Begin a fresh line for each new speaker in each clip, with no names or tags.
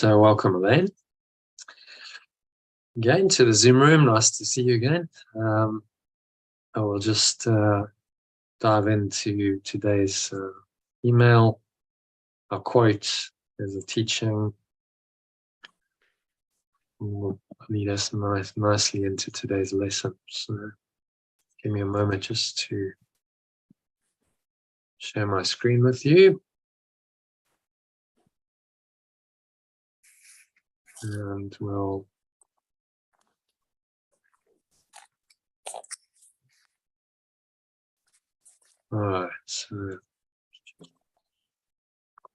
So welcome, Elaine. Again to the Zoom room. Nice to see you again. I will just dive into today's email. Our quote is a teaching. Will lead us nicely into today's lesson. So give me a moment just to share my screen with you. And we'll all right, so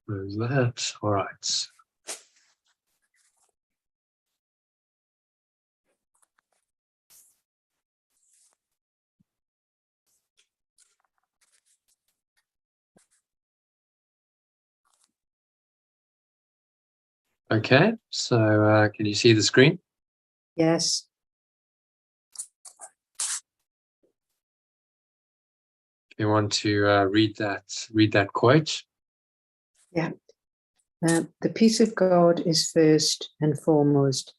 close that. All right. Okay, so can you see the screen?
Yes.
If you want to read that quote.
Yeah. The peace of God is first and foremost.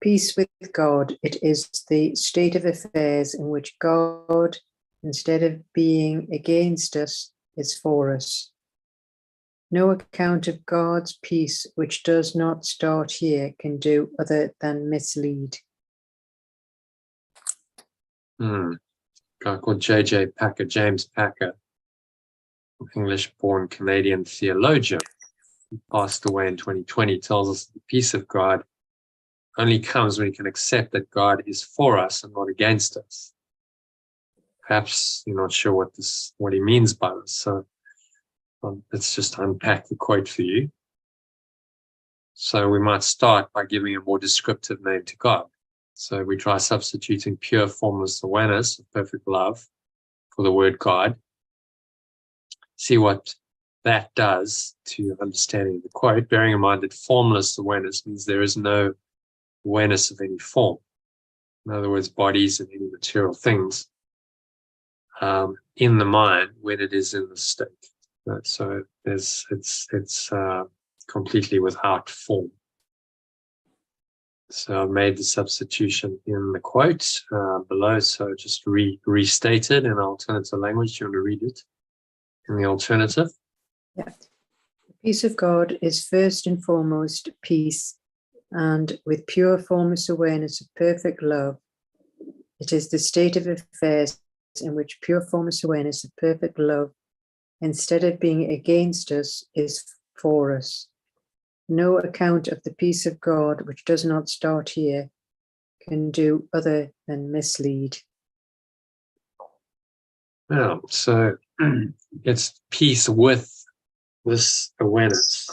Peace with God, it is the state of affairs in which God, instead of being against us, is for us. No account of God's peace which does not start here can do other than mislead.
Guy called J.J. Packer, James Packer, English-born Canadian theologian, who passed away in 2020, tells us the peace of God only comes when we can accept that God is for us and not against us. Perhaps you're not sure what he means by this, so let's just unpack the quote for you. So we might start by giving a more descriptive name to God. So we try substituting pure formless awareness of perfect love for the word God. See what that does to understanding the quote, bearing in mind that formless awareness means there is no awareness of any form. In other words, bodies and any material things in the mind when it is in the state. So it's completely without form. So I've made the substitution in the quote below. So just restate it in alternative language. Do you want to read it in the alternative?
Yeah. The peace of God is first and foremost peace, and with pure formless awareness of perfect love, it is the state of affairs in which pure formless awareness of perfect love, instead of being against us, is for us. No account of the peace of God which does not start here can do other than mislead.
Yeah, so it's peace with this awareness,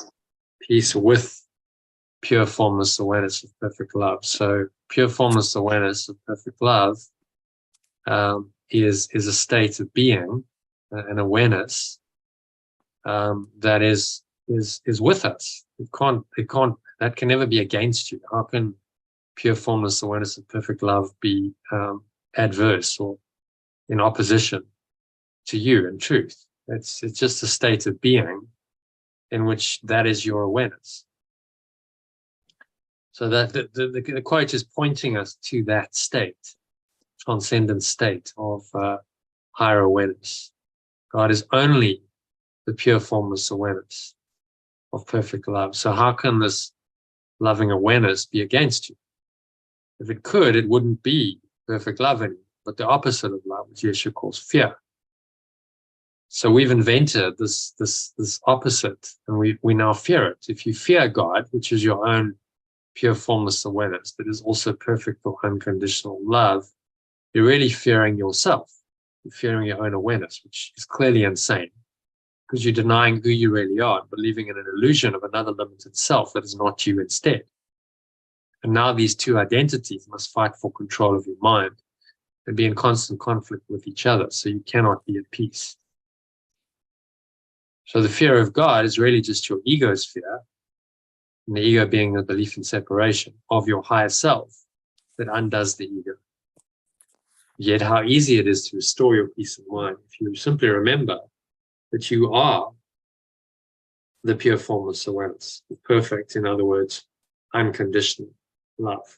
peace with pure formless awareness of perfect love. So pure formless awareness of perfect love is a state of being, an awareness that is with us. That can never be against you. How can pure formless awareness of perfect love be adverse or in opposition to you in truth? It's just a state of being in which that is your awareness. So that the quote is pointing us to that state, transcendent state of higher awareness. God is only the pure formless awareness of perfect love. So how can this loving awareness be against you? If it could, it wouldn't be perfect love anymore, but the opposite of love, which Yeshua calls fear. So we've invented this opposite, and we now fear it. If you fear God, which is your own pure formless awareness that is also perfect or unconditional love, you're really fearing yourself. You're fearing your own awareness, which is clearly insane, because you're denying who you really are and believing in an illusion of another limited self that is not you instead. And now these two identities must fight for control of your mind and be in constant conflict with each other, so you cannot be at peace. So the fear of God is really just your ego's fear, and the ego being the belief in separation of your higher self that undoes the ego. Yet how easy it is to restore your peace of mind if you simply remember that you are the pure formless awareness. Perfect, in other words, unconditional love.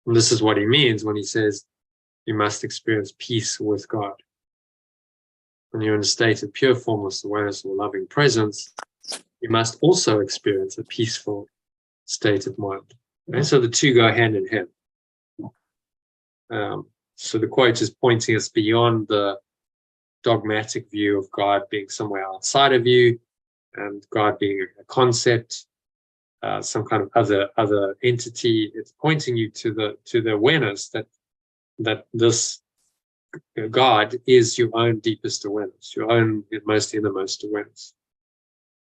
And this is what he means when he says you must experience peace with God. When you're in a state of pure formless awareness or loving presence, you must also experience a peaceful state of mind. And so the two go hand in hand. So the quote is pointing us beyond the dogmatic view of God being somewhere outside of you and God being a concept, some kind of other entity. It's pointing you to the awareness that this God is your own deepest awareness, your own most innermost awareness,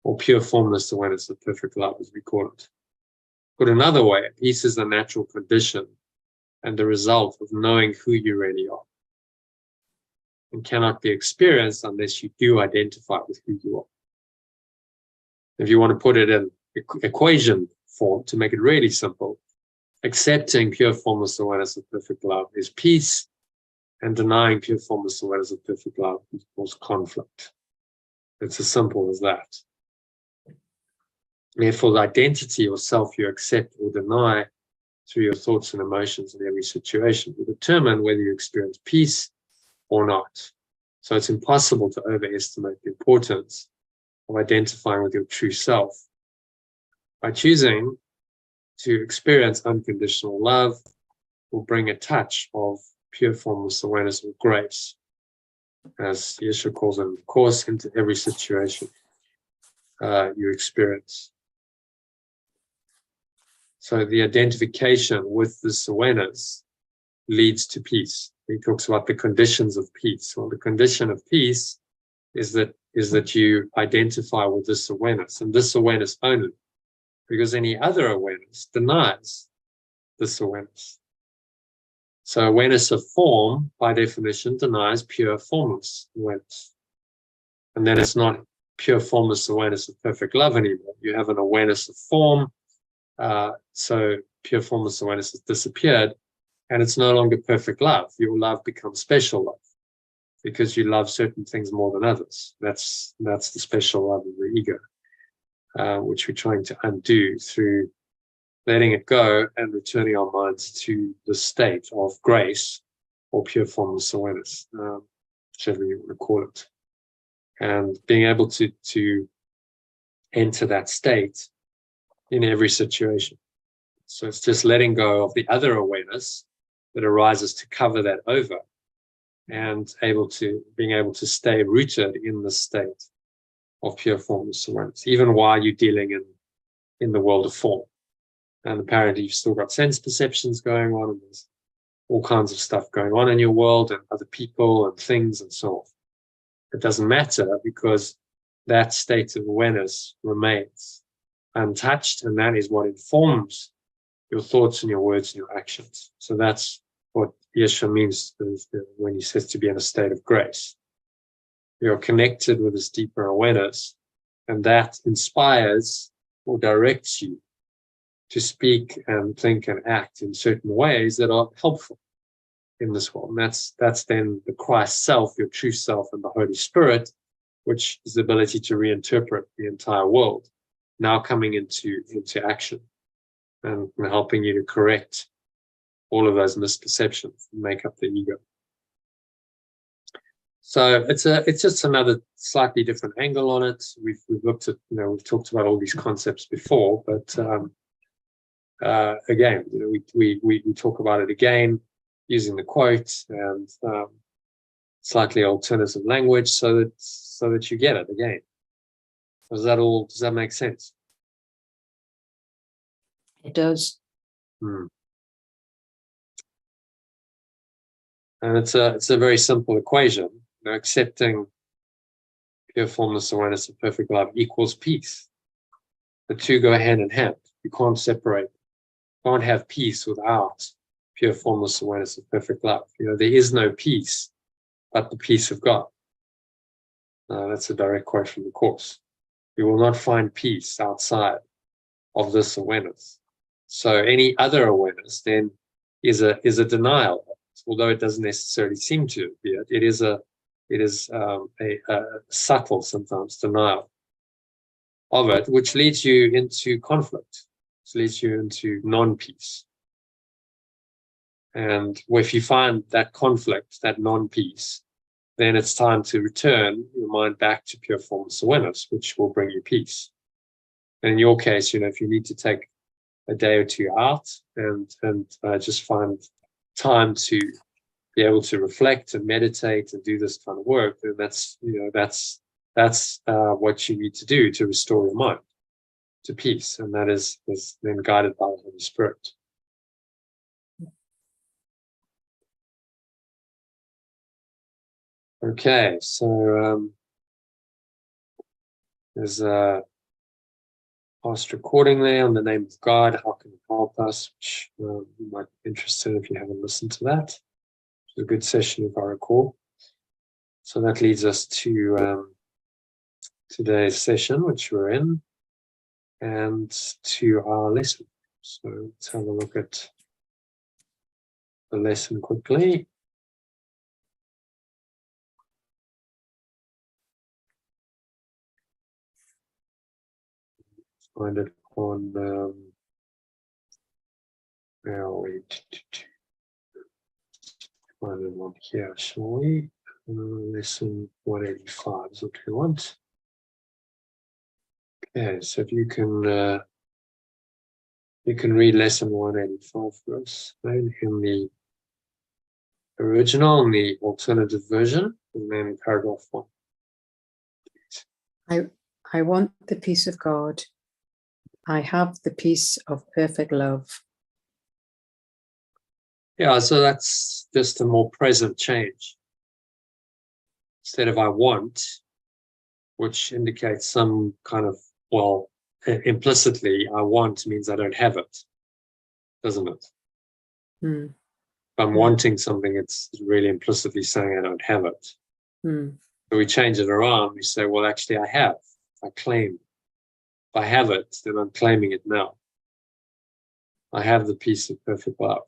or pure formless awareness of perfect love, as we call it. Put another way, peace is a natural condition and the result of knowing who you really are, and cannot be experienced unless you do identify with who you are. If you want to put it in equation form, to make it really simple, accepting pure formless awareness of perfect love is peace, and denying pure formless awareness of perfect love equals conflict. It's as simple as that. Therefore, the identity or self you accept or deny through your thoughts and emotions in every situation will determine whether you experience peace or not. So it's impossible to overestimate the importance of identifying with your true self. By choosing to experience unconditional love will bring a touch of pure formless awareness or grace, as Yeshua calls it in the Course, into every situation you experience. So the identification with this awareness leads to peace. He talks about the conditions of peace. Well, the condition of peace is that you identify with this awareness, and this awareness only, because any other awareness denies this awareness. So awareness of form, by definition, denies pure formless awareness. And then it's not pure formless awareness of perfect love anymore. You have an awareness of form, so pure formless awareness has disappeared, and it's no longer perfect love. Your love becomes special love, because you love certain things more than others. That's the special love of the ego, which we're trying to undo through letting it go and returning our minds to the state of grace or pure formless awareness, whichever you want to call it. And being able to enter that state in every situation. So it's just letting go of the other awareness that arises to cover that over, and being able to stay rooted in the state of pure formless awareness, even while you're dealing in the world of form. And apparently you've still got sense perceptions going on, and there's all kinds of stuff going on in your world and other people and things and so on. It doesn't matter, because that state of awareness remains untouched, and that is what informs your thoughts and your words and your actions. So that's what Yeshua means when he says to be in a state of grace. You're connected with this deeper awareness, and that inspires or directs you to speak and think and act in certain ways that are helpful in this world. And that's then the Christ self, your true self, and the Holy Spirit, which is the ability to reinterpret the entire world, now coming into action and helping you to correct all of those misperceptions and make up the ego. So it's just another slightly different angle on it. We've looked at, we've talked about all these concepts before, but again, we talk about it again using the quote and slightly alternative language so that you get it again. Does that make sense?
It does.
And it's a very simple equation. Accepting pure formless awareness of perfect love equals peace. The two go hand in hand. You can't separate. You can't have peace without pure formless awareness of perfect love. There is no peace but the peace of God. That's a direct quote from the Course. You will not find peace outside of this awareness. So any other awareness then is a denial, although it doesn't necessarily seem to be it. It is a it is a subtle, sometimes, denial of it, which leads you into conflict, which leads you into non-peace. And if you find that conflict, that non-peace, then it's time to return your mind back to pure formless awareness, which will bring you peace. And in your case, if you need to take a day or two out and just find time to be able to reflect and meditate and do this kind of work, then that's what you need to do to restore your mind to peace, and that is then guided by the Holy Spirit. Okay, so there's a past recording there on the name of God. How can it help us? Which you might be interested if you haven't listened to that. It was a good session, if I recall. So that leads us to today's session, which we're in, and to our lesson. So let's have a look at the lesson quickly. Find it on where are we? Find it on here, shall we? Lesson 185 is what we want. Okay, so if you can read lesson 185 for us, right? In the original and the alternative version, and then paragraph 1.
I want the peace of God. I have the peace of perfect love.
Yeah, so that's just a more present change. Instead of I want, which indicates some kind of, well, implicitly, I want means I don't have it, doesn't it?
Mm.
If I'm wanting something, it's really implicitly saying I don't have it.
Mm.
So we change it around. We say, well, actually, I have. I claim. If I have it, then I'm claiming it now. I have the peace of perfect love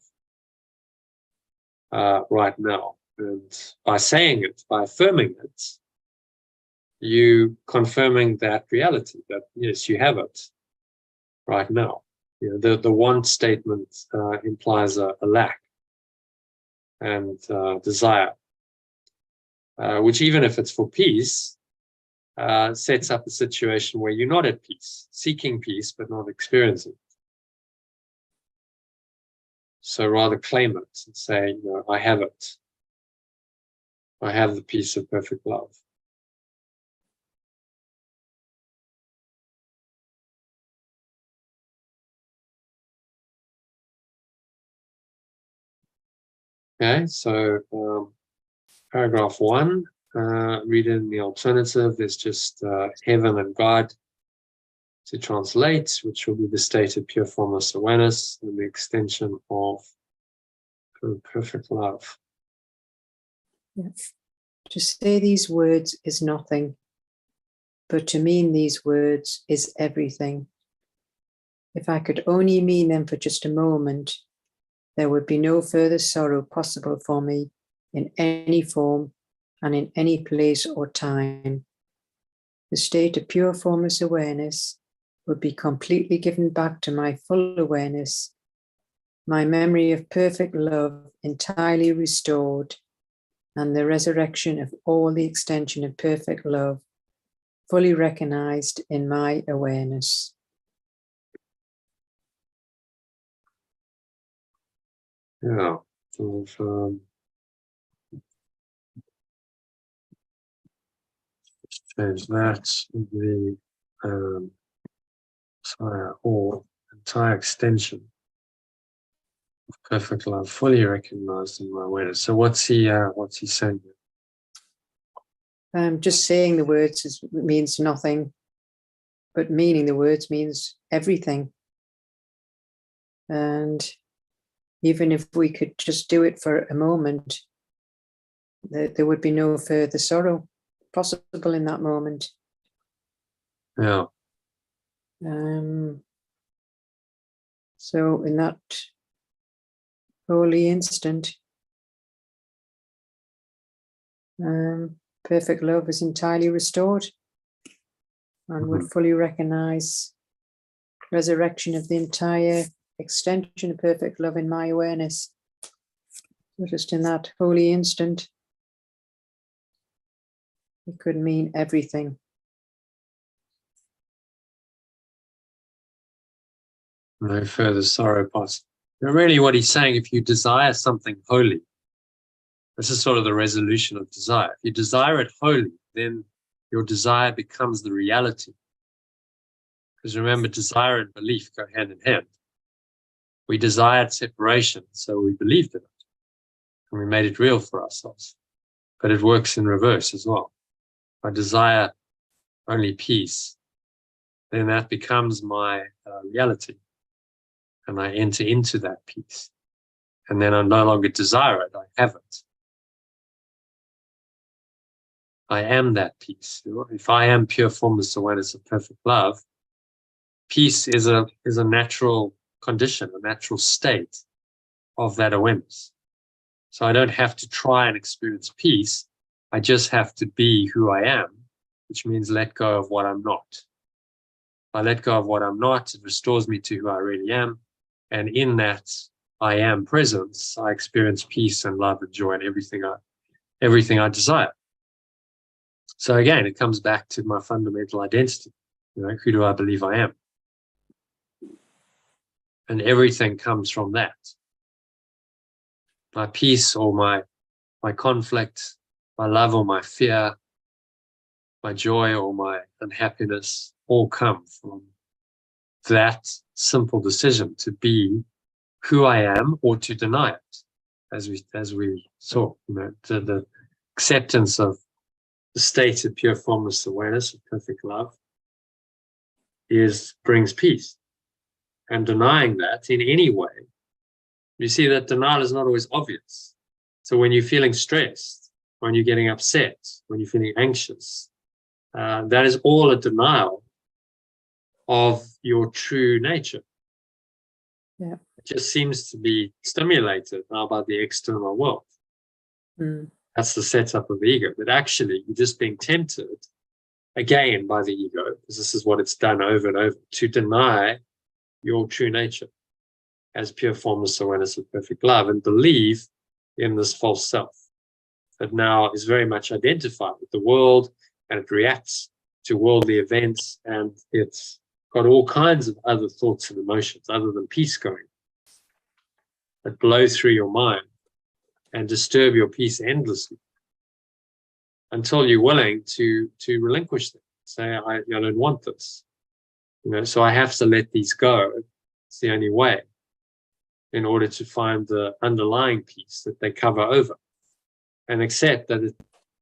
right now. And by saying it, by affirming it, you confirming that reality, that yes, you have it right now. The want statement implies a lack and desire, which even if it's for peace, sets up a situation where you're not at peace, seeking peace, but not experiencing it. So rather claim it and say, I have it. I have the peace of perfect love. Okay, so paragraph 1, read it in the alternative. There's just heaven and God to translate, which will be the state of pure formless awareness and the extension of perfect love.
Yes. To say these words is nothing, but to mean these words is everything. If I could only mean them for just a moment, there would be no further sorrow possible for me in any form and in any place or time. The state of pure formless awareness would be completely given back to my full awareness, my memory of perfect love entirely restored, and the resurrection of all the extension of perfect love fully recognized in my awareness.
Yeah. So change that. The or entire extension of perfect love fully recognized in my awareness. So what's he saying?
Just saying the words means nothing, but meaning the words means everything. And even if we could just do it for a moment, there would be no further sorrow possible in that moment.
Yeah.
So in that holy instant, perfect love is entirely restored and would fully recognize resurrection of the entire extension of perfect love in my awareness. So just in that holy instant, it could mean everything.
No further sorrow possible. And really what he's saying, if you desire something holy, this is sort of the resolution of desire. If you desire it holy, then your desire becomes the reality. Because remember, desire and belief go hand in hand. We desired separation, so we believed in it. And we made it real for ourselves. But it works in reverse as well. If I desire only peace, then that becomes my reality. And I enter into that peace. And then I no longer desire it, I have it. I am that peace. If I am pure formless awareness of perfect love, peace is a natural condition, a natural state of that awareness. So I don't have to try and experience peace. I just have to be who I am, which means let go of what I'm not. If I let go of what I'm not, it restores me to who I really am. And in that I am presence, I experience peace and love and joy and everything I desire. So again, it comes back to my fundamental identity. Who do I believe I am? And everything comes from that. My peace or my conflict, my love or my fear, my joy or my unhappiness all come from that simple decision to be who I am or to deny it, as we saw. The acceptance of the state of pure formless awareness of perfect love brings peace. And denying that in any way, you see that denial is not always obvious. So when you're feeling stressed, when you're getting upset, when you're feeling anxious, that is all a denial of your true nature.
Yeah.
It just seems to be stimulated now by the external world. That's the setup of the ego. But actually, you're just being tempted again by the ego, because this is what it's done over and over, to deny your true nature as pure formless awareness of perfect love and believe in this false self that now is very much identified with the world, and it reacts to worldly events, and it's got all kinds of other thoughts and emotions other than peace going that blow through your mind and disturb your peace endlessly until you're willing to relinquish them. Say, I don't want this. So I have to let these go. It's the only way in order to find the underlying peace that they cover over, and accept that it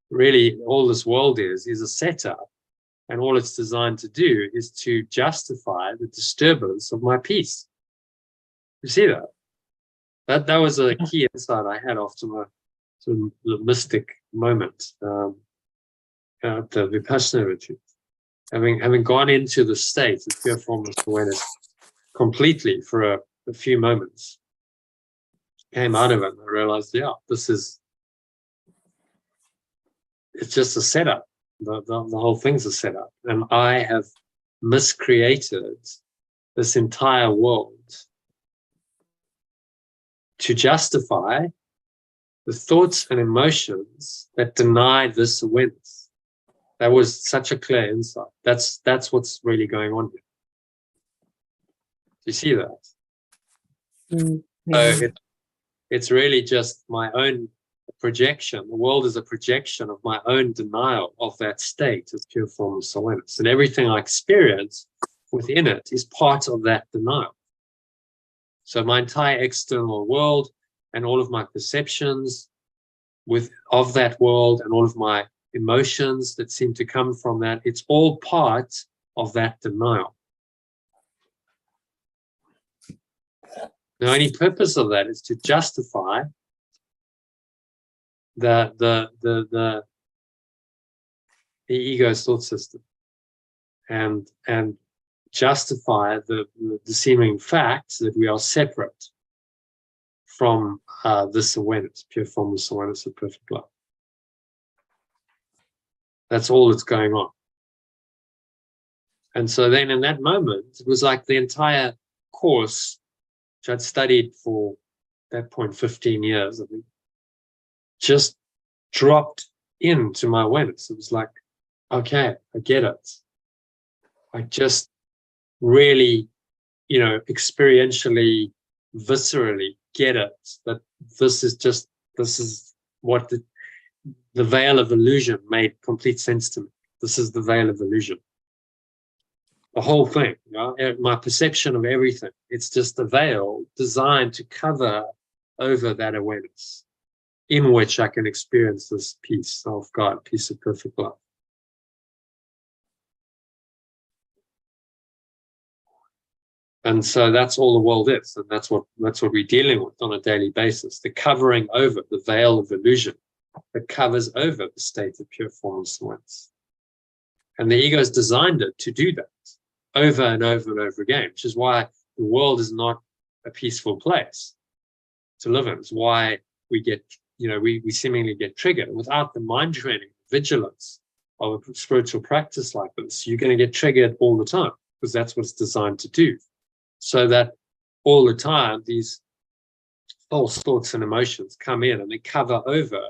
really all this world is a setup, and all it's designed to do is to justify the disturbance of my peace. You see that? That was a key insight I had after my sort of the mystic moment at the Vipassana retreat. Having gone into the state of pure formless awareness completely for a few moments, came out of it and I realized, it's just a setup. The whole thing's a setup. And I have miscreated this entire world to justify the thoughts and emotions that deny this awareness. That was such a clear insight. That's what's really going on here. Do you see that?
Yeah.
So it's really just my own projection. The world is a projection of my own denial of that state of pure formless awareness. And everything I experience within it is part of that denial. So my entire external world and all of my perceptions of that world and all of my emotions that seem to come from that, it's all part of that denial. The only purpose of that is to justify the ego's thought system and justify the seeming fact that we are separate from this awareness, pure formless awareness of perfect love. That's all that's going on. And so then in that moment, it was like the entire course, which I'd studied for at that point 15 years, I think, just dropped into my awareness. It was like, okay, I get it. I just really, experientially, viscerally get it, that this is what the veil of illusion made complete sense to me. This is the veil of illusion. The whole thing, my perception of everything, it's just a veil designed to cover over that awareness in which I can experience this peace of God, peace of perfect love. And so that's all the world is, and that's what we're dealing with on a daily basis. The covering over, the veil of illusion that covers over the state of pure formless awareness. And the ego has designed it to do that over and over and over again, which is why the world is not a peaceful place to live in. It's why we get, we seemingly get triggered. Without the mind training, vigilance of a spiritual practice like this, you're going to get triggered all the time, because that's what it's designed to do. So that all the time, these false thoughts and emotions come in and they cover over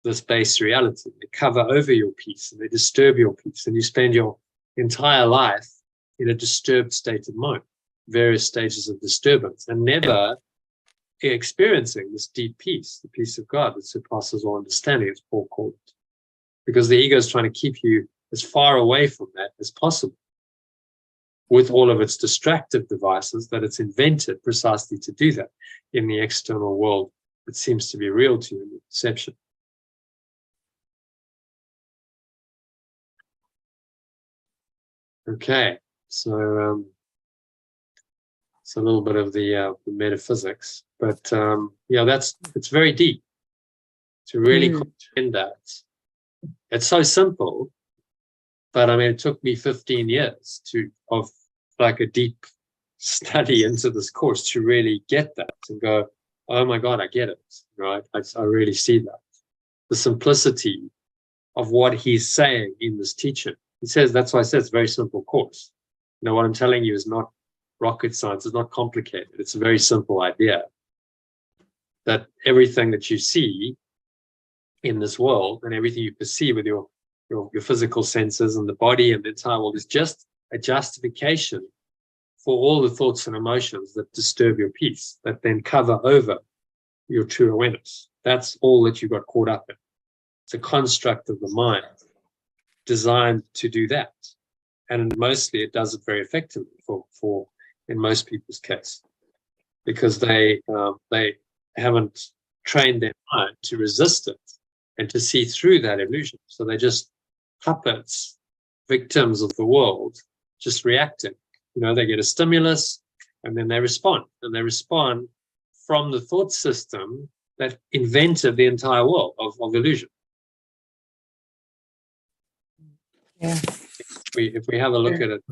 this base reality. They cover over your peace and they disturb your peace. And you spend your entire life in a disturbed state of mind, various stages of disturbance, and never experiencing this deep peace, the peace of God that surpasses all understanding, as Paul called it. Because the ego is trying to keep you as far away from that as possible, with all of its distractive devices that it's invented precisely to do that in the external world that seems to be real to you in the perception. Okay, so it's a little bit of the metaphysics, but it's very deep to really comprehend that. It's so simple, but I mean, it took me 15 years of like a deep study into this course to really get that and go, oh my God, I get it, right? I really see that. The simplicity of what he's saying in this teaching. He says, that's why I said it's a very simple course. What I'm telling you is not rocket science. It's not complicated. It's a very simple idea that everything that you see in this world and everything you perceive with your physical senses and the body and the entire world is just a justification for all the thoughts and emotions that disturb your peace, that then cover over your true awareness. That's all that you got caught up in. It's a construct of the mind designed to do that. And mostly it does it very effectively for in most people's case, because they haven't trained their mind to resist it and to see through that illusion. So they're just puppets, victims of the world, just reacting. They get a stimulus and then they respond. And they respond from the thought system that invented the entire world of illusion.
Yeah.
If we have a look at it,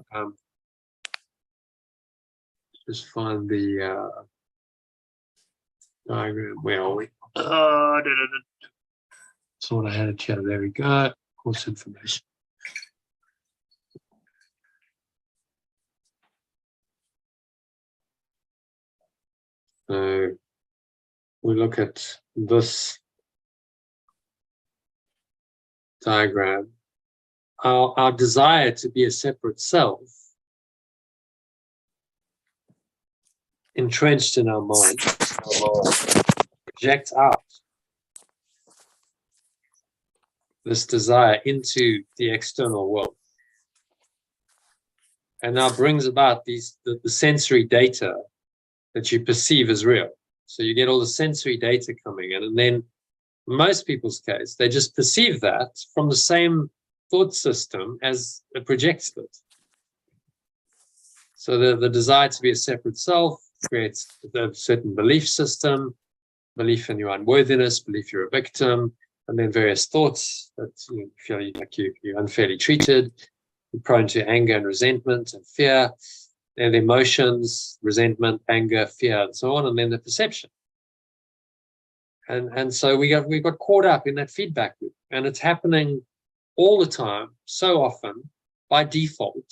just find the diagram. Where are we? Thought I had a chat. There we go. Course information. So we look at this diagram. Our desire to be a separate self entrenched in our mind projects out this desire into the external world, and now brings about the sensory data that you perceive as real. So you get all the sensory data coming in, and then in most people's case, they just perceive that from the same thought system as it projects it. So the desire to be a separate self creates a certain belief system, belief in your unworthiness, belief you're a victim, and then various thoughts that you feel like you're unfairly treated, you're prone to anger and resentment and fear, and emotions, resentment, anger, fear, and so on, and then the perception. And so we got caught up in that feedback loop, and it's happening all the time, so often, by default,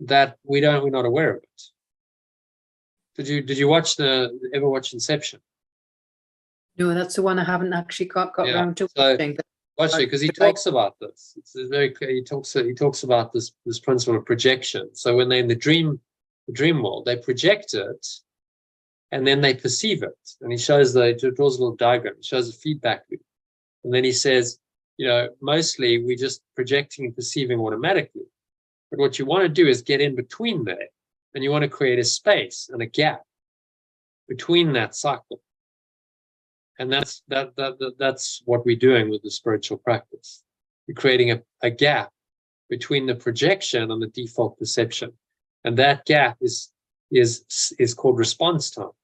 that we're not aware of it. Did you ever watch Inception?
No, that's the one I haven't actually got around to watching.
Watch it, because he talks about this. It's very clear. He talks about this principle of projection. So when they're in the dream world, they project it, and then they perceive it. And he draws a little diagram. He shows a feedback loop, and then he says, mostly we're just projecting and perceiving automatically. But what you want to do is get in between there, and you want to create a space and a gap between that cycle. And that's what we're doing with the spiritual practice. We're creating a gap between the projection and the default perception. And that gap is called response time.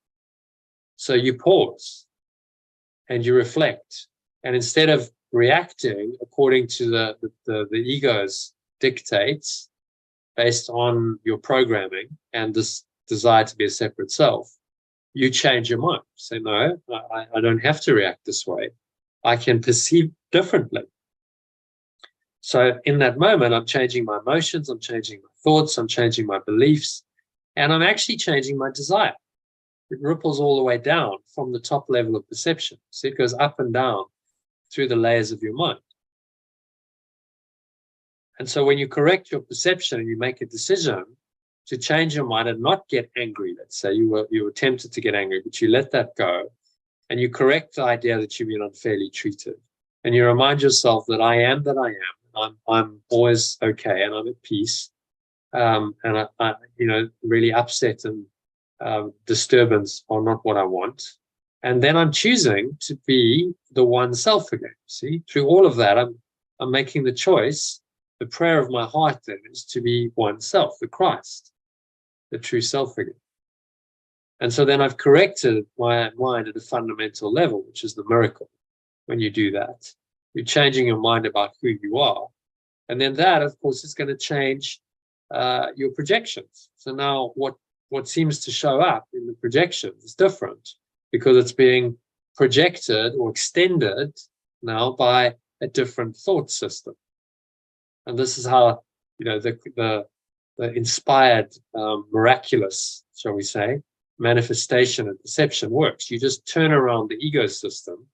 So you pause and you reflect. And instead of reacting according to the ego's dictates based on your programming and this desire to be a separate self, you change your mind. Say, no, I don't have to react this way. I can perceive differently. So in that moment, I'm changing my emotions, I'm changing my thoughts, I'm changing my beliefs, and I'm actually changing my desire. It ripples all the way down from the top level of perception. So it goes up and down through the layers of your mind. And so when you correct your perception and you make a decision to change your mind and not get angry, let's say you were tempted to get angry, but you let that go, and you correct the idea that you've been unfairly treated, and you remind yourself that I am that I am, I'm always okay, and I'm at peace, and I really upset and disturbance are not what I want, and then I'm choosing to be the one self again. See, through all of that, I'm making the choice. The prayer of my heart then is to be oneself, the Christ, the true self again. And so then I've corrected my mind at a fundamental level, which is the miracle. When you do that, you're changing your mind about who you are. And then that, of course, is going to change your projections. So now what seems to show up in the projections is different because it's being projected or extended now by a different thought system. And this is how, the inspired, miraculous, shall we say, manifestation and perception works. You just turn around the ego system.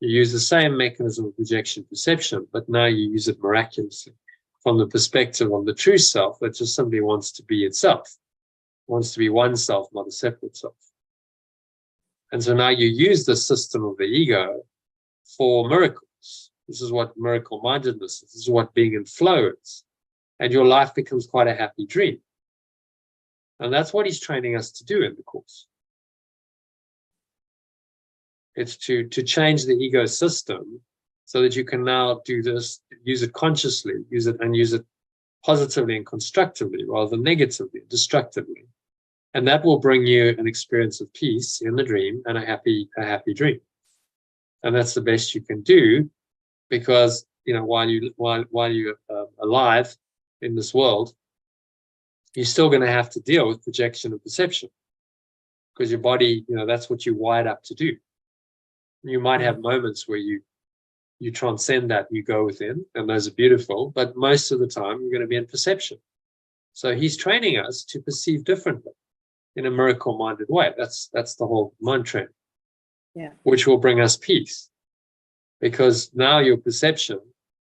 You use the same mechanism of projection perception, but now you use it miraculously from the perspective of the true self that just simply wants to be itself, wants to be oneself, not a separate self. And so now you use the system of the ego for miracles. This is what miracle mindedness is. This is what being in flow is. And your life becomes quite a happy dream. And that's what he's training us to do in the Course. It's to change the ego system so that you can now do this, use it consciously, use it positively and constructively rather than negatively and destructively. And that will bring you an experience of peace in the dream and a happy dream. And that's the best you can do, because while you're alive in this world, you're still going to have to deal with projection and perception, because your body, that's what you're wired up to do. You might have moments where you transcend that, you go within, and those are beautiful, but most of the time you're going to be in perception. So he's training us to perceive differently in a miracle-minded way. That's the whole mind training, which will bring us peace. Because now your perception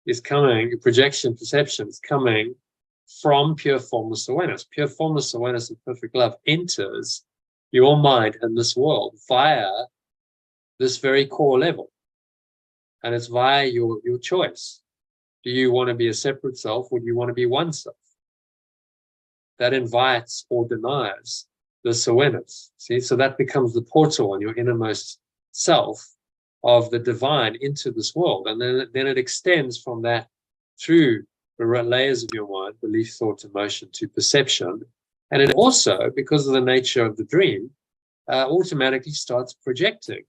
is coming, your projection perception is coming from pure formless awareness. Pure formless awareness of perfect love enters your mind and this world via this very core level. And it's via your choice. Do you want to be a separate self, or do you want to be one self? That invites or denies this awareness. See, so that becomes the portal on your innermost self of the divine into this world. And then it extends from that through the layers of your mind, belief, thought, emotion, to perception. And it also, because of the nature of the dream, automatically starts projecting.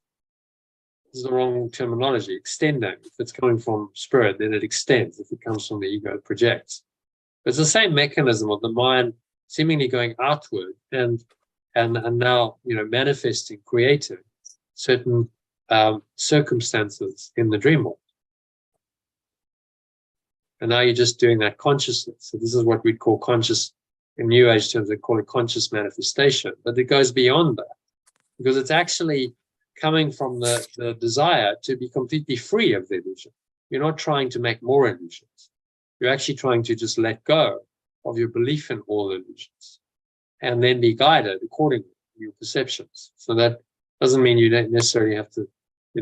This is the wrong terminology, extending. If it's coming from spirit, then it extends. If it comes from the ego, it projects. But it's the same mechanism of the mind seemingly going outward and now, manifesting, creating certain circumstances in the dream world. And now you're just doing that consciously. So this is what we'd call conscious, in New Age terms, they call it conscious manifestation. But it goes beyond that, because it's actually coming from the desire to be completely free of the illusion. You're not trying to make more illusions. You're actually trying to just let go of your belief in all illusions and then be guided accordingly to your perceptions. So that doesn't mean you don't necessarily have to,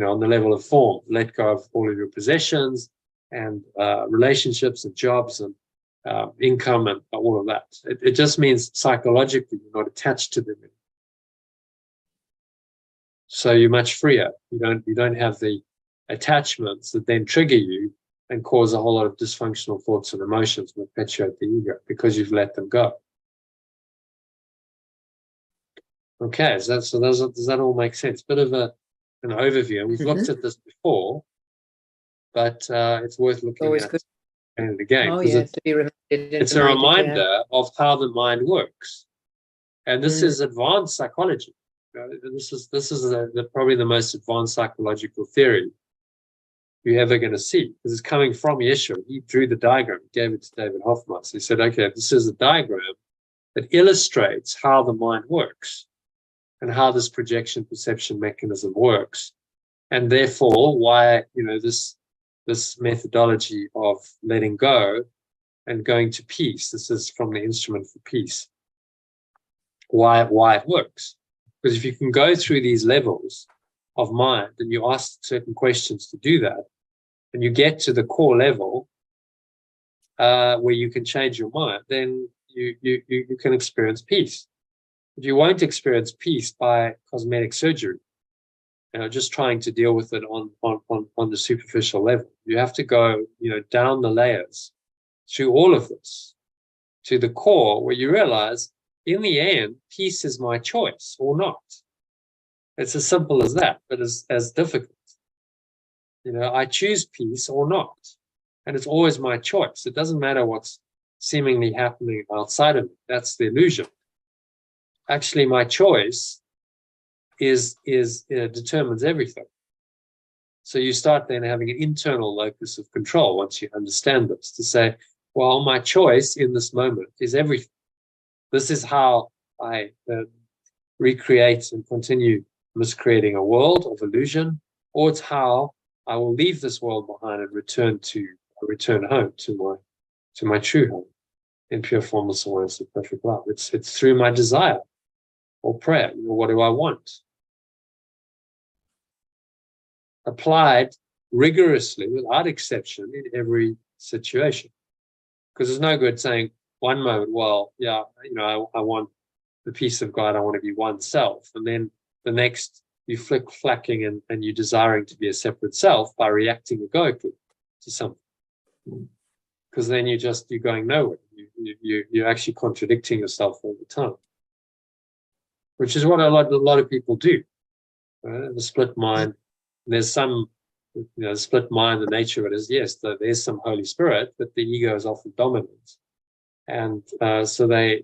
on the level of form, let go of all of your possessions and relationships and jobs and income and all of that. It just means psychologically you're not attached to them anymore. So you're much freer. You don't have the attachments that then trigger you and cause a whole lot of dysfunctional thoughts and emotions that perpetuate the ego, because you've let them go. Okay, does that all make sense? Bit of an overview. And we've looked at this before, but it's worth looking at again and again.
Oh, yeah, to be reminded.
It's a reminder of how the mind works. And this is advanced psychology. This is probably the most advanced psychological theory you're ever going to see, because it's coming from Yeshua. He drew the diagram, gave it to David Hoffman. So he said, okay, this is a diagram that illustrates how the mind works and how this projection perception mechanism works, and therefore why this methodology of letting go and going to peace. This is from the Instrument for Peace. Why it works. Because if you can go through these levels of mind and you ask certain questions to do that, and you get to the core level where you can change your mind, then you can experience peace. But you won't experience peace by cosmetic surgery, just trying to deal with it on the superficial level. You have to go, down the layers through all of this to the core, where you realize, in the end, peace is my choice or not. It's as simple as that, but as difficult. I choose peace or not. And it's always my choice. It doesn't matter what's seemingly happening outside of me. That's the illusion. Actually, my choice determines everything. So you start then having an internal locus of control once you understand this, to say, well, my choice in this moment is everything. This is how I recreate and continue miscreating a world of illusion, or it's how I will leave this world behind and return home to my true home in pure formless awareness of perfect love. It's through my desire or prayer. What do I want? Applied rigorously, without exception, in every situation. Because there's no good saying one moment, well, yeah, I want the peace of God, I want to be oneself. And then the next, you flick-flacking and you're desiring to be a separate self by reacting egoically to something. Because then you're going nowhere. You're actually contradicting yourself all the time, which is what a lot of people do. The split mind. There's some, the split mind. The nature of it is, yes, there's some Holy Spirit, but the ego is often dominant, and so they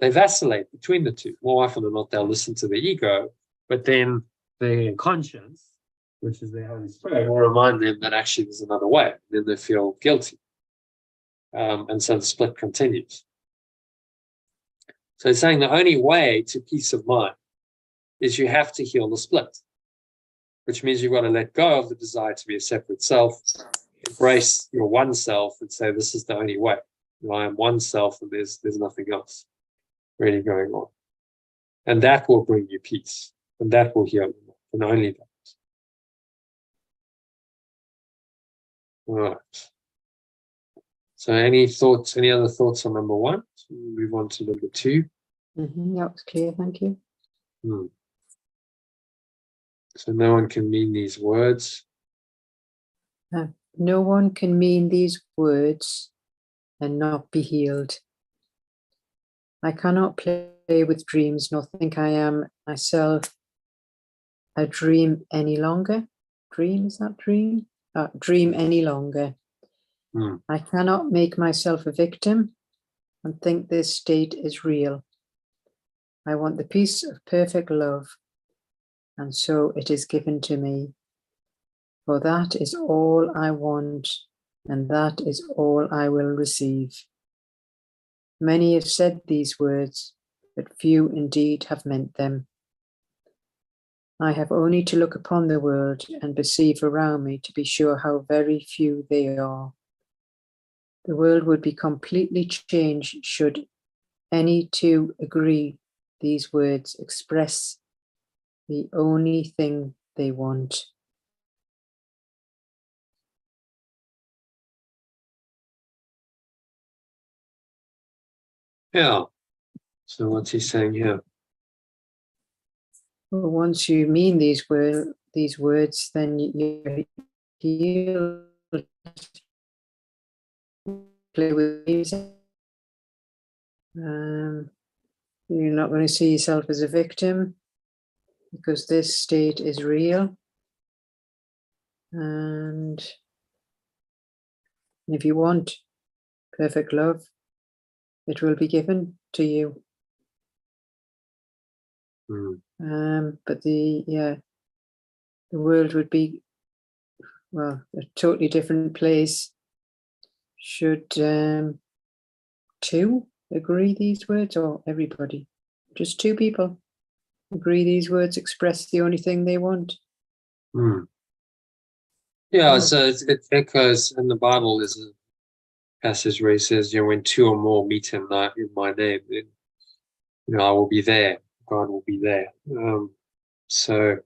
vacillate between the two. More often than not, they'll listen to the ego, but then their conscience, which is their Holy Spirit, will remind them that actually there's another way. Then they feel guilty. And so the split continues. So it's saying the only way to peace of mind is you have to heal the split, which means you've got to let go of the desire to be a separate self, embrace your one self and say, this is the only way. I am one self and there's nothing else really going on. And that will bring you peace, and that will heal you, and only that. All right. So any other thoughts on number one? So we'll move on to number two.
That was clear, thank you.
So no one can mean these words.
No one can mean these words and not be healed. I cannot play with dreams, nor think I am myself a dream any longer. Dream, is that dream? Dream any longer. I cannot make myself a victim and think this state is real. I want the peace of perfect love, and so it is given to me. For that is all I want and that is all I will receive. Many have said these words, but few indeed have meant them. I have only to look upon the world and perceive around me to be sure how very few they are. The world would be completely changed should any two agree these words express the only thing they want.
Yeah. So what's he saying here?
Well, once you mean these words, then you're healed. Play with music. You're not going to see yourself as a victim, because this state is real. And if you want perfect love, it will be given to you. But the world would be, well, a totally different place should two agree these words, or everybody, just two people agree these words express the only thing they want.
Yeah, so it echoes in the Bible. There's a passage where he says, when two or more meet in my name, then I will be there. God will be there. So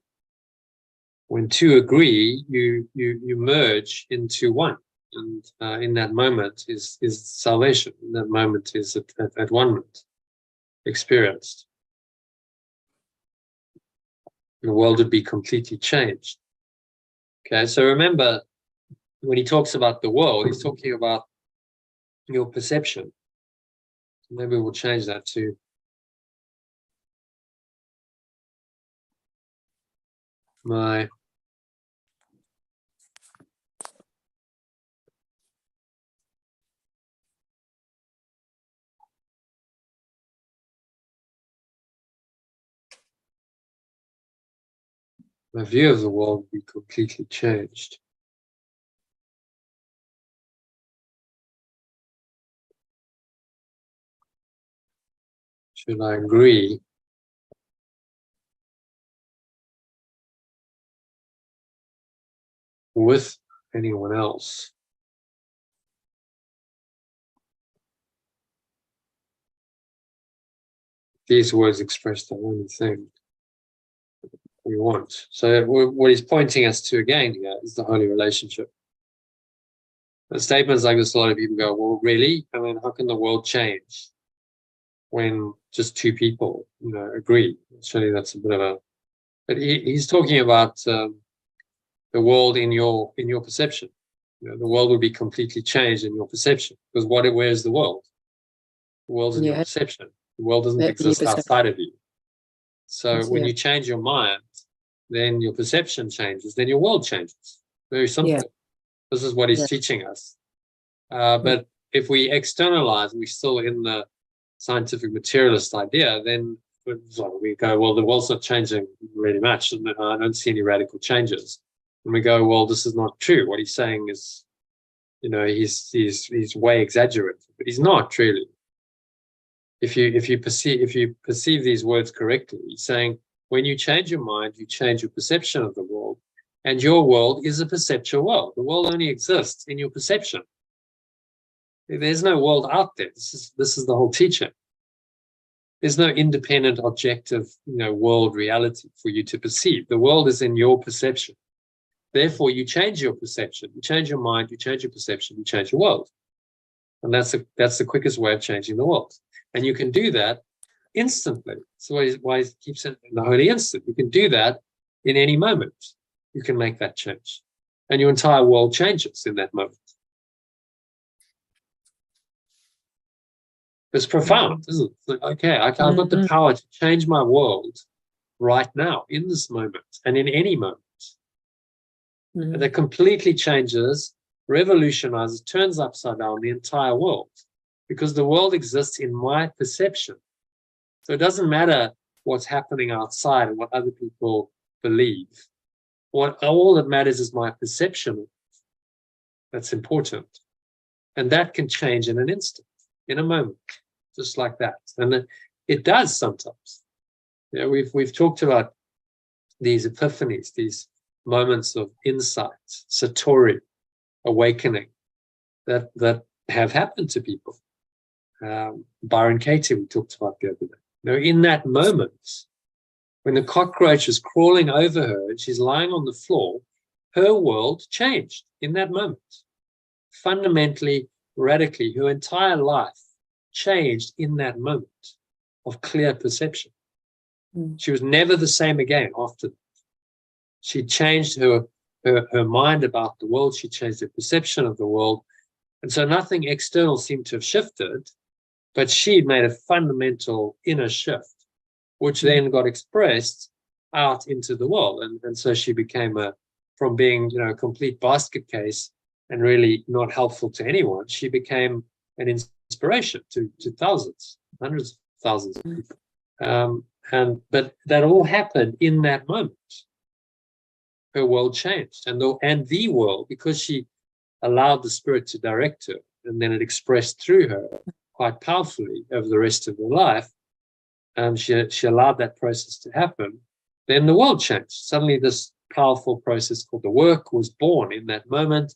when two agree, you merge into one, and in that moment is salvation. In that moment is at one moment experienced. The world would be completely changed. Okay, so remember, when he talks about the world, he's talking about your perception. Maybe we'll change that to my view of the world will be completely changed. Should I agree with anyone else? These words express the only thing we want. So what he's pointing us to again here is the holy relationship. The statements like this, a lot of people go, well, really? I mean, how can the world change when just two people, agree? Surely that's a bit of a. But he's talking about the world in your perception. The world will be completely changed in your perception, because where is the world? The world's in your perception. The world doesn't exist outside of you. So when you change your mind, then your perception changes, then your world changes. Very simple. Yeah. This is what he's teaching us. But if we externalize, we're still in the scientific materialist idea, then we go, well, the world's not changing really much, and I don't see any radical changes. And we go, well, this is not true. What he's saying is, he's way exaggerated, but he's not really. If you perceive these words correctly, he's saying when you change your mind, you change your perception of the world, and your world is a perceptual world. The world only exists in your perception. There's no world out there. This is the whole teaching. There's no independent, objective, world reality for you to perceive. The world is in your perception. Therefore, you change your perception, you change your mind, you change your perception, you change your world. And that's the quickest way of changing the world. And you can do that instantly. So why he keeps it in the holy instant. You can do that in any moment. You can make that change. And your entire world changes in that moment. It's profound, isn't it? Like, okay, I've got the power to change my world right now, in this moment, and in any moment. And that completely changes, revolutionizes, turns upside down the entire world, because the world exists in my perception. So it doesn't matter what's happening outside and what other people believe. All that matters is my perception. that's important. And that can change in an instant, in a moment, just like that. And it does sometimes. You know, we've talked about these epiphanies, these moments of insight, satori, awakening, that have happened to people. Byron Katie, we talked about the other day. You know, in that moment, when the cockroach is crawling over her and she's lying on the floor, her world changed in that moment. Fundamentally, radically, her entire life changed in that moment of clear perception. She was never the same again after that. She changed her mind about the world. She changed her perception of the world. And so nothing external seemed to have shifted, but she made a fundamental inner shift, which then got expressed out into the world. And so she became from being, you know, a complete basket case and really not helpful to anyone, she became an inspiration to thousands, hundreds of thousands of people. But that all happened in that moment. Her world changed, and the world, because she allowed the Spirit to direct her, and then it expressed through her quite powerfully over the rest of her life. She allowed that process to happen. Then the world changed. Suddenly, this powerful process called the work was born in that moment,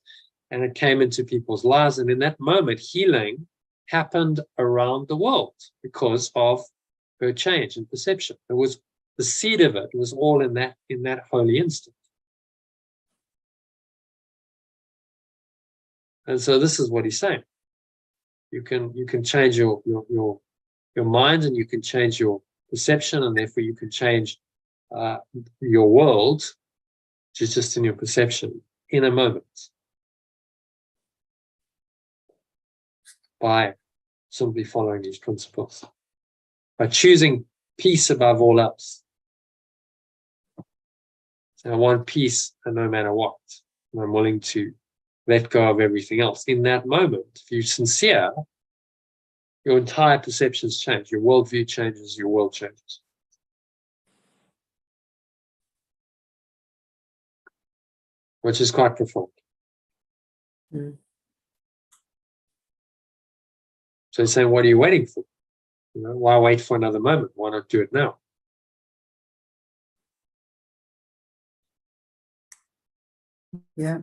and it came into people's lives. And in that moment, healing happened around the world because of her change in perception. It was the seed of it. It was all in that holy instant. And so this is what he's saying. You can change your mind, and you can change your perception, and therefore you can change your world, which is just in your perception, in a moment, by simply following these principles, by choosing peace above all else. So I want peace, and no matter what, and I'm willing to let go of everything else. In that moment, if you're sincere, your entire perceptions change, your worldview changes, your world changes. Which is quite profound. So he's saying, what are you waiting for? You know, why wait for another moment? Why not do it now?
Yeah.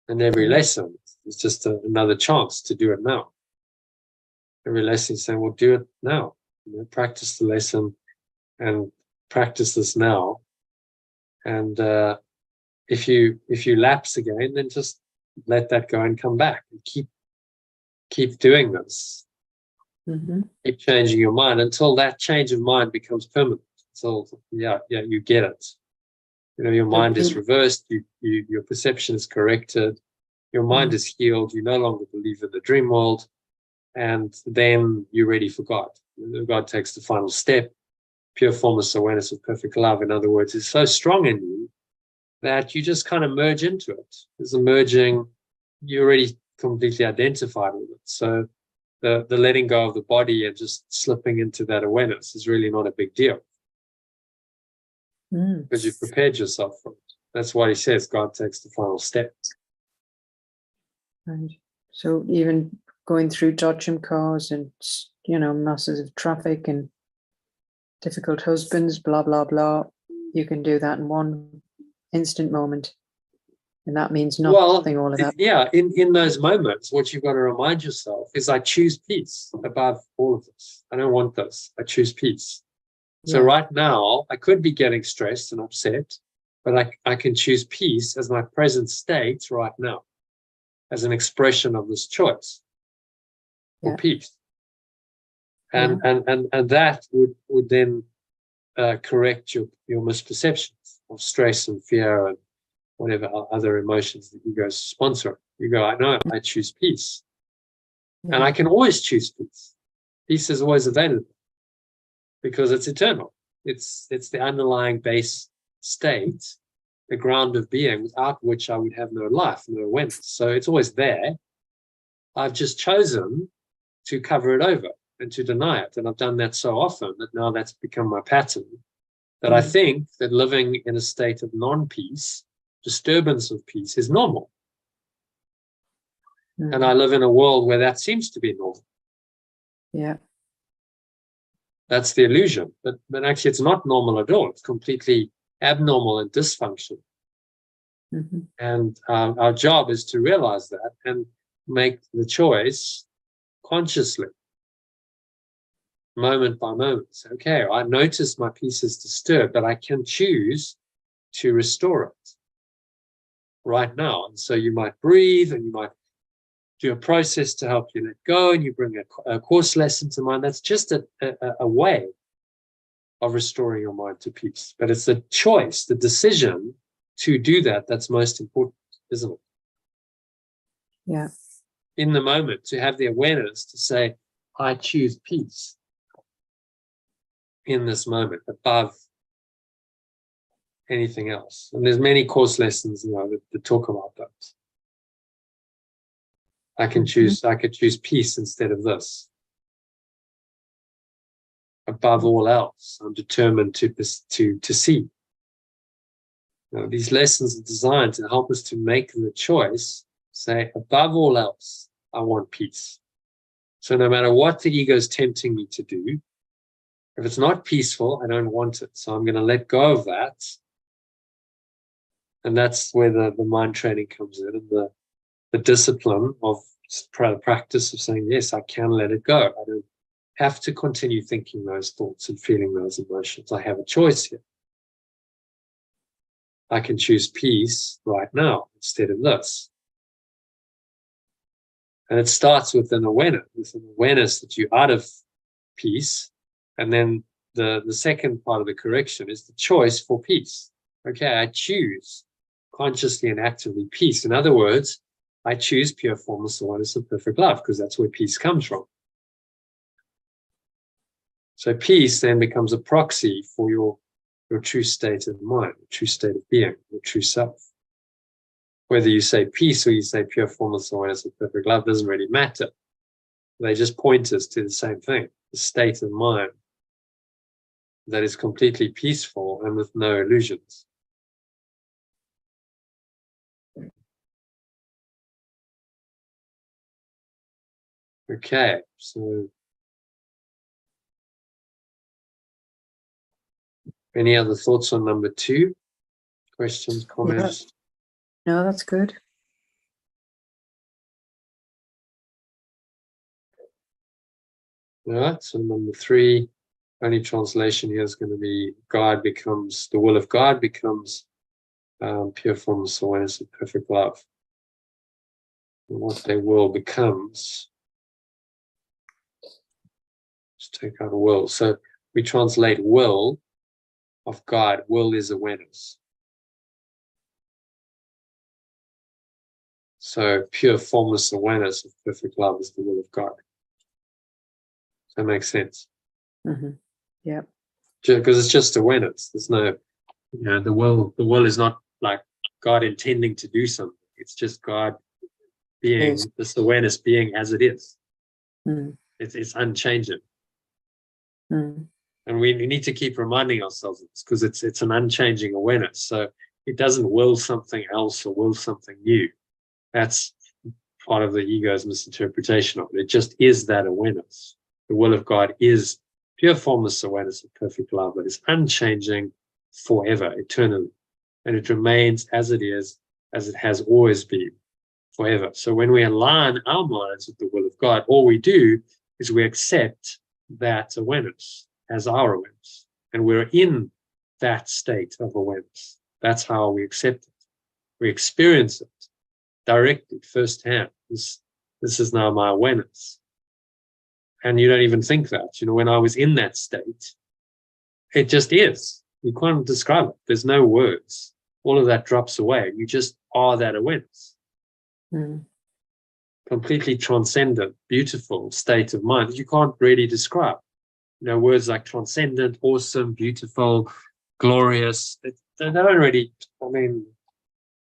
And every lesson is just another chance to do it now. Every lesson is saying, well, do it now. You know, practice the lesson and practice this now. And if you lapse again, then just let that go and come back and keep doing this. Keep changing your mind until that change of mind becomes permanent. Until you get it. You know, your mind is reversed. Your perception is corrected. Your mind is healed. You no longer believe in the dream world, and then you're ready for God. God takes the final step. Pure formless awareness of perfect love, in other words, is so strong in you that you just kind of merge into it. There's a merging. You're already completely identified with it. So the letting go of the body and just slipping into that awareness is really not a big deal. Because you've prepared yourself for it. That's why he says God takes the final step.
And so even going through dodgem cars and, you know, masses of traffic and difficult husbands, blah, blah, blah, you can do that in one instant moment. And that means nothing, all of that.
Yeah, in those moments, what you've got to remind yourself is I choose peace above all of this. I don't want this. I choose peace. So right now, I could be getting stressed and upset, but I can choose peace as my present state right now, as an expression of this choice for peace. And that would then correct your misperceptions of stress and fear and whatever other emotions that you go sponsor. You go, I know, I choose peace. And I can always choose peace. Peace is always available. Because it's eternal. It's the underlying base state, the ground of being, without which I would have no life, no awareness. So it's always there. I've just chosen to cover it over and to deny it. And I've done that so often that now that's become my pattern, that I think that living in a state of non-peace, disturbance of peace is normal.
Mm.
And I live in a world where that seems to be normal.
Yeah.
That's the illusion. But actually, it's not normal at all. It's completely abnormal and dysfunctional.
Mm-hmm.
And our job is to realize that and make the choice consciously, moment by moment. Say, okay, I notice my peace is disturbed, but I can choose to restore it right now. And so you might breathe, and you might do a process to help you let go, and you bring a course lesson to mind. That's just a way of restoring your mind to peace. But it's the choice, the decision to do that that's most important, isn't it?
Yeah.
In the moment, to have the awareness to say, I choose peace in this moment above anything else. And there's many course lessons, that talk about that. I can choose peace instead of this. Above all else, I'm determined to see. These lessons are designed to help us to make the choice, say, above all else, I want peace. So no matter what the ego is tempting me to do, if it's not peaceful, I don't want it. So I'm going to let go of that. And that's where the mind training comes in, and the discipline of the practice of saying, yes, I can let it go. I don't have to continue thinking those thoughts and feeling those emotions. I have a choice here. I can choose peace right now instead of this. And it starts with an awareness that you're out of peace. And then the second part of the correction is the choice for peace. Okay, I choose consciously and actively peace. In other words, I choose pure formless awareness of perfect love, because that's where peace comes from. So peace then becomes a proxy for your true state of mind, your true state of being, your true self. Whether you say peace or you say pure formless awareness of perfect love doesn't really matter. They just point us to the same thing, the state of mind that is completely peaceful and with no illusions. Okay, so any other thoughts on number 2? Questions, comments?
Yeah. No, that's good.
All right, so number 3, only translation here is going to be the will of God becomes pure formless awareness of perfect love. And what their will becomes, just take out will. So we translate will of God. Will is awareness. So pure formless awareness of perfect love is the will of God. Does that make sense?
Mm-hmm. Yeah.
Because it's just awareness. There's no, the will is not like God intending to do something. It's just God being, this awareness being as it is.
Mm.
It's unchanging.
Mm.
And we need to keep reminding ourselves of this, because it's an unchanging awareness. So it doesn't will something else or will something new. That's part of the ego's misinterpretation of it. It just is that awareness. The will of God is pure formless awareness of perfect love that is unchanging forever, eternally. And it remains as it is, as it has always been, forever. So when we align our minds with the will of God, all we do is we accept that awareness as our awareness. And we're in that state of awareness. That's how we accept it. We experience it directly, firsthand. This is now my awareness. And you don't even think that. When I was in that state, it just is. You can't describe it. There's no words. All of that drops away. You just are that awareness.
Mm.
Completely transcendent, beautiful state of mind that you can't really describe. Words like transcendent, awesome, beautiful, glorious, they don't really,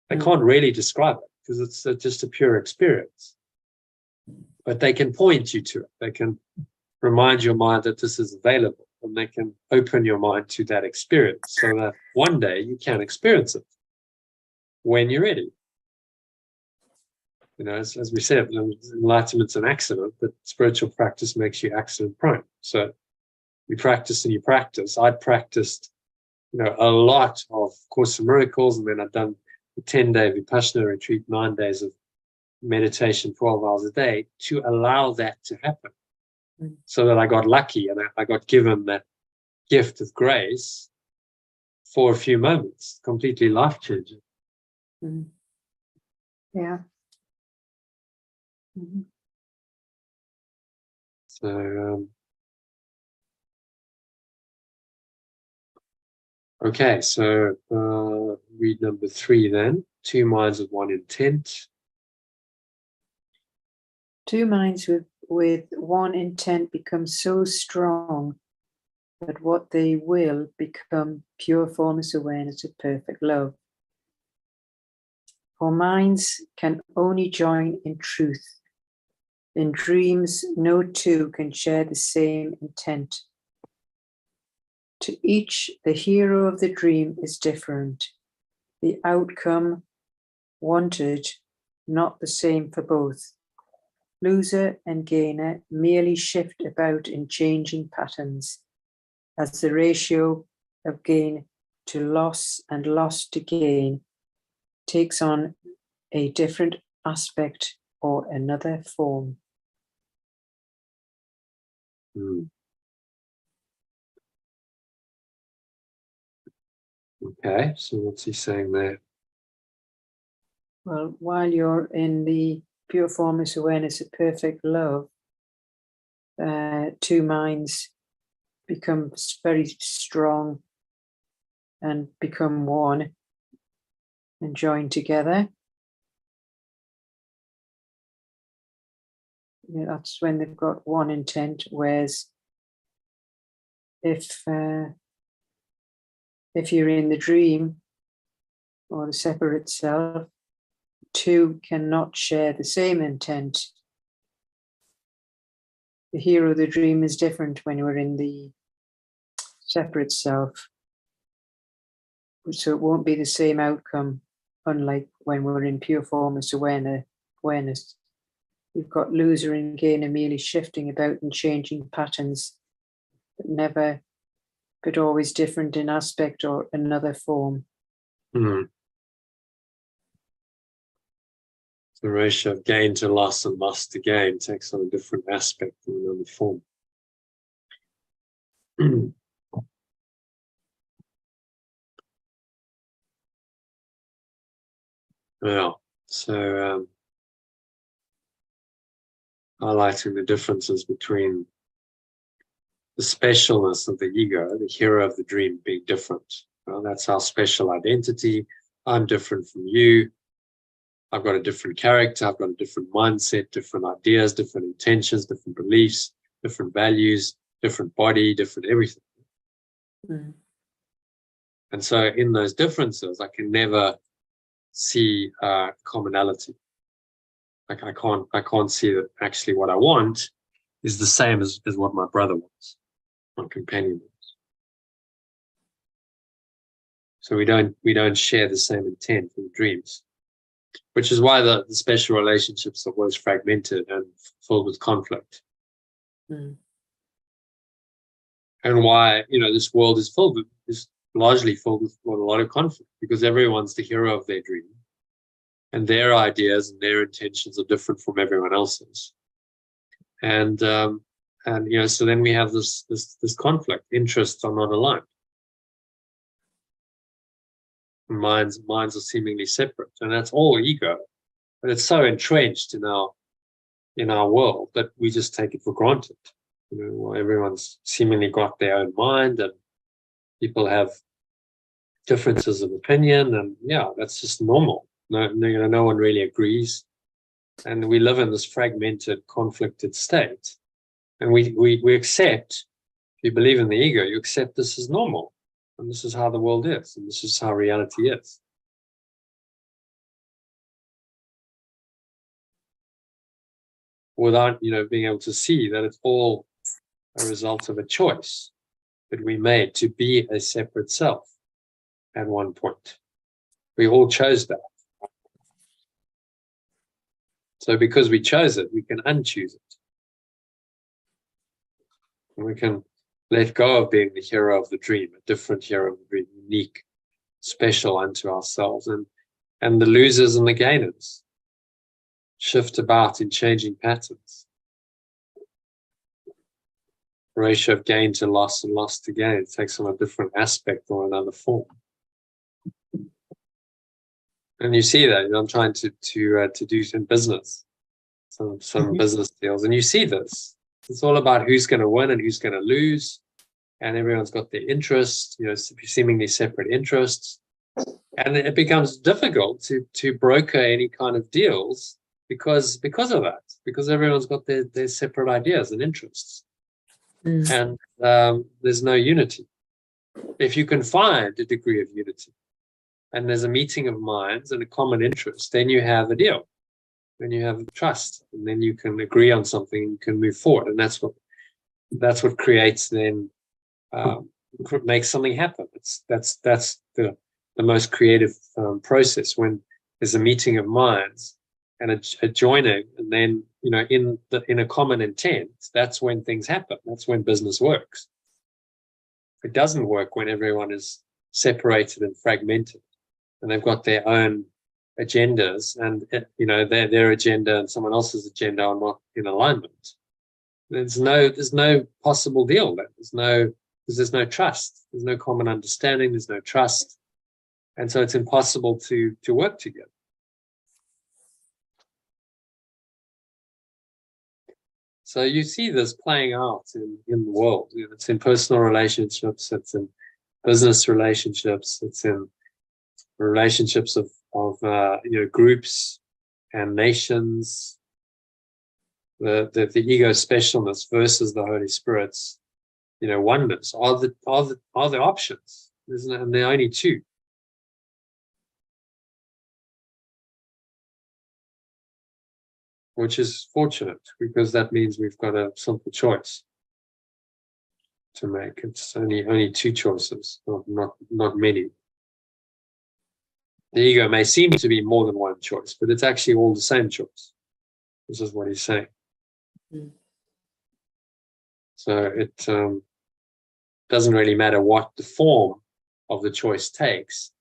they can't really describe it, because it's just a pure experience. But they can point you to it. They can remind your mind that this is available, and they can open your mind to that experience so that one day you can experience it. when you're ready. You know, as we said, enlightenment's an accident, but spiritual practice makes you accident prone. So you practice and you practice. I practiced, you know, a lot of Course in Miracles, and then I've done a 10-day Vipassana retreat, 9 days of meditation, 12 hours a day, to allow that to happen. So that I got lucky and I got given that gift of grace for a few moments, completely life-changing.
Yeah.
So, okay, so read number 3 then. 2 minds with one intent.
2 minds with one intent become so strong that what they will become pure formless awareness of perfect love. For minds can only join in truth. In dreams, no two can share the same intent. To each, the hero of the dream is different. The outcome wanted, not the same for both. Loser and gainer merely shift about in changing patterns, as the ratio of gain to loss and loss to gain takes on a different aspect or another form.
Okay, so what's he saying there?
Well, while you're in the pure formless awareness of perfect love, 2 minds become very strong and become one and join together. Yeah, that's when they've got one intent, whereas if you're in the dream or the separate self, 2 cannot share the same intent. The hero of the dream is different when you're in the separate self. So it won't be the same outcome, unlike when we're in pure formless awareness. You've got loser and gainer merely shifting about and changing patterns, but always different in aspect or another form.
The ratio of gain to loss and loss to gain takes on a different aspect in another form. Well, so highlighting the differences between the specialness of the ego, the hero of the dream, being different. Well, that's our special identity. I'm different from you. I've got a different character. I've got a different mindset, different ideas, different intentions, different beliefs, different values, different body, different everything. And so in those differences, I can never see commonality. Like I can't see that actually what I want is the same as what my brother wants, my companion wants. So we don't share the same intent in dreams, which is why the special relationships are always fragmented and filled with conflict. And why, this world is largely filled with a lot of conflict, because everyone's the hero of their dream. And their ideas and their intentions are different from everyone else's. And so then we have this conflict. Interests are not aligned. Minds are seemingly separate, and that's all ego. But it's so entrenched in our world that we just take it for granted. Everyone's seemingly got their own mind, and people have differences of opinion, and that's just normal. No one really agrees, and we live in this fragmented, conflicted state. And we accept. If you believe in the ego, you accept this is normal, and this is how the world is, and this is how reality is. Without being able to see that it's all a result of a choice that we made to be a separate self at one point. We all chose that. So because we chose it, we can unchoose it. And we can let go of being the hero of the dream, a different hero of the dream, unique, special unto ourselves. And the losers and the gainers shift about in changing patterns. Ratio of gain to loss and loss to gain. It takes on a different aspect or another form. And you see that. I'm trying to do some business, some business deals, and you see this. It's all about who's going to win and who's going to lose, and everyone's got their interests, seemingly separate interests, and it becomes difficult to broker any kind of deals because of that, because everyone's got their separate ideas and interests, and there's no unity. If you can find a degree of unity, and there's a meeting of minds and a common interest, then you have a deal. Then you have trust, and then you can agree on something and you can move forward. And that's what creates then, makes something happen. That's the most creative process, when there's a meeting of minds and a joining, and then in a common intent. That's when things happen. That's when business works. It doesn't work when everyone is separated and fragmented, and they've got their own agendas, and their agenda and someone else's agenda are not in alignment. There's no possible deal then. There's no trust. There's no common understanding. There's no trust, and so it's impossible to work together. So you see this playing out in the world. It's in personal relationships. It's in business relationships. It's in relationships of groups and nations. The ego specialness versus the Holy Spirit's oneness are the options. And there are only two. Which is fortunate, because that means we've got a simple choice to make. It's only two choices, not many. The ego may seem to be more than one choice, but it's actually all the same choice. This is what he's saying. So it doesn't really matter what the form of the choice takes.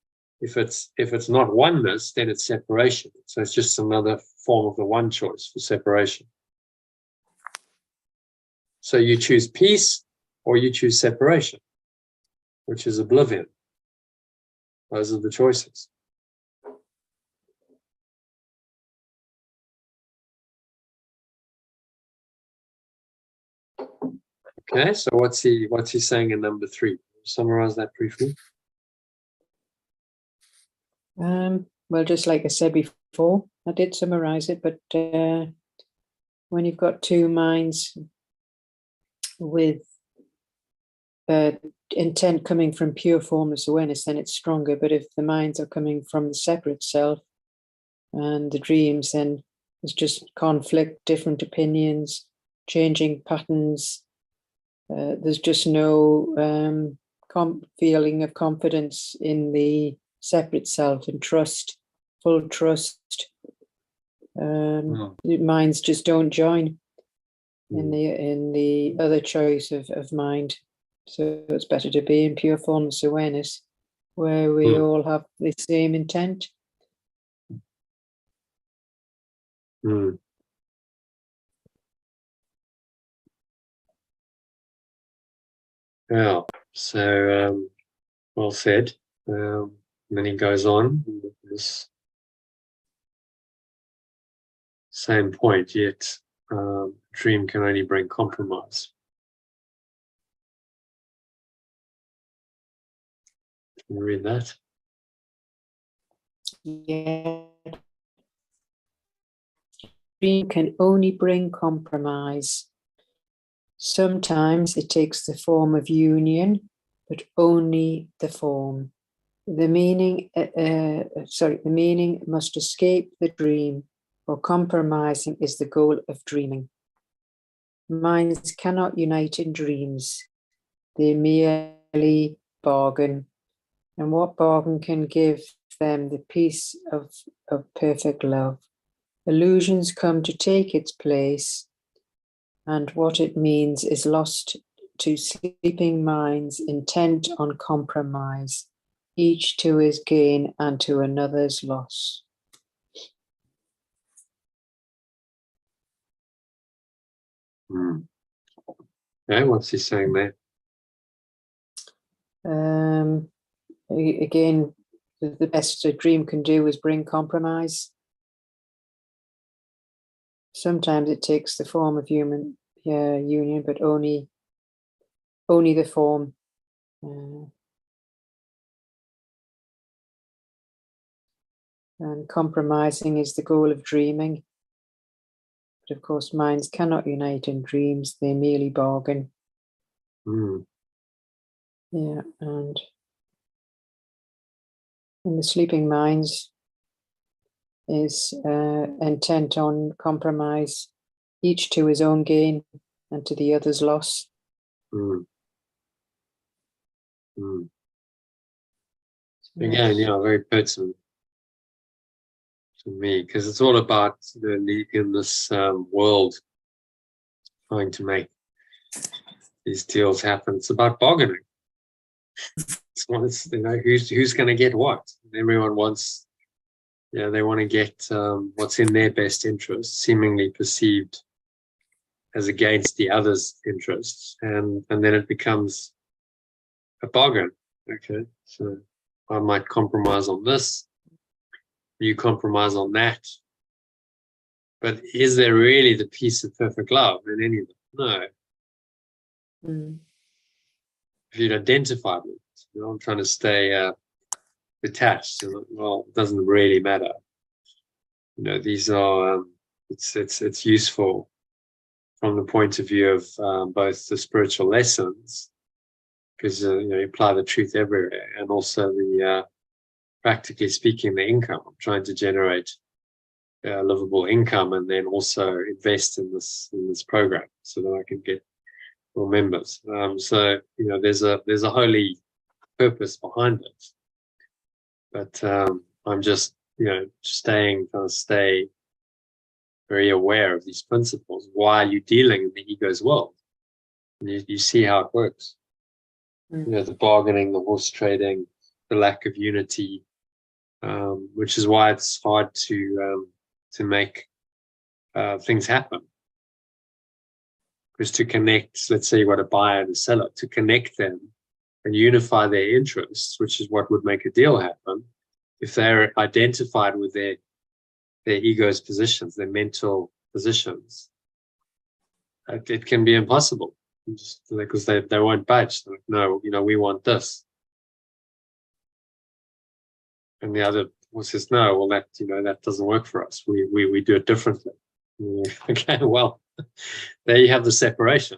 If it's not oneness, then it's separation. So it's just another form of the one choice for separation. So you choose peace or you choose separation, which is oblivion. Those are the choices. Okay, so what's he saying in number 3? Summarize that briefly.
Well, just like I said before, I did summarize it, but when you've got two minds with intent coming from pure formless awareness, then it's stronger. But if the minds are coming from the separate self and the dreams, then there's just conflict, different opinions, changing patterns. There's just no feeling of confidence in the separate self and trust, full trust. The minds just don't join in the other choice of mind. So it's better to be in pure formless awareness, where we all have the same intent.
Yeah, so well said. And then he goes on with this same point, yet dream can only bring compromise. Can you read that?
Yeah. Dream can only bring compromise. Sometimes it takes the form of union, but only the form. The meaning must escape the dream, or compromising is the goal of dreaming. Minds cannot unite in dreams. They merely bargain. And what bargain can give them the peace of perfect love? Illusions come to take its place, and what it means is lost to sleeping minds intent on compromise, each to his gain and to another's loss.
Okay, what's he saying there?
Again, the best a dream can do is bring compromise. Sometimes it takes the form of human union, but only the form. And compromising is the goal of dreaming. But of course, minds cannot unite in dreams, they merely bargain. Yeah, and the sleeping minds is intent on compromise, each to his own gain and to the other's loss.
Again, very pertinent to me, because it's all about in this world trying to make these deals happen. It's about bargaining. It's who's going to get what. Everyone wants, they want to get what's in their best interest, seemingly perceived as against the other's interests, and then it becomes a bargain. Okay, so I might compromise on this, you compromise on that, but is there really the peace of perfect love in any of them? No. If you'd identified with it, I'm trying to stay detached. Well, it doesn't really matter. These are it's useful from the point of view of both the spiritual lessons, because you apply the truth everywhere, and also the practically speaking, the income. I'm trying to generate livable income, and then also invest in this program so that I can get more members. So there's a holy purpose behind it, but I'm just stay very aware of these principles while you're dealing in the ego's world. And you see how it works. The bargaining, the horse trading, the lack of unity, which is why it's hard to make things happen. Because to connect, let's say you've got a buyer and a seller, to connect them and unify their interests, which is what would make a deal happen, if they're identified with their ego's positions, their mental positions, it can be impossible. Just because they won't budge. Like, no, we want this. And the other one says, no, well, that doesn't work for us. We do it differently. Okay, well, there you have the separation.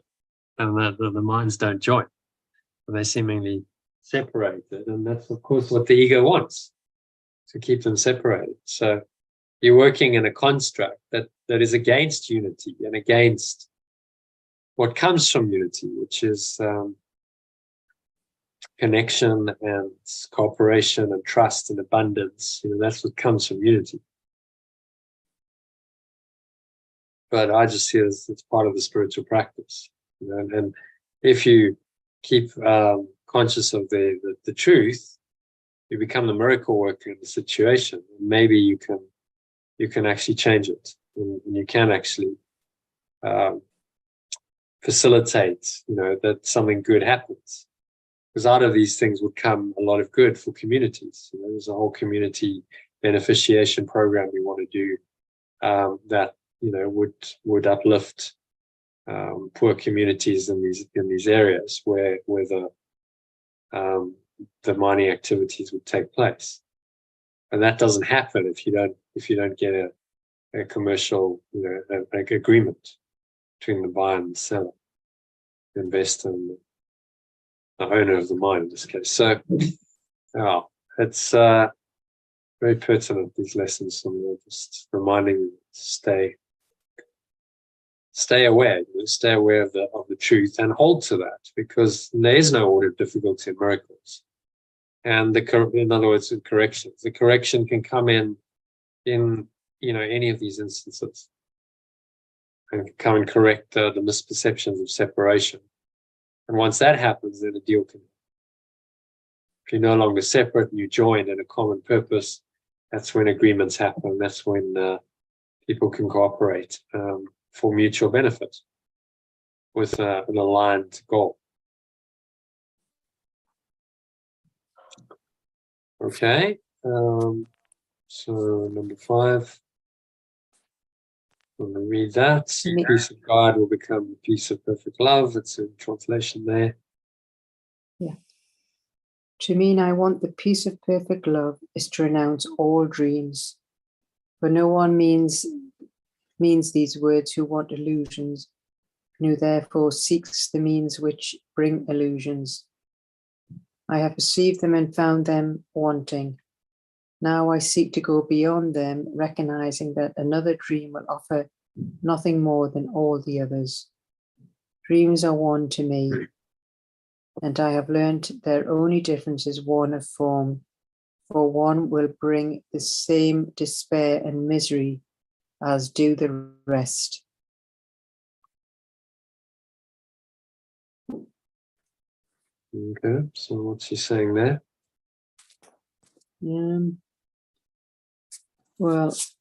And the minds don't join. They're seemingly separated. And that's, of course, what the ego wants, to keep them separated. So you're working in a construct that is against unity and against what comes from unity, which is connection and cooperation and trust and abundance. That's what comes from unity. But I just see it as it's part of the spiritual practice. And if you keep conscious of the truth, you become the miracle worker in the situation. And maybe you can actually change it, and you can actually facilitate, that something good happens. Because out of these things would come a lot of good for communities. There's a whole community beneficiation program we want to do that would uplift poor communities in these areas where the mining activities would take place. And that doesn't happen if you don't get a commercial agreement between the buyer and the seller, the investor and the owner of the mine in this case. So it's very pertinent, these lessons, and just reminding you to stay aware, stay aware of the truth and hold to that, because there is no order of difficulty in miracles. And in other words, in corrections, the correction can come in any of these instances and come and correct the misperceptions of separation. And once that happens, then a deal can. If you're no longer separate and you join in a common purpose, that's when agreements happen. That's when people can cooperate for mutual benefit with an aligned goal. Okay, so number 5. I'm going to read that. The peace of God will become the peace of perfect love. It's a translation there.
Yeah. To mean I want the peace of perfect love is to renounce all dreams. For no one means these words who want illusions, and who therefore seeks the means which bring illusions. I have perceived them and found them wanting. Now I seek to go beyond them, recognizing that another dream will offer nothing more than all the others. Dreams are one to me, and I have learned their only difference is one of form, for one will bring the same despair and misery as do the rest.
Okay, so what's he saying there?
Well, it's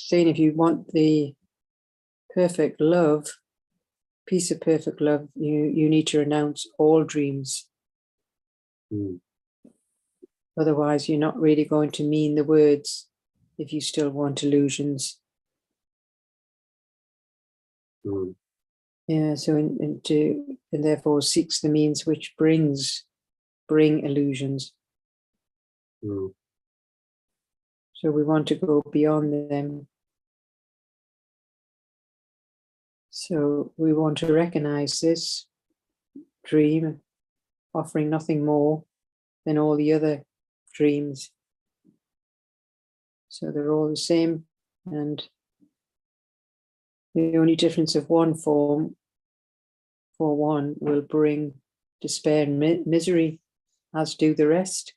saying if you want the perfect love, peace of perfect love, you need to renounce all dreams. Otherwise, you're not really going to mean the words if you still want illusions. Yeah, so and therefore seeks the means which bring illusions. So we want to go beyond them. So we want to recognize this dream offering nothing more than all the other dreams. So they're all the same, and the only difference of one form for one will bring despair and misery, as do the rest.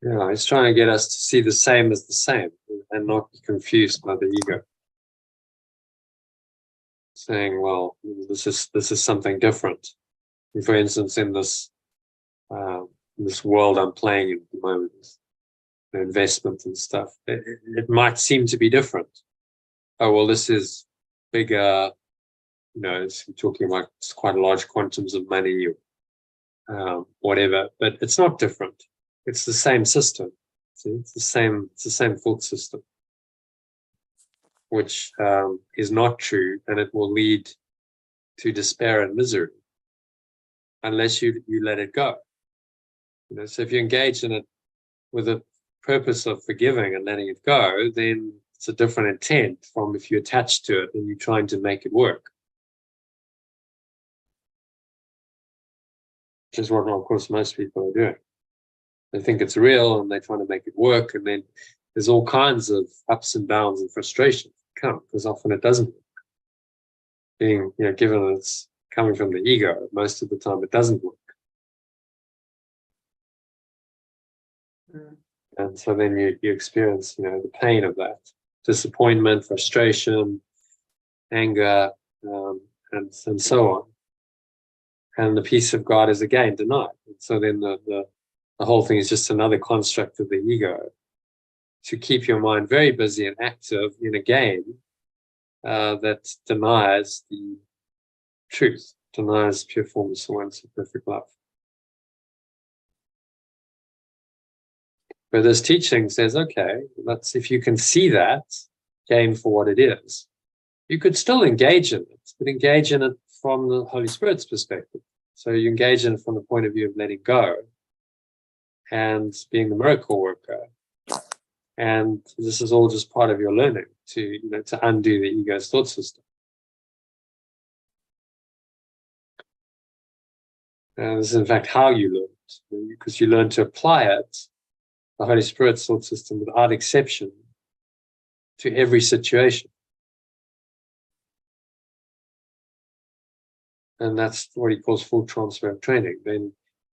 Yeah, he's trying to get us to see the same as the same and not be confused by the ego. Saying, well, this is something different. And for instance, in this world I'm playing in at the moment, the investment and stuff, it might seem to be different. Oh, well, this is bigger, it's talking about quite large quantums of money or whatever, but it's not different. It's the same system. See, it's the same thought system, which is not true, and it will lead to despair and misery unless you let it go. So if you engage in it with a purpose of forgiving and letting it go, then it's a different intent from if you attach to it and you're trying to make it work. Which is what, of course, most people are doing. They think it's real and they're trying to make it work, and then there's all kinds of ups and downs and frustrations that come because often it doesn't work. Being, given that it's coming from the ego, most of the time it doesn't work. And so then you experience, the pain of that, disappointment, frustration, anger, and so on. And the peace of God is again denied. And so then the whole thing is just another construct of the ego to keep your mind very busy and active in a game that denies the truth, denies pure formless awareness of perfect love. But this teaching says, okay, if you can see that game for what it is, you could still engage in it, but engage in it from the Holy Spirit's perspective. So you engage in it from the point of view of letting go and being the miracle worker. And this is all just part of your learning to undo the ego's thought system. And this is in fact how you learn, because you learn to apply it, the Holy Spirit's thought system, without exception, to every situation. And that's what he calls full transfer of training. Then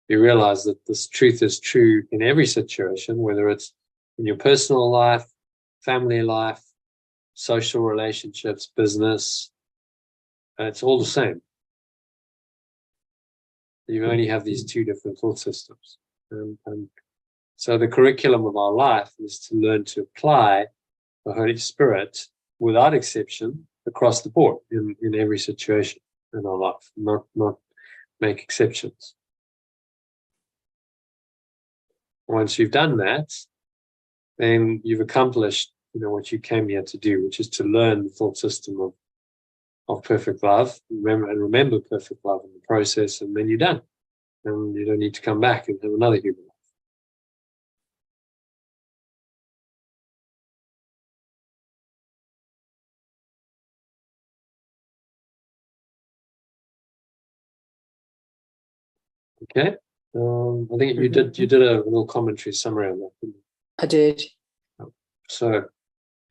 you realize that this truth is true in every situation, whether it's in your personal life, family life, social relationships, business. It's all the same. You only have these two different thought systems. And so the curriculum of our life is to learn to apply the Holy Spirit without exception across the board in every situation in our life, not make exceptions. Once you've done that, then you've accomplished, what you came here to do, which is to learn the thought system of perfect love, remember perfect love in the process, and then you're done. And you don't need to come back and have another human life. Okay. I think you did a little commentary summary on that, didn't you?
I did.
So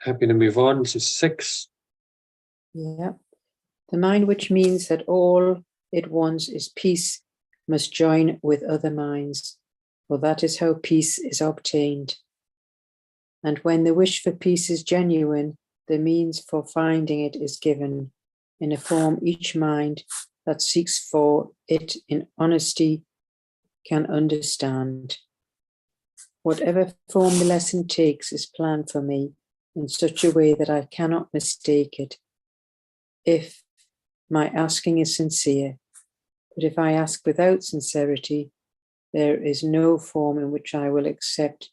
happy to move on to 6.
Yeah. The mind which means that all it wants is peace must join with other minds, for that is how peace is obtained. And when the wish for peace is genuine, the means for finding it is given in a form each mind that seeks for it in honesty can understand. Whatever form the lesson takes is planned for me in such a way that I cannot mistake it, if my asking is sincere. But if I ask without sincerity, there is no form in which I will accept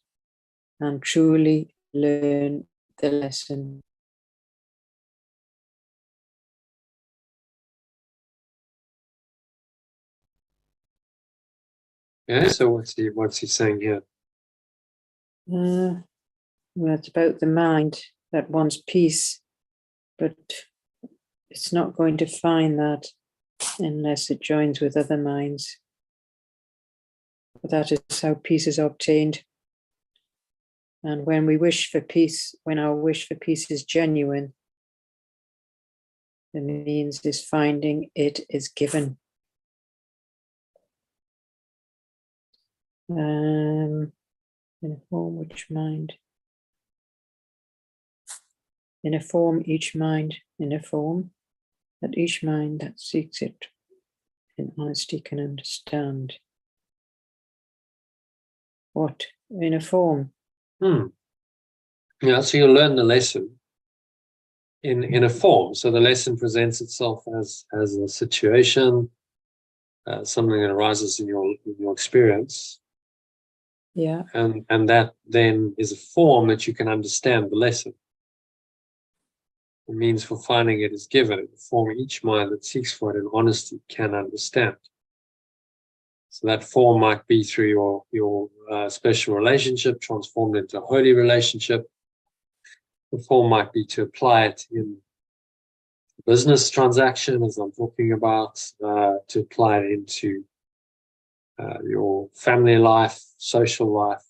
and truly learn the lesson.
Yeah, so what's he saying here?
Well, it's about the mind that wants peace, but it's not going to find that unless it joins with other minds. But that is how peace is obtained. And when we wish for peace, when our wish for peace is genuine, the means is finding it is given. In a form which mind. In a form each mind, in a form that each mind that seeks it in honesty can understand. What? In a form?
Yeah, so you'll learn the lesson in a form. So the lesson presents itself as a situation, something that arises in your experience.
Yeah.
And that then is a form that you can understand the lesson. The means for finding it is given in the form each mind that seeks for it in honesty can understand. So that form might be through your special relationship transformed into a holy relationship. The form might be to apply it in business transaction, as I'm talking about, to apply it into your family life, social life.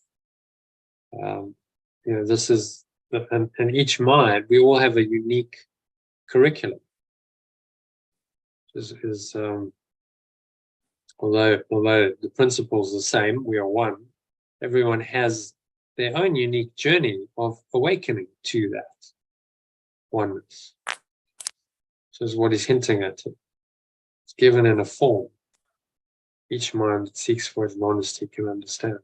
This is, and each mind, we all have a unique curriculum. Although the principles are the same, we are one, everyone has their own unique journey of awakening to that oneness. So is what he's hinting at. It's given in a form. Each mind that seeks for it in honesty can understand.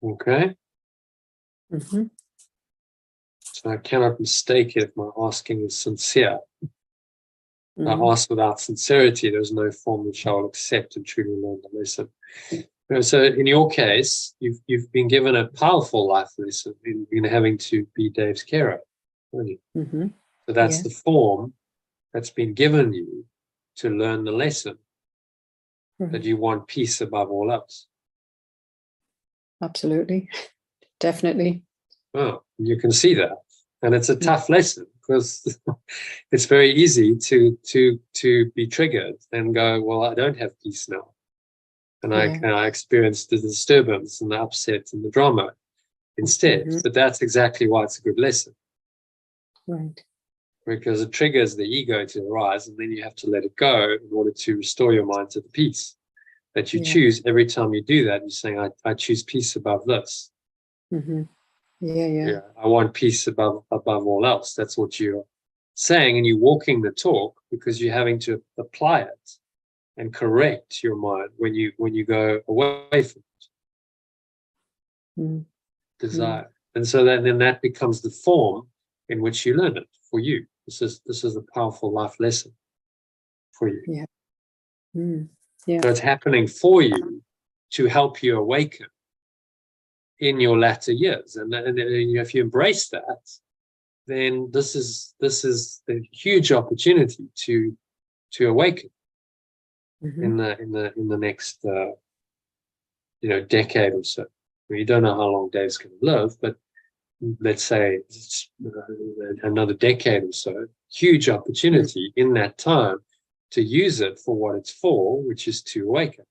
Okay?
Mm-hmm.
So I cannot mistake it if my asking is sincere. If I ask without sincerity, there's no form which I will accept and truly learn the lesson. So in your case, you've been given a powerful life lesson in having to be Dave's carer, haven't you?
Mm-hmm.
So that's the form that's been given you to learn the lesson that you want peace above all else.
Absolutely. Definitely.
Oh, you can see that. And it's a tough lesson because it's very easy to be triggered and go, well, I don't have peace now. And I experience the disturbance and the upset and the drama. instead.
Mhm.
But that's exactly why it's a good lesson,
Right.
because it triggers the ego to arise, and then you have to let it go in order to restore your mind to the peace that you
Yeah.
choose. Every time you do that, you're saying, I choose peace above this.
Mm-hmm. Yeah.
I want peace above all else. That's what you're saying, and you're walking the talk because you're having to apply it and correct your mind when you go away from
Mm-hmm.
desire. And so then that becomes the form in which you learn it for you. This is a powerful life lesson for you.
Yeah. Mm. Yeah.
So it's happening for you to help you awaken in your latter years. And if you embrace that, then this is a huge opportunity to awaken
Mm-hmm.
in the next decade or so. You don't know how long Dave's going to live, but let's say another decade or so. Huge opportunity in that time to use it for what it's for, which is to awaken.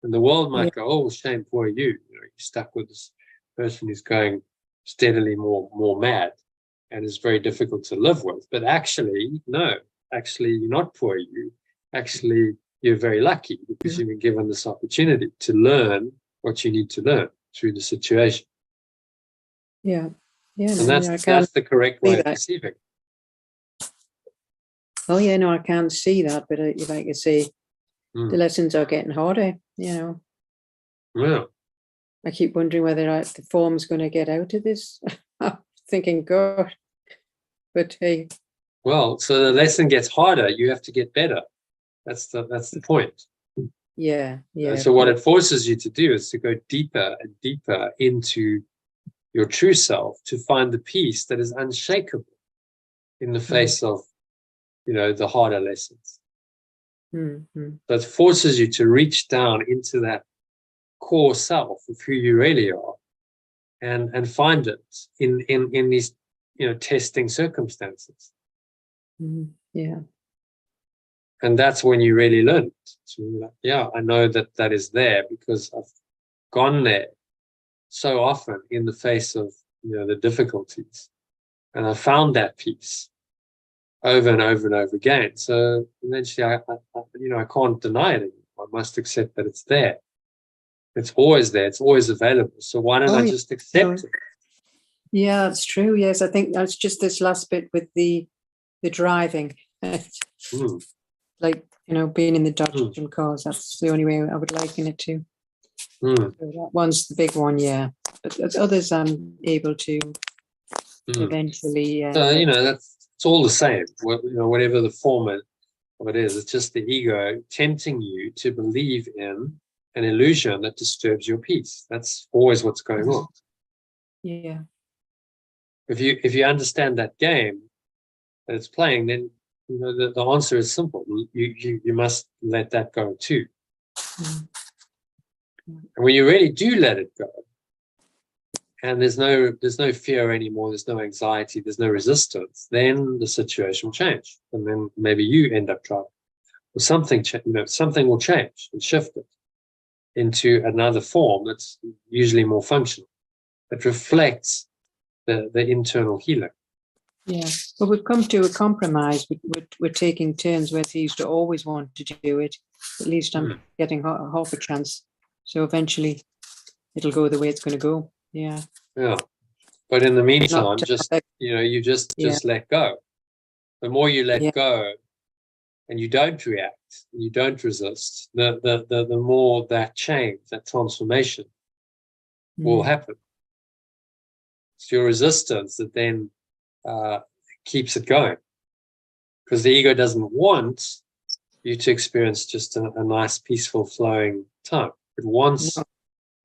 And the world might go, "Oh, shame for you. You're stuck with this person who's going steadily more mad, and is very difficult to live with." But actually, no. Actually, you're not poor you. Actually, you're very lucky because you've been given this opportunity to learn what you need to learn through the situation.
Yeah. Yeah.
And
No, I can't
that's the correct way
see
of
that.
perceiving.
Oh, yeah. No, I can't see that. But like I say, the lessons are getting harder.
Yeah.
I keep wondering whether the form's going to get out of this. I'm thinking, God. But hey.
Well, so the lesson gets harder. You have to get better. That's the point.
Yeah.
So what it forces you to do is to go deeper and deeper into your true self to find the peace that is unshakable in the face of, the harder lessons.
Mm-hmm.
So it forces you to reach down into that core self of who you really are and find it in these, testing circumstances.
Mm-hmm. Yeah.
And that's when you really learn it. So you're like, yeah, I know that is there because I've gone there so often in the face of, the difficulties. And I found that peace over and over and over again. So eventually I can't deny it anymore. I must accept that it's there. It's always there. It's always available. So why don't I just accept it?
Yeah, that's true. Yes, I think that's just this last bit with the driving. Like, being in the dodging cars. That's the only way I would liken it to. So that one's the big one, yeah. But others I'm able to eventually.
So, it's all the same. Whatever the form of it is, it's just the ego tempting you to believe in an illusion that disturbs your peace. That's always what's going on.
Yeah.
If you understand that game that it's playing, then the answer is simple. You must let that go too. And when you really do let it go, and there's no fear anymore, there's no anxiety, there's no resistance, then the situation will change, and then maybe you end up driving, or something will change and shift it into another form that's usually more functional, that reflects the internal healing.
Yeah, but we've come to a compromise. We're taking turns where they used to always want to do it. At least I'm getting half a chance. So eventually it'll go the way it's going to go. Yeah.
Yeah. But in the meantime, you just let go. The more you let go and you don't react, you don't resist, the more that change, that transformation will happen. It's your resistance that then keeps it going, because the ego doesn't want you to experience just a nice, peaceful, flowing time. It wants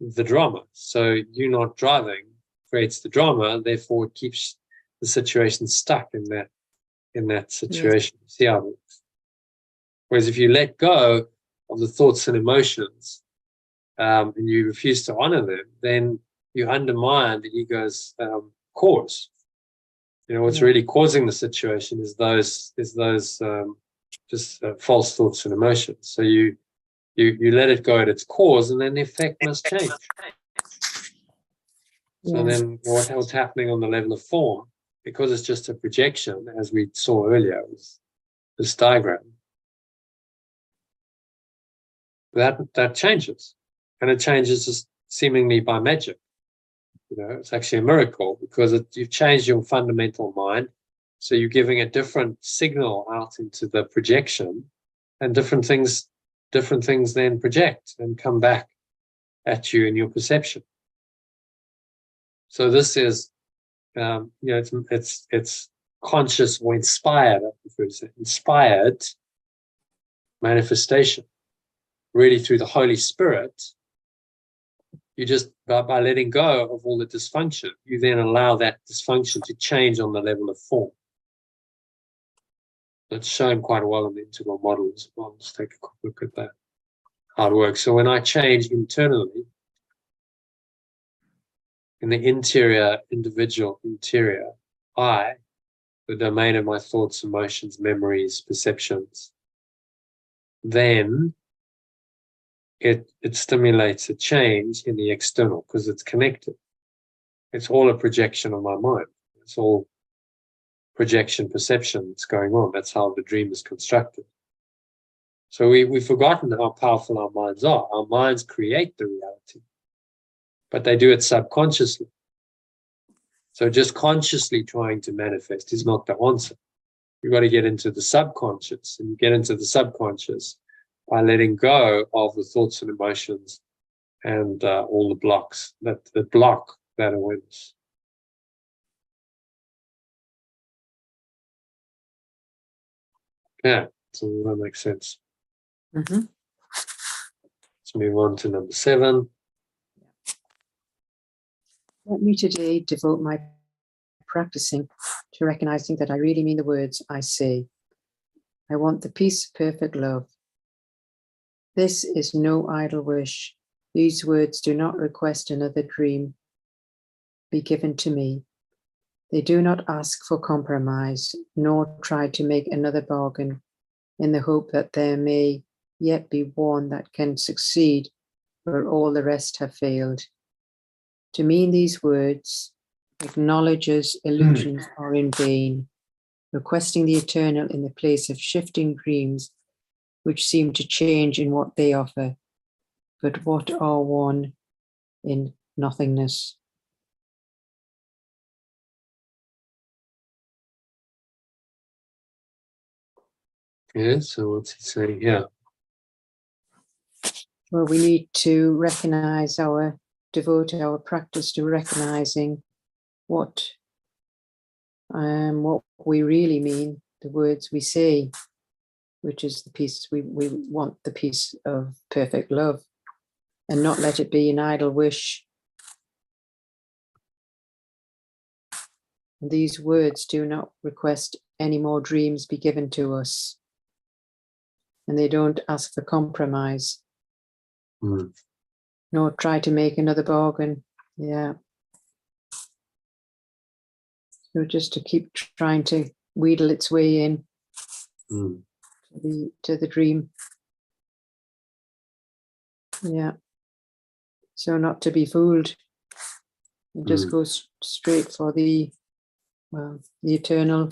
the drama. So you not driving creates the drama, therefore it keeps the situation stuck in that situation. Yes. See how it works? Whereas if you let go of the thoughts and emotions and you refuse to honor them, then you undermine the ego's cause. What's really causing the situation is those false thoughts and emotions. So you let it go at its cause, and then the effect must change. So
Yeah.
then what's happening on the level of form, because it's just a projection, as we saw earlier with this diagram, that changes. And it changes just seemingly by magic. It's actually a miracle because you've changed your fundamental mind. So you're giving a different signal out into the projection, and different things then project and come back at you in your perception. So this is, it's conscious or inspired, I prefer to say, inspired manifestation, really through the Holy Spirit. You just, by letting go of all the dysfunction, you then allow that dysfunction to change on the level of form. It's shown quite well in the integral model as well. Let's take a quick look at that, how it works. So when I change internally, in the individual interior, I, the domain of my thoughts, emotions, memories, perceptions, then it stimulates a change in the external because it's connected. It's all a projection of my mind. It's all projection perception that's going on. That's how the dream is constructed. So we've forgotten how powerful our minds are. Our minds create the reality, but they do it subconsciously. So just consciously trying to manifest is not the answer. You've got to get into the subconscious, and you get into the subconscious by letting go of the thoughts and emotions and all the blocks that block that awareness. Yeah, so that makes sense.
Mm-hmm.
Let's move on to number 7.
Let me today devote my practicing to recognizing that I really mean the words I say. I want the peace of perfect love. This is no idle wish. These words do not request another dream be given to me. They do not ask for compromise, nor try to make another bargain in the hope that there may yet be one that can succeed where all the rest have failed. To mean these words acknowledges illusions are in vain, requesting the eternal in the place of shifting dreams which seem to change in what they offer, but what are one in nothingness.
Yeah, so what's he saying here?
Well, we need to devote our practice to recognizing what we really mean, the words we say, which is the peace. We want the peace of perfect love, and not let it be an idle wish. These words do not request any more dreams be given to us, and they don't ask for compromise, nor try to make another bargain. Yeah. So just to keep trying to wheedle its way in to the dream. Yeah. So not to be fooled. It just goes straight for the eternal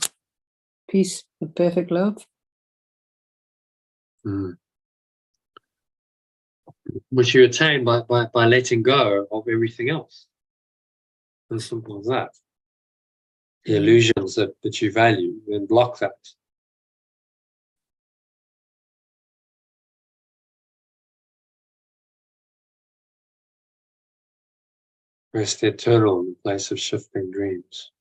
peace of perfect love.
Which you attain by letting go of everything else. As simple as that. The illusions that you value, then block that. Rest the eternal in the place of shifting dreams.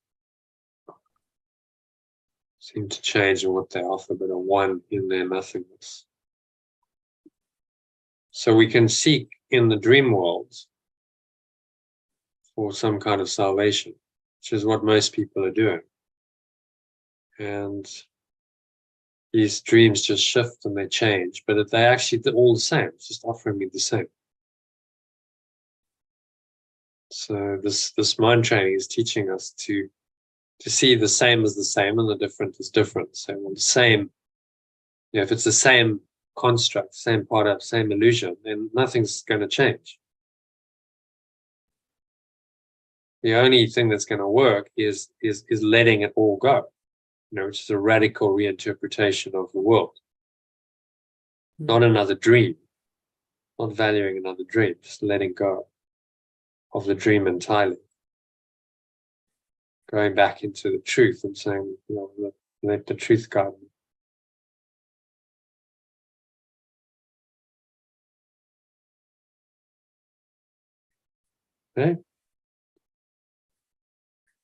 Seem to change in what they offer, but are one in their nothingness. So we can seek in the dream world for some kind of salvation, which is what most people are doing. And these dreams just shift and they change, but they actually all the same. It's just offering me the same. So this mind training is teaching us to see the same as the same and the different as different. So the same, if it's the same construct, same product, same illusion, then nothing's going to change. The only thing that's going to work is letting it all go, which is a radical reinterpretation of the world. Not another dream, not valuing another dream, just letting go of the dream entirely. Going back into the truth and saying, let the truth guide me. Okay?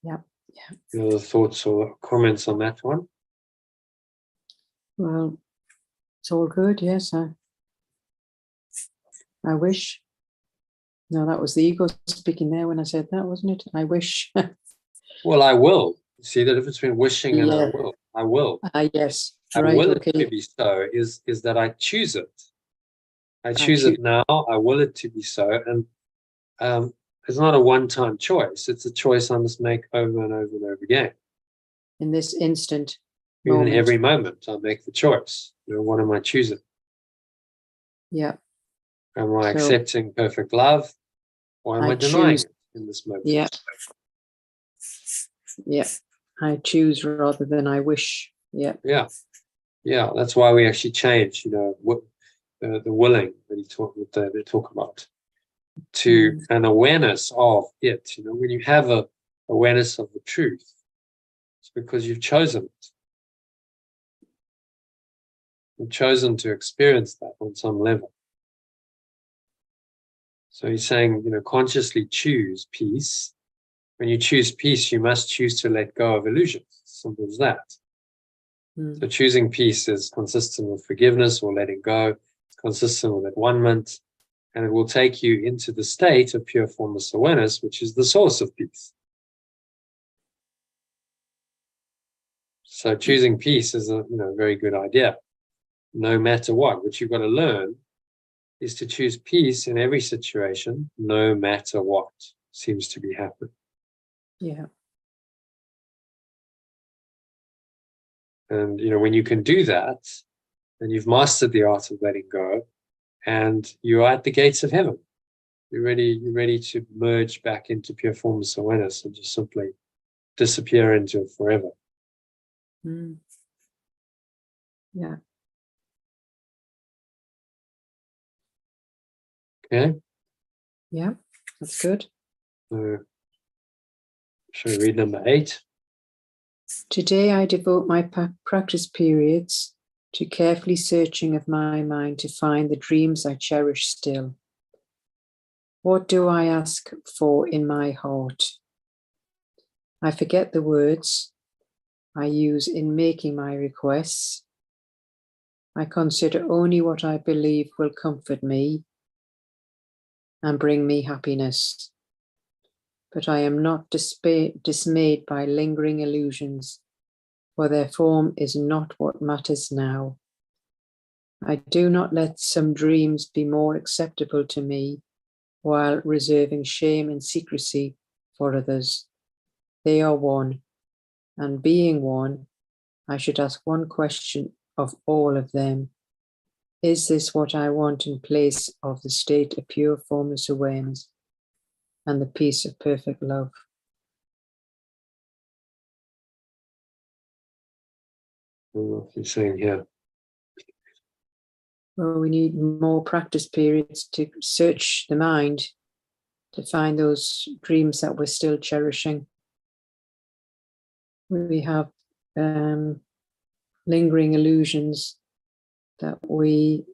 Yeah.
Any other thoughts or comments on that one?
Well, it's all good, yes. I wish. No, that was the ego speaking there when I said that, wasn't it? I wish.
Well, I will. See the difference between wishing and I
Yeah.
will. I will.
Yes.
I
Right,
will
okay.
it to be so is that I choose it. I choose it now. I will it to be so. And it's not a one-time choice. It's a choice I must make over and over and over again.
In this instant
In
moment.
every moment, I make the choice. What am I choosing?
Yeah.
Am I accepting perfect love, or am I denying it in this moment?
Yeah. Yeah. I choose rather than I wish. Yeah.
Yeah. Yeah. That's why we actually change, the willing that they talk about, to an awareness of it. When you have a awareness of the truth, it's because you've chosen it. You've chosen to experience that on some level. So he's saying, consciously choose peace. When you choose peace, you must choose to let go of illusions. Simple as that. So choosing peace is consistent with forgiveness or letting go. It's consistent with at-one-ment, and it will take you into the state of pure formless awareness, which is the source of peace. So choosing peace is a very good idea, no matter what. What you've got to learn is to choose peace in every situation, no matter what seems to be happening.
Yeah.
And, when you can do that, then you've mastered the art of letting go, and you are at the gates of heaven. You're ready to merge back into pure formless awareness and just simply disappear into it forever.
Yeah.
Okay?
Yeah, that's good.
Shall we read number 8?
Today I devote my practice periods to carefully searching of my mind to find the dreams I cherish still. What do I ask for in my heart? I forget the words I use in making my requests. I consider only what I believe will comfort me and bring me happiness. But I am not dismayed by lingering illusions, for their form is not what matters now. I do not let some dreams be more acceptable to me while reserving shame and secrecy for others. They are one, and being one, I should ask one question of all of them. Is this what I want in place of the state of pure formless awareness and the peace of perfect love?
What you're saying here.
Well, we need more practice periods to search the mind to find those dreams that we're still cherishing. We have lingering illusions that we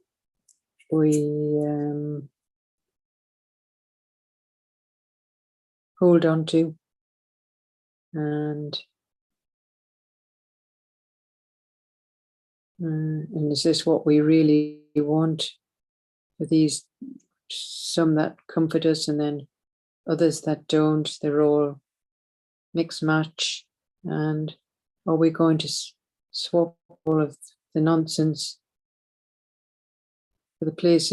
hold on to, and is this what we really want? For these, some that comfort us and then others that don't, they're all mix match. And are we going to swap all of the nonsense for the place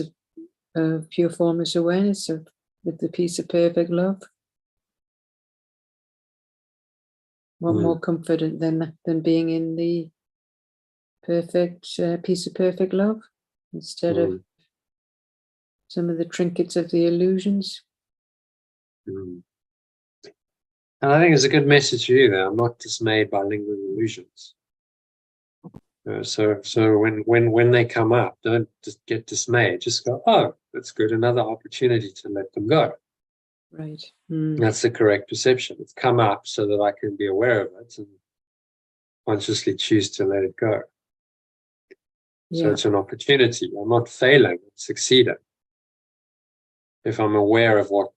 of pure formless awareness of with the peace of perfect love? What more comfort than being in the perfect peace of perfect love instead of some of the trinkets of the illusions?
And I think it's a good message for you there. I'm not dismayed by lingering illusions. So when they come up, don't just get dismayed. Just go, oh, that's good. Another opportunity to let them go.
Right.
That's the correct perception. It's come up so that I can be aware of it and consciously choose to let it go. So
Yeah.
it's an opportunity. I'm not failing, I'm succeeding. If I'm aware of what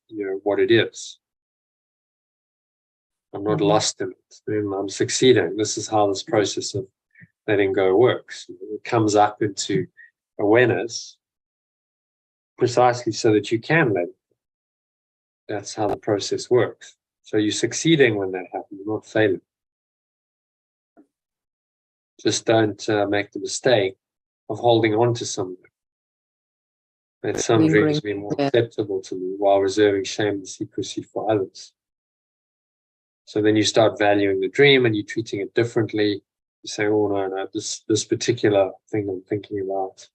it is. I'm not lost in it. Then I'm succeeding. This is how this process of letting go works. It comes up into awareness precisely so that you can let it. That's how the process works. So you're succeeding when that happens, you're not failing. Just don't make the mistake of holding on to something. Let some dreams be more acceptable to me while reserving shame and secrecy for others. So then you start valuing the dream and you're treating it differently. You say, oh, no, this particular thing I'm thinking about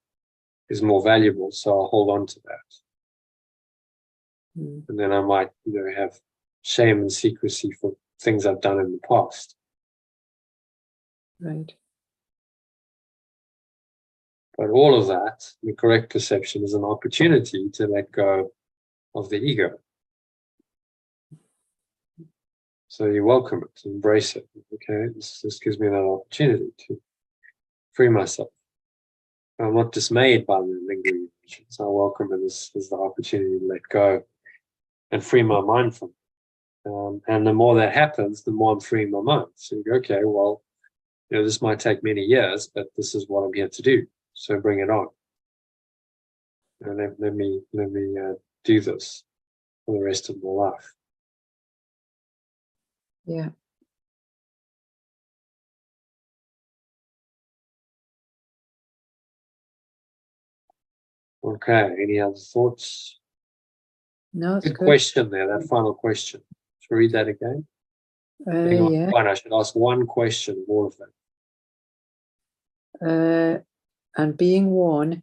is more valuable, so I'll hold on to that. And then I might, have shame and secrecy for things I've done in the past.
Right.
But all of that, the correct perception, is an opportunity to let go of the ego. So you welcome it, embrace it. Okay, this gives me another opportunity to free myself. I'm not dismayed by the lingering emotions. I welcome it as the opportunity to let go and free my mind from it. And the more that happens, the more I'm freeing my mind. So you go, okay, well, this might take many years, but this is what I'm here to do. So bring it on. And let me do this for the rest of my life.
Yeah.
Okay. Any other thoughts?
No, it's
good
good.
question there. That final question. Should we read that again?
Yeah.
Fine. I should ask one question of all of them.
And being one,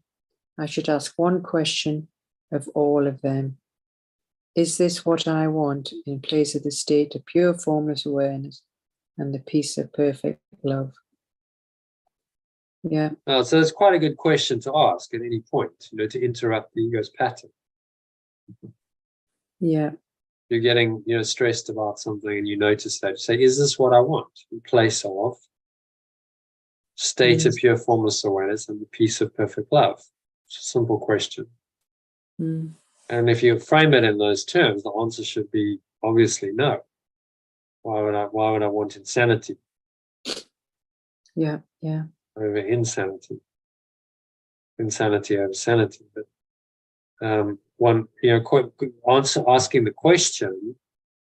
I should ask one question of all of them. Is this what I want in place of the state of pure formless awareness and the peace of perfect love? Yeah.
So it's quite a good question to ask at any point, to interrupt the ego's pattern.
Yeah.
You're getting, stressed about something and you notice that. You say, is this what I want in place of state of pure formless awareness and the peace of perfect love? It's a simple question. And if you frame it in those terms, the answer should be obviously no. Why would I want insanity?
Yeah. Yeah.
Over insanity. Insanity over sanity. But asking the question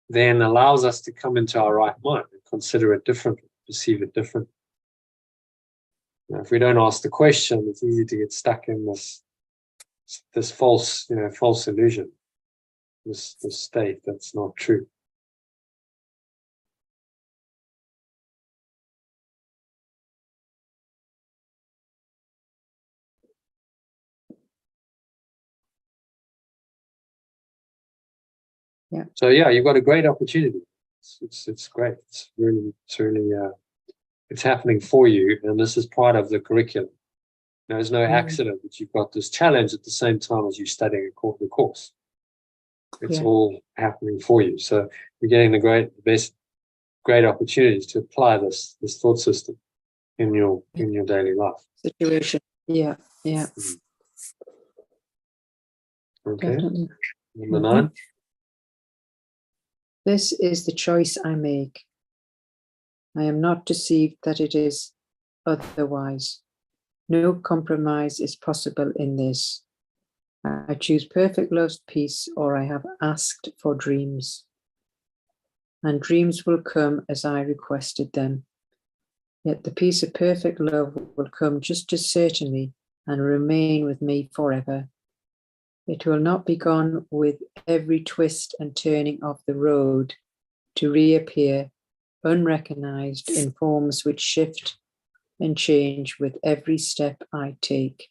then allows us to come into our right mind and consider it differently, perceive it differently. If we don't ask the question, it's easy to get stuck in this false illusion, this state that's not true.
Yeah.
So you've got a great opportunity. It's great. It's really it's happening for you, and this is part of the curriculum. There's no accident that you've got this challenge at the same time as you're studying the course. It's all happening for you. So you're getting the best opportunities to apply this thought system in your daily life.
Situation. Yeah. Yeah.
Okay.
Definitely.
Number 9.
This is the choice I make. I am not deceived that it is otherwise. No compromise is possible in this. I choose perfect love's peace, or I have asked for dreams. And dreams will come as I requested them. Yet the peace of perfect love will come just as certainly and remain with me forever. It will not be gone with every twist and turning of the road to reappear unrecognized in forms which shift and change with every step I take.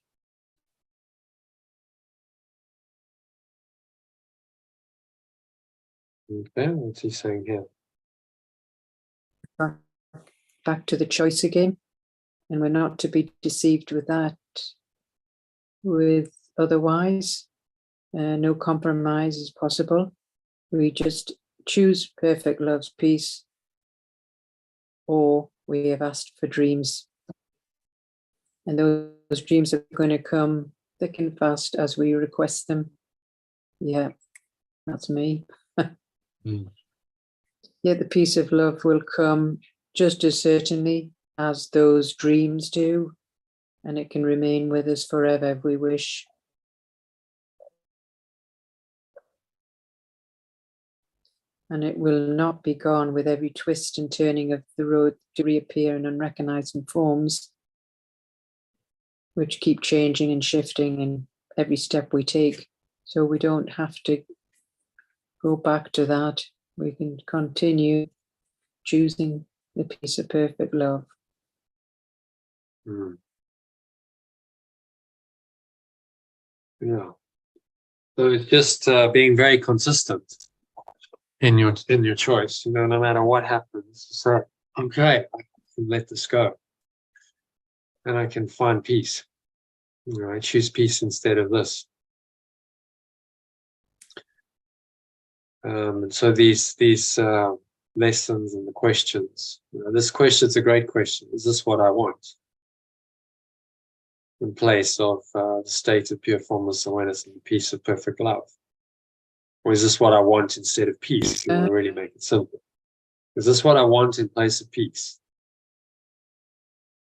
Okay, what's he saying here?
back to the choice again. And we're not to be deceived with that, with otherwise. No compromise is possible. We just choose perfect love's peace, or we have asked for dreams. And those dreams are going to come thick and fast as we request them. Yeah, that's me. Yet the peace of love will come just as certainly as those dreams do, and it can remain with us forever if we wish. And it will not be gone with every twist and turning of the road to reappear in unrecognizing forms, which keep changing and shifting in every step we take. So we don't have to go back to that. We can continue choosing the peace of perfect love.
Yeah. So it's just being very consistent in your choice. You know, no matter what happens, so okay, I can let this go, and I can find peace. You know, I choose peace instead of this. And so these lessons and the questions. You know, this question's a great question. Is this what I want? In place of the state of pure formless awareness and the peace of perfect love? Or is this what I want instead of peace, if you want to really make it simple? Is this what I want in place of peace?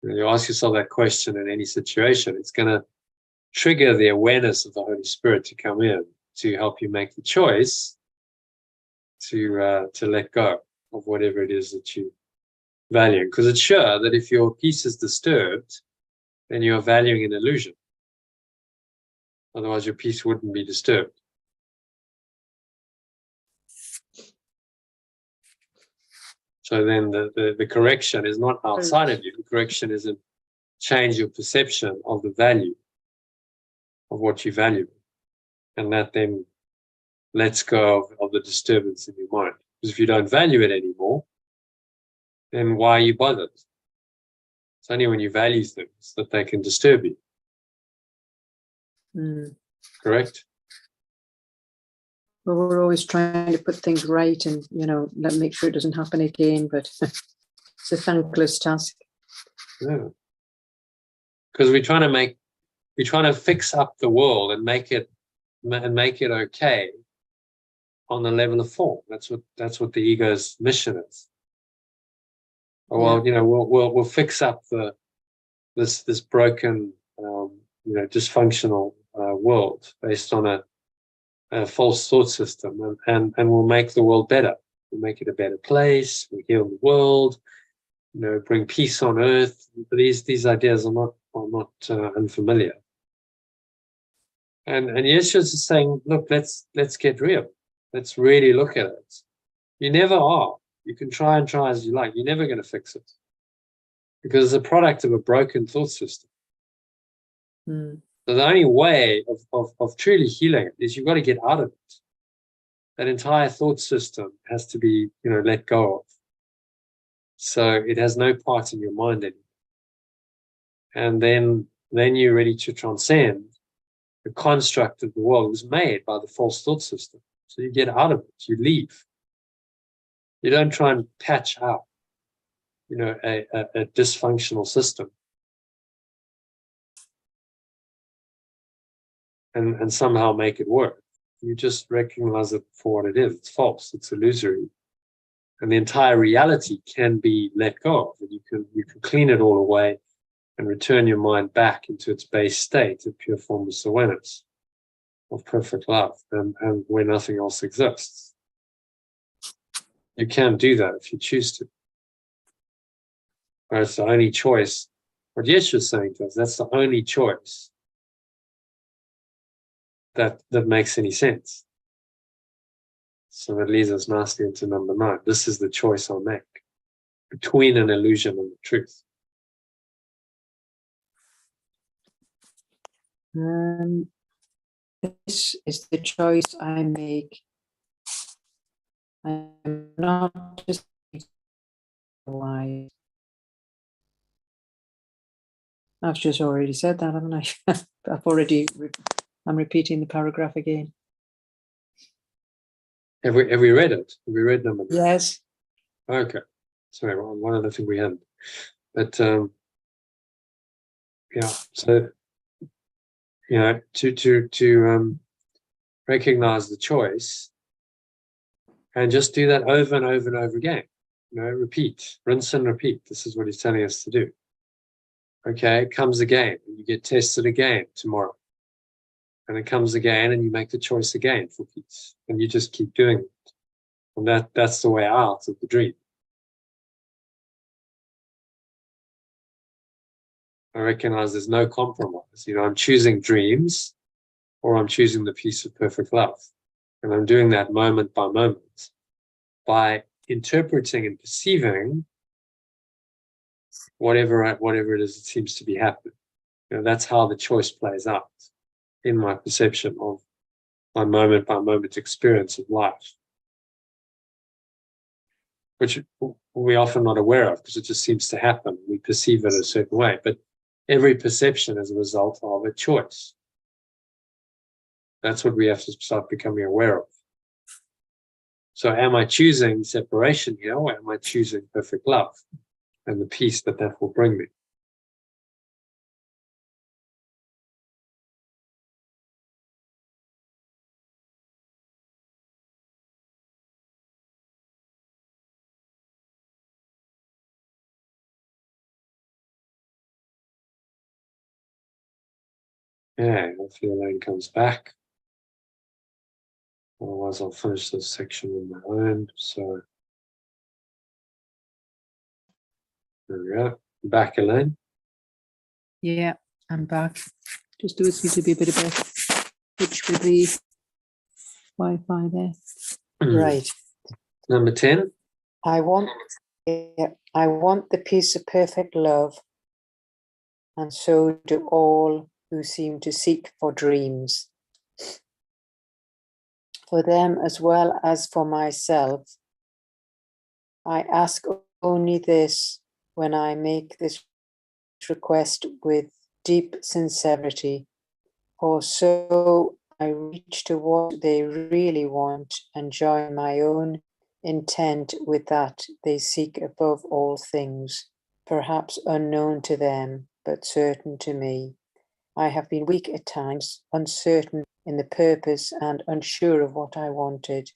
You ask yourself that question in any situation, it's going to trigger the awareness of the Holy Spirit to come in to help you make the choice to let go of whatever it is that you value. Because it's sure that if your peace is disturbed, then you're valuing an illusion. Otherwise, your peace wouldn't be disturbed. So then the correction is not outside of you. The correction is in change your perception of the value of what you value. And that then lets go of the disturbance in your mind. Because if you don't value it anymore, then why are you bothered? It's only when you value things that they can disturb you. Correct?
Well, we're always trying to put things right and, make sure it doesn't happen again, but it's a thankless task.
Yeah. Because we're trying to fix up the world and make it okay on the level of form. That's what the ego's mission is. Well, we'll fix up this broken, dysfunctional world based on a false thought system, and we'll make the world better. We'll make it a better place. We'll heal the world. Bring peace on earth. These ideas are not unfamiliar. And Yeshua's is saying, look, let's get real. Let's really look at it. You never are. You can try as you like. You're never going to fix it, because it's a product of a broken thought system. So the only way of truly healing it is you've got to get out of it. That entire thought system has to be, let go of. So it has no part in your mind anymore. And then you're ready to transcend the construct of the world. It was made by the false thought system. So you get out of it, you leave. You don't try and patch up, a dysfunctional system and somehow make it work. You just recognize it for what it is. It's false. It's illusory. And the entire reality can be let go of. And you can clean it all away and return your mind back into its base state of pure formless awareness, of perfect love, and where nothing else exists. You can do that if you choose to. Or it's the only choice. What Yeshua is saying to us, that's the only choice that makes any sense. So that leads us nicely into number 9. This is the choice I'll make between an illusion and the truth.
This is the choice I make. I'm not just otherwise. I've just already said that, haven't I? I'm repeating the paragraph again.
Have we read it? Have we read number 9?
Yes.
Okay. Sorry, one other thing we hadn't. But yeah, so to recognize the choice and just do that over and over and over again. Repeat, rinse and repeat. This is what he's telling us to do. Okay, it comes again, and you get tested again tomorrow. And it comes again, and you make the choice again for peace. And you just keep doing it. And that's the way out of the dream. I recognize there's no compromise. I'm choosing dreams, or I'm choosing the peace of perfect love. And I'm doing that moment by moment by interpreting and perceiving whatever it is that seems to be happening. That's how the choice plays out in my perception of my moment by moment experience of life, which we're often not aware of because it just seems to happen. We perceive it a certain way, but every perception is a result of a choice. That's what we have to start becoming aware of. So am I choosing separation here, or am I choosing perfect love and the peace that will bring me? Yeah, hopefully Elaine comes back. Otherwise, I'll finish this section on my own. So there we go. Back, Elaine.
Yeah, I'm back. Just do it seem to be a bit of a pitch with the Wi-Fi there. Right.
Number 10.
I want the peace of perfect love, and so do all who seem to seek for dreams. For them as well as for myself, I ask only this when I make this request with deep sincerity, for so I reach to what they really want and join my own intent with that they seek above all things, perhaps unknown to them, but certain to me. I have been weak at times, uncertain in the purpose and unsure of what I wanted,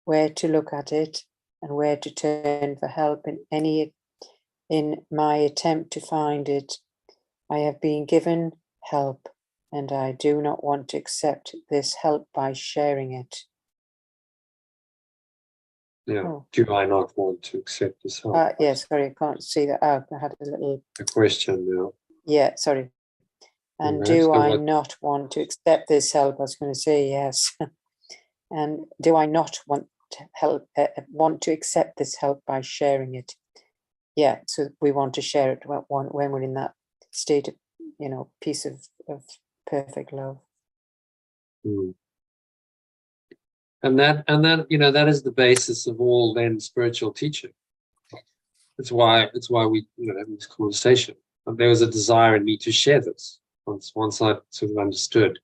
where to look at it and where to turn for help in my attempt to find it. I have been given help, and I do not want to accept this help by sharing it.
Yeah. Oh. Do I not want to accept this help?
Yes, sorry, I can't see that. I had a
question now.
Yeah, sorry. And do I not want to accept this help? I was going to say yes. And do I not want to want to accept this help by sharing it? Yeah, so we want to share it when we're in that state of, peace of perfect love.
And that is the basis of all then spiritual teaching. It's why we have this conversation. And there was a desire in me to share this once I sort of understood.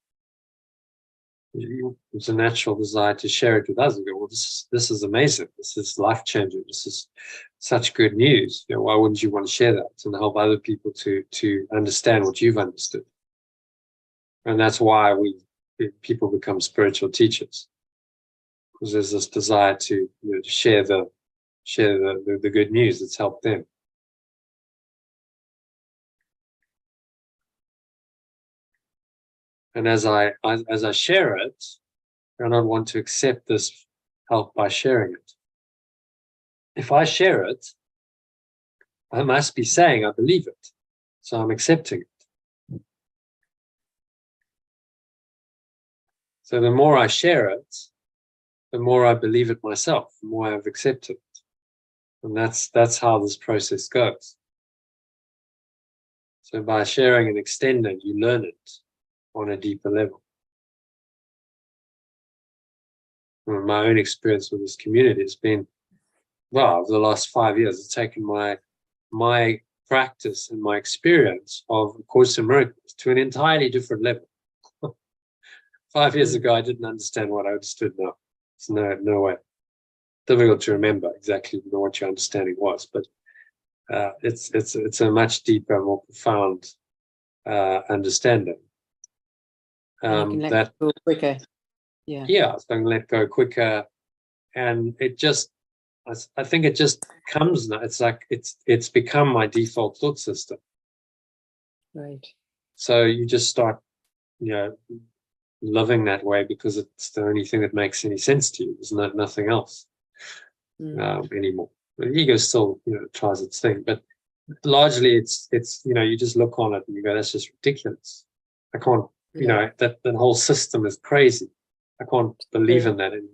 It's a natural desire to share it with others and go, well, this is amazing. This is life-changing. This is such good news. Why wouldn't you want to share that and help other people to understand what you've understood? And that's why people become spiritual teachers, because there's this desire to share the good news that's helped them. And as I share it, I don't want to accept this help by sharing it. If I share it, I must be saying I believe it, so I'm accepting it. So the more I share it, the more I believe it myself, the more I've accepted it. And that's how this process goes. So by sharing and extending, you learn it on a deeper level. My own experience with this community has been well, over the last 5 years, it's taken my practice and my experience of A Course in Miracles to an entirely different level. 5 years ago, I didn't understand what I understood now. There's no way. Difficult to remember exactly what your understanding was, but it's a much deeper, more profound understanding.
And you can let
That
go quicker. Yeah.
Yeah, so I can let go quicker, and it just, I think it just comes now. It's like it's become my default thought system.
Right.
So you just start, living that way because it's the only thing that makes any sense to you. There's nothing else anymore. The ego still, tries its thing, but largely it's you just look on it and you go, that's just ridiculous. I can't, that whole system is crazy. I can't believe in that anymore.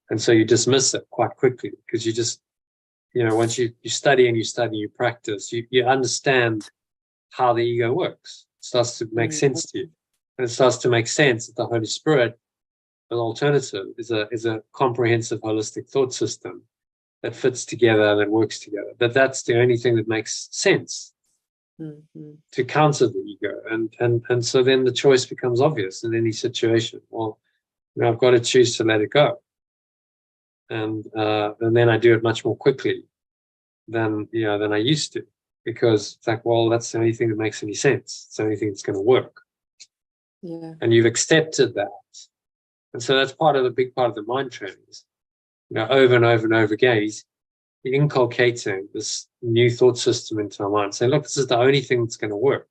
And so you dismiss it quite quickly because you just, once you study and you practice, you understand how the ego works. It starts to make sense to you. And it starts to make sense that the Holy Spirit, an alternative, is a comprehensive, holistic thought system that fits together and that works together. But that's the only thing that makes sense to counter the ego. And so then the choice becomes obvious in any situation. Well, I've got to choose to let it go. And then I do it much more quickly than I used to, because it's like, well, that's the only thing that makes any sense. It's the only thing that's going to work.
Yeah.
And you've accepted that. And so that's the big part of the mind training is, over and over and over again, he's inculcating this new thought system into our mind, saying, look, this is the only thing that's going to work.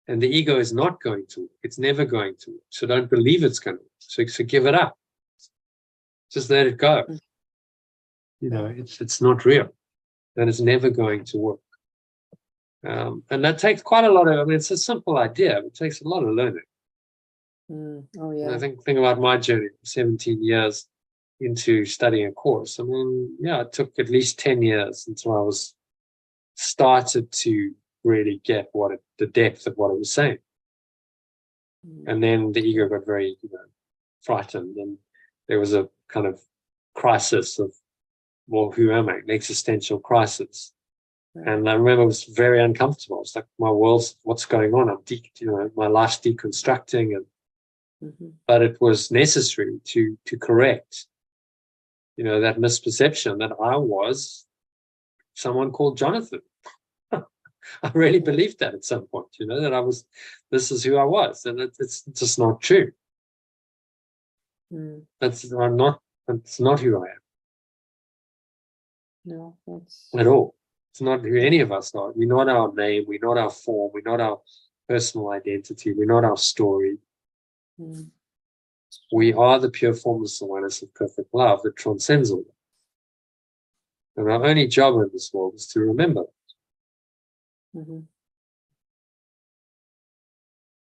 And the ego is not going to work. It's never going to work. So don't believe it's going to work. So give it up. Just let it go. It's not real. And it's never going to work. And that takes quite a lot of, it's a simple idea, but it takes a lot of learning.
Oh, yeah.
And I think about my journey, 17 years into studying a course. It took at least 10 years until I started to really get the depth of what it was saying. And then the ego got very, frightened, and there was a kind of crisis of, well, who am I? An existential crisis. And I remember it was very uncomfortable. It's like, my world's, what's going on? My life's deconstructing, but it was necessary to correct, that misperception that I was someone called Jonathan. I really believed that at some point, that this is who I was, and it's just not true. It's not who I am.
No, that's
at all. It's not who any of us are. We're not our name. We're not our form. We're not our personal identity. We're not our story. We are the pure formless awareness of perfect love that transcends all that. And our only job in this world is to remember that.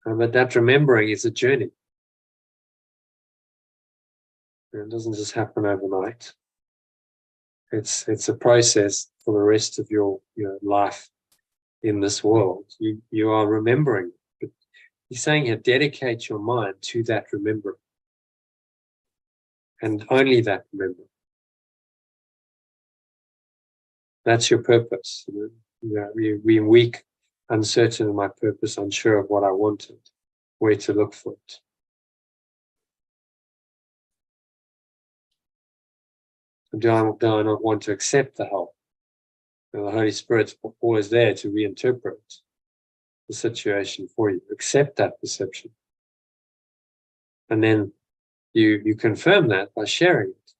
But that remembering is a journey. And it doesn't just happen overnight. It's a process for the rest of your life in this world. You are remembering. But he's saying here, dedicate your mind to that remembering. And only that remembering. That's your purpose. We're weak, uncertain of my purpose, unsure of what I wanted, where to look for it. Do I not want to accept the help? And the Holy Spirit's always there to reinterpret the situation for you. Accept that perception. And then you confirm that by sharing it.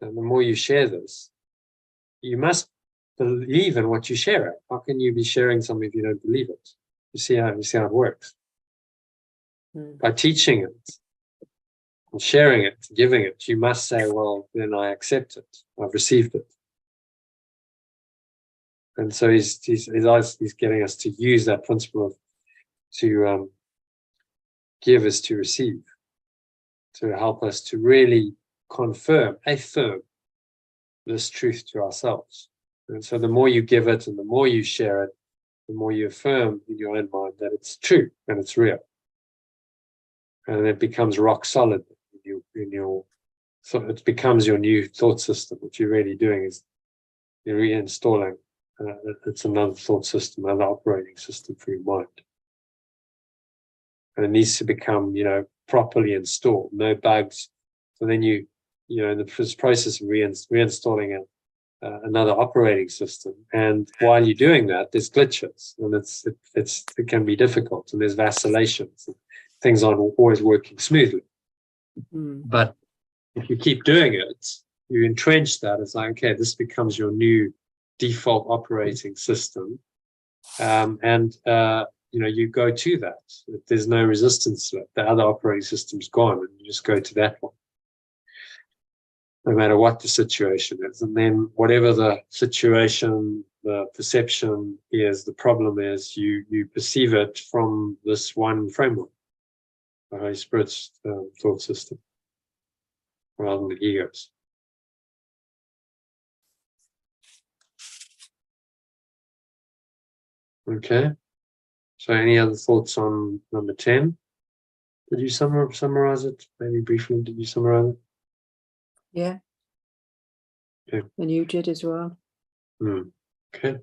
And the more you share this, you must believe in what you share. How can you be sharing something if you don't believe it? You see how it works. By teaching it and sharing it, giving it, you must say, well, then I accept it. I've received it. And so he's getting us to use that principle of to give is to receive, to help us to really affirm this truth to ourselves. And so the more you give it and the more you share it, the more you affirm in your own mind that it's true and it's real. And it becomes rock solid in your So it becomes your new thought system. What you're really doing is you're reinstalling. It's another thought system, another operating system for your mind. And it needs to become, properly installed, no bugs. So then in the process of reinstalling another operating system. And while you're doing that, there's glitches, and it can be difficult, and there's vacillations. And things aren't always working smoothly. But if you keep doing it, you entrench that. It's like, okay, this becomes your new default operating system. You go to that. There's no resistance to it. The other operating system's gone, and you just go to that one, no matter what the situation is. And then whatever the situation, the perception is, the problem is, you perceive it from this one framework, the Holy Spirit's thought system, rather than the ego's. Okay. So any other thoughts on number 10? Did you summarize it? Maybe briefly, did you summarize it?
Yeah.
Okay.
And you did as well.
Okay.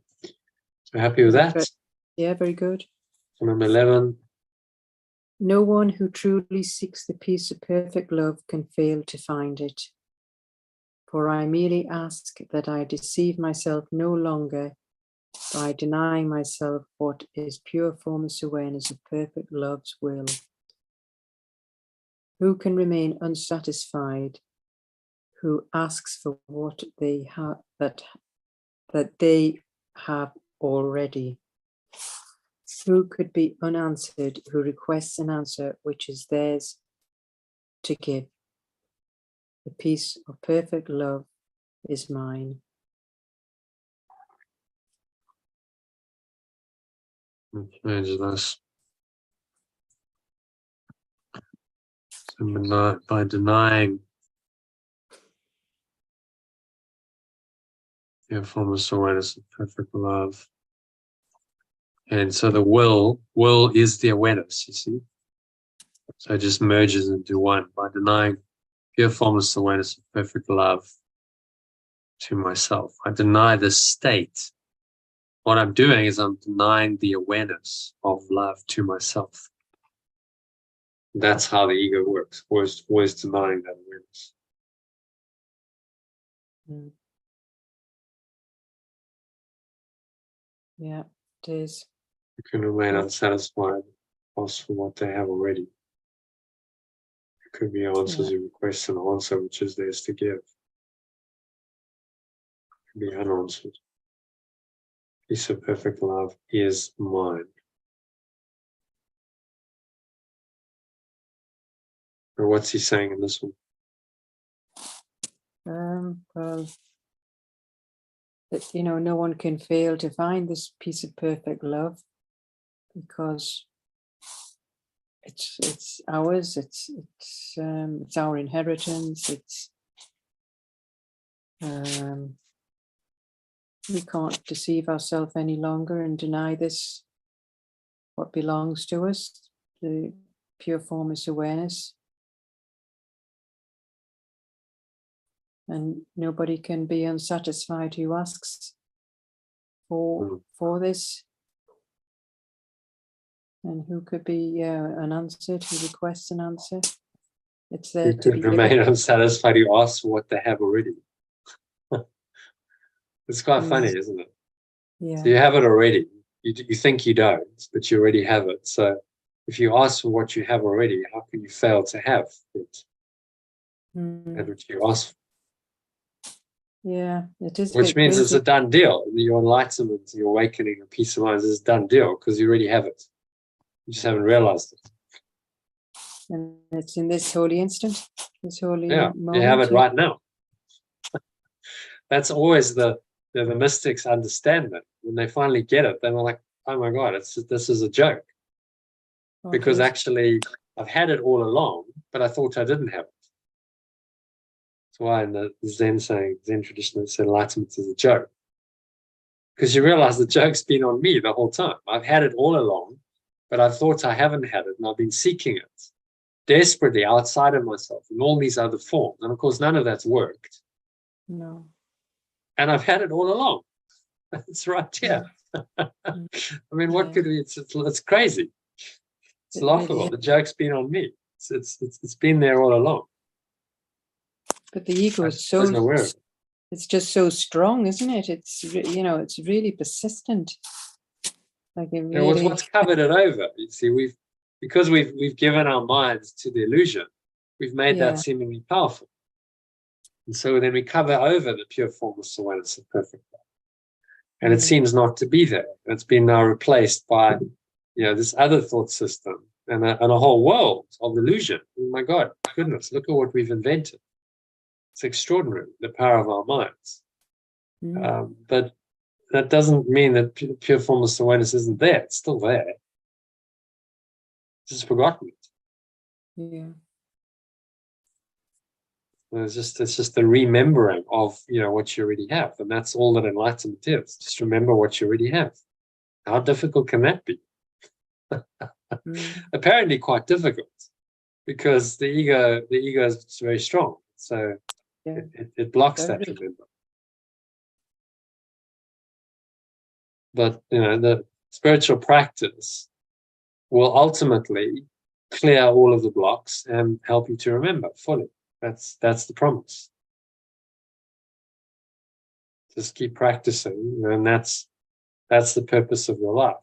So happy with that?
Yeah, very good.
So number 11.
No one who truly seeks the peace of perfect love can fail to find it. For I merely ask that I deceive myself no longer by denying myself what is pure formless awareness of perfect love's will. Who can remain unsatisfied who asks for what they have that they have already? Who could be unanswered who requests an answer which is theirs to give? The peace of perfect love is mine.
Change this. By denying your formless awareness of perfect love. And so the will is the awareness, you see. So it just merges into one by denying pure formless awareness of perfect love to myself. I deny the state. What I'm doing is I'm denying the awareness of love to myself. That's how the ego works, always denying that awareness.
Yeah, it is.
You can remain unsatisfied as for what they have already. It could be answers you request an answer which is theirs to give. It could be unanswered. Peace of perfect love is mine. Or what's he saying in this one?
Well, that, no one can fail to find this piece of perfect love because it's ours. It's our inheritance. We can't deceive ourselves any longer and deny this, what belongs to us, the pure formless awareness. And nobody can be unsatisfied who asks for this. And who could be unanswered, who requests an answer. It's there to be
remain unsatisfied who asks for what they have already. It's quite funny, isn't it?
Yeah.
So you have it already. You think you don't, but you already have it. So if you ask for what you have already, how can you fail to have it? That which you ask for.
Yeah, it is.
Which means it's a done deal. Your enlightenment, your awakening, your peace of mind is a done deal because you already have it. You just haven't realized it.
And it's in this holy instant, this holy moment.
You have it right now. That's always the mystics understand that. When they finally get it, they're like, oh my God, this is a joke. Because actually, I've had it all along, but I thought I didn't have it. That's why in the Zen tradition, it's enlightenment is a joke. Because you realize the joke's been on me the whole time. I've had it all along, but I thought I haven't had it, and I've been seeking it. desperately outside of myself in all these other forms. And of course, none of that's worked.
No.
And I've had it all along. It's right here. I mean, what could we, it's crazy. It's laughable. The joke's been on me. It's been there all along.
But the ego is so, it's just so strong, isn't it? It's, you know, it's really persistent. Like it really...
what's covered it over? You see, because we've given our minds to the illusion, we've made that seemingly powerful. And so then we cover over the pure formless awareness of perfect love. And it seems not to be there. It's been now replaced by, you know, this other thought system and a whole world of illusion. Oh my God, goodness, look at what we've invented. It's extraordinary, the power of our minds. But that doesn't mean that pure formless awareness isn't there. It's still there. Just forgotten it.
Yeah.
It's just the remembering of, you know, what you already have. And that's all that enlightenment is. Just remember what you already have. How difficult can that be? Apparently quite difficult, because the ego is very strong. So it blocks that remember. But, you know, the spiritual practice will ultimately clear all of the blocks and help you to remember fully. That's the promise. Just keep practicing, and that's the purpose of your life.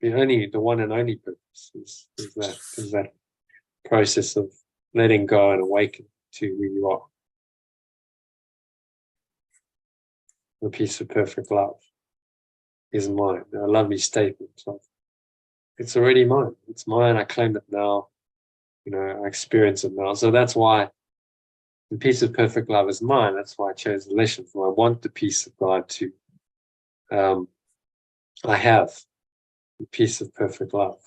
The one and only purpose is that process of letting go and awaken to who you are. The peace of perfect love is mine. A lovely statement. It's already mine. It's mine. I claim it now. You know, I experience it now. So that's why the peace of perfect love is mine. That's why I chose the lesson. For I want the peace of God to. I have the peace of perfect love.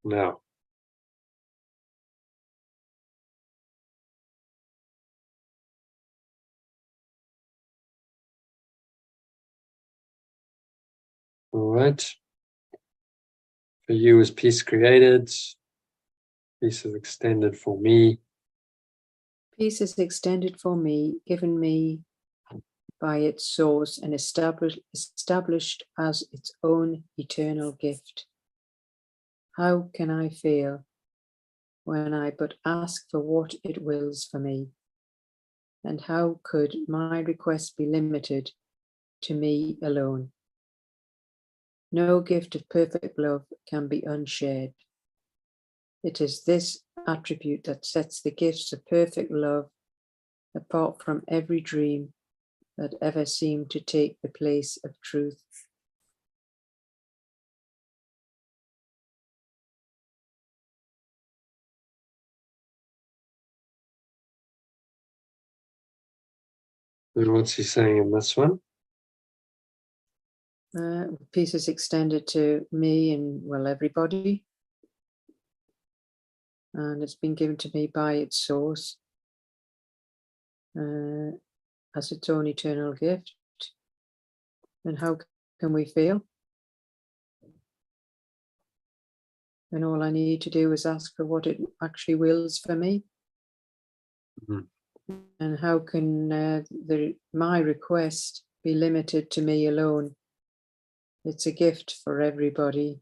Now. All right. For you is peace created. Peace is extended for me.
Peace is extended for me, given me by its source and established as its own eternal gift. How can I feel when I but ask for what it wills for me? And how could my request be limited to me alone? No gift of perfect love can be unshared. It is this attribute that sets the gifts of perfect love apart from every dream that ever seemed to take the place of truth.
And what's he saying in this one?
Peace is extended to me and, well, everybody. And it's been given to me by its source as its own eternal gift. And how can we feel? And all I need to do is ask for what it actually wills for me. And how can my request be limited to me alone? It's a gift for everybody.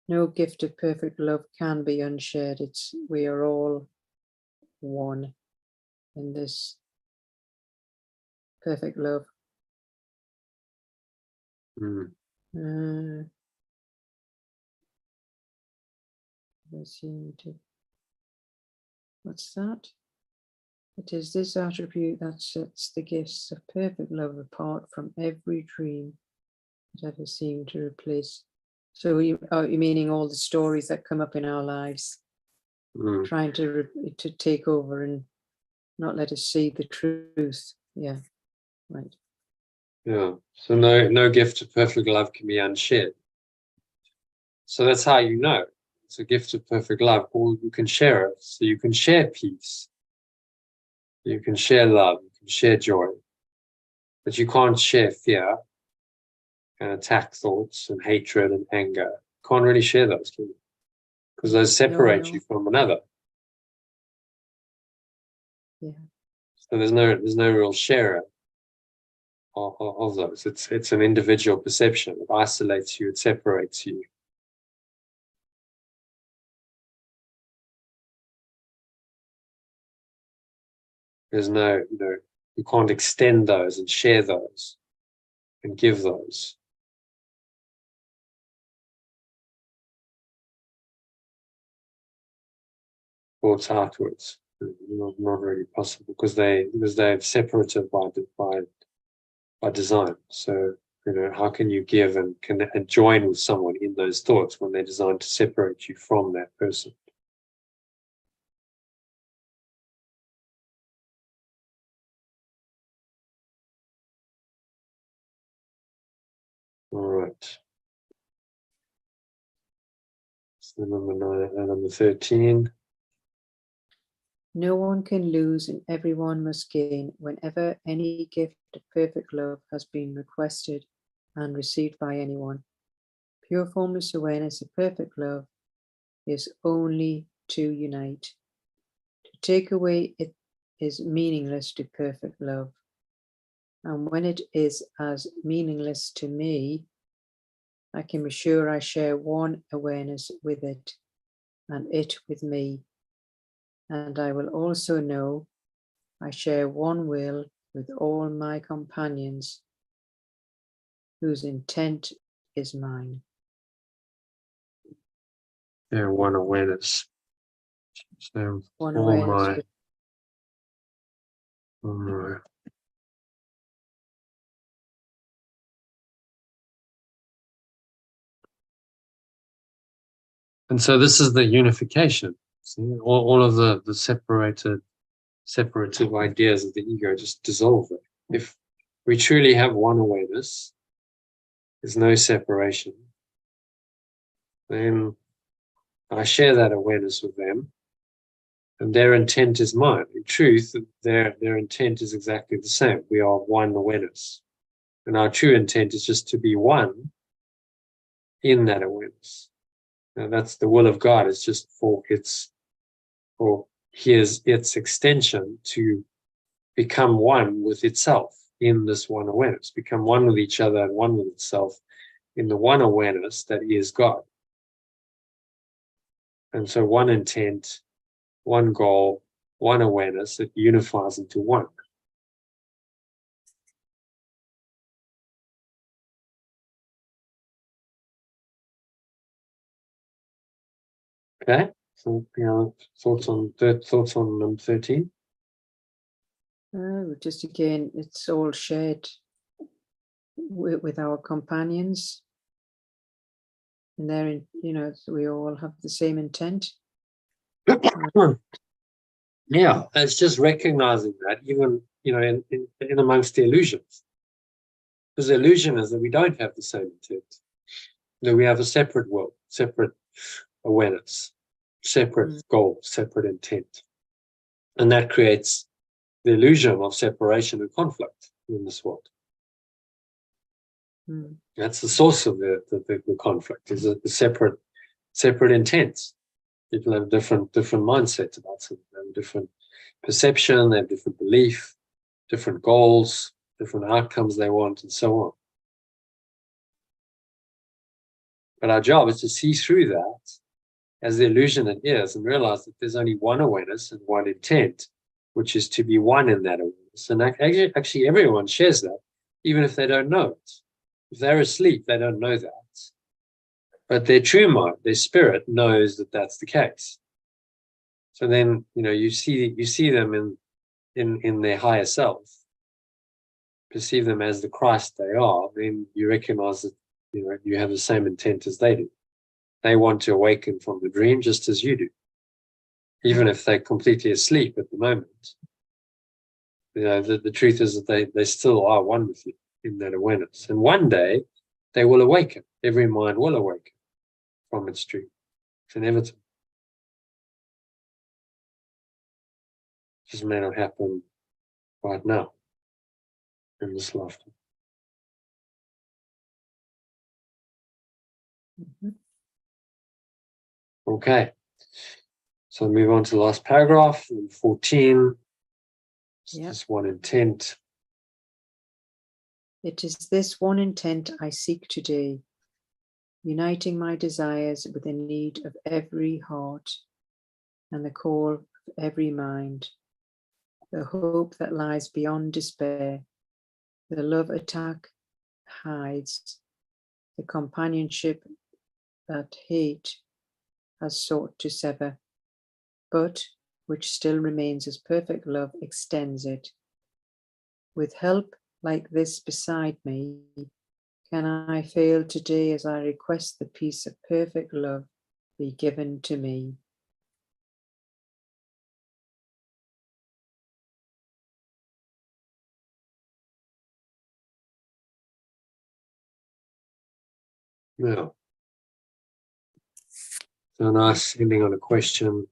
No gift of perfect love can be unshared. We are all one in this perfect love. What's that? It is this attribute that sets the gifts of perfect love apart from every dream that ever seemed to replace. So you're meaning all the stories that come up in our lives, trying to take over and not let us see the truth. Yeah, right.
Yeah. So no gift of perfect love can be unshared. So that's how you know it's a gift of perfect love. Or you can share it. So you can share peace. You can share love, you can share joy, but you can't share fear and attack thoughts and hatred and anger. You can't really share those, can you? Because those separate you from another.
Yeah.
So there's no real sharer of those. It's an individual perception. It isolates you, it separates you. There's no, you can't extend those and share those and give those. Thoughts outwards, not really possible because they're separated by design. So how can you give and join with someone in those thoughts when they're designed to separate you from that person? All right. So number 13.
No one can lose and everyone must gain whenever any gift of perfect love has been requested and received by anyone. Pure formless awareness of perfect love is only to unite. To take away it is meaningless to perfect love. And when it is as meaningless to me, I can be sure I share one awareness with it and it with me. And I will also know I share one will with all my companions, whose intent is mine.
Yeah, one awareness. So
One
all
awareness.
my and so this is the unification. See, all of the separative ideas of the ego just dissolve it. If we truly have one awareness, there's no separation, then I share that awareness with them, and their intent is mine. In truth, their intent is exactly the same. We are one awareness, and our true intent is just to be one in that awareness. And that's the will of God. It's just for its extension to become one with itself in this one awareness, become one with each other and one with itself in the one awareness that is God. And so one intent, one goal, one awareness that unifies into one. Okay, so thoughts on number 13?
Just again, it's all shared with our companions. And they're, we all have the same intent.
Yeah, it's just recognizing that even, in amongst the illusions. Because the illusion is that we don't have the same intent. That we have a separate world, separate awareness, separate goal, separate intent. And that creates the illusion of separation and conflict in this world. That's the source of the conflict, is the separate intents. People have different mindsets about something. They have different perception, they have different belief, different goals, different outcomes they want, and so on. But our job is to see through that as the illusion it is and realize that there's only one awareness and one intent, which is to be one in that awareness. And actually everyone shares that, even if they don't know it. If they're asleep, they don't know that. But their true mind, their spirit, knows that that's the case. So then, you see them in their higher self, perceive them as the Christ they are, then you recognize that you have the same intent as they do. They want to awaken from the dream just as you do, even if they're completely asleep at the moment. The truth is that they still are one with you in that awareness. And one day they will awaken. Every mind will awaken from its dream. It's inevitable. It just may not happen right now in this lifetime.
Mhm.
Okay, so move on to the last paragraph, 14.
Yeah.
This one intent.
It is this one intent I seek today, uniting my desires with the need of every heart and the call of every mind, the hope that lies beyond despair, the love attack hides, the companionship that hate has sought to sever, but which still remains as perfect love extends it. With help like this beside me, can I fail today as I request the peace of perfect love be given to me?
Yeah. So nice ending on a question.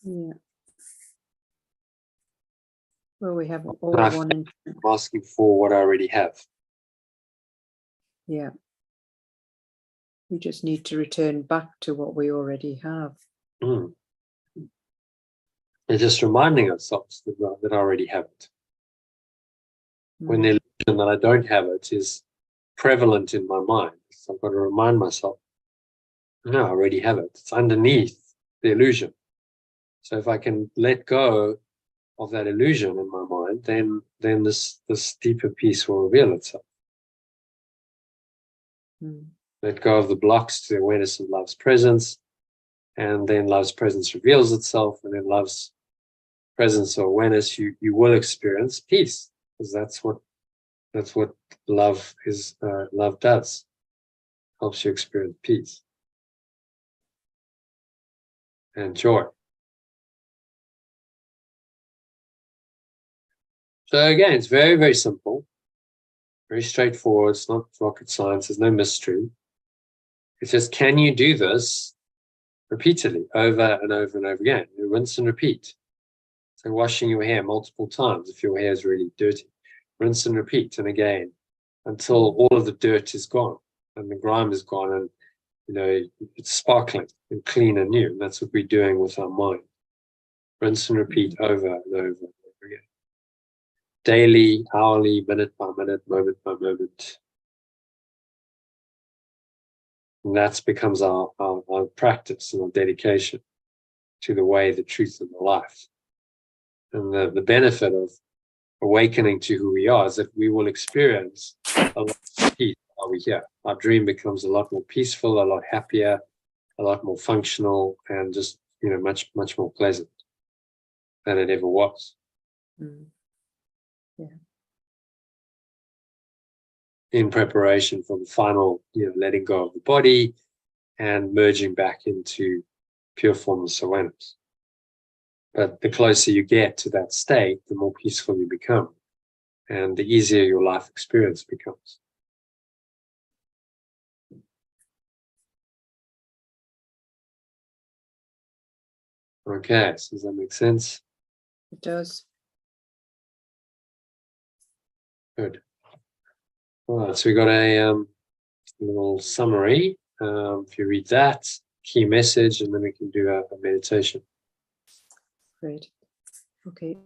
Yeah. Well, we have all
I
one intent.
I'm asking for what I already have.
Yeah. We just need to return back to what we already have.
Mm. And just reminding ourselves that I already have it. When the illusion that I don't have it is prevalent in my mind, so I've got to remind myself, no, I already have it. It's underneath the illusion. So if I can let go of that illusion in my mind, then this deeper peace will reveal itself. Let go of the blocks to the awareness of love's presence, and then love's presence reveals itself, and then love's presence or awareness, you will experience peace, because that's what love is. Love does, helps you experience peace and joy. So again, it's very, very simple, very straightforward. It's not rocket science. There's no mystery. It's just, can you do this repeatedly, over and over and over again? You rinse and repeat. So washing your hair multiple times if your hair is really dirty. Rinse and repeat, and again, until all of the dirt is gone and the grime is gone, and it's sparkling and clean and new. And that's what we're doing with our mind. Rinse and repeat over and over and over again. Daily, hourly, minute by minute, moment by moment. And that becomes our practice and our dedication to the way, the truth, and the life. And the benefit of awakening to who we are is that we will experience a lot of peace while we're here. Our dream becomes a lot more peaceful, a lot happier, a lot more functional, and just much, much more pleasant than it ever was.
Yeah.
In preparation for the final, letting go of the body and merging back into pure formless awareness. But the closer you get to that state, the more peaceful you become, and the easier your life experience becomes. Okay, so does that make sense?
It does.
Good. All right, so we got a little summary. If you read that, key message, and then we can do a meditation.
Great. Okay.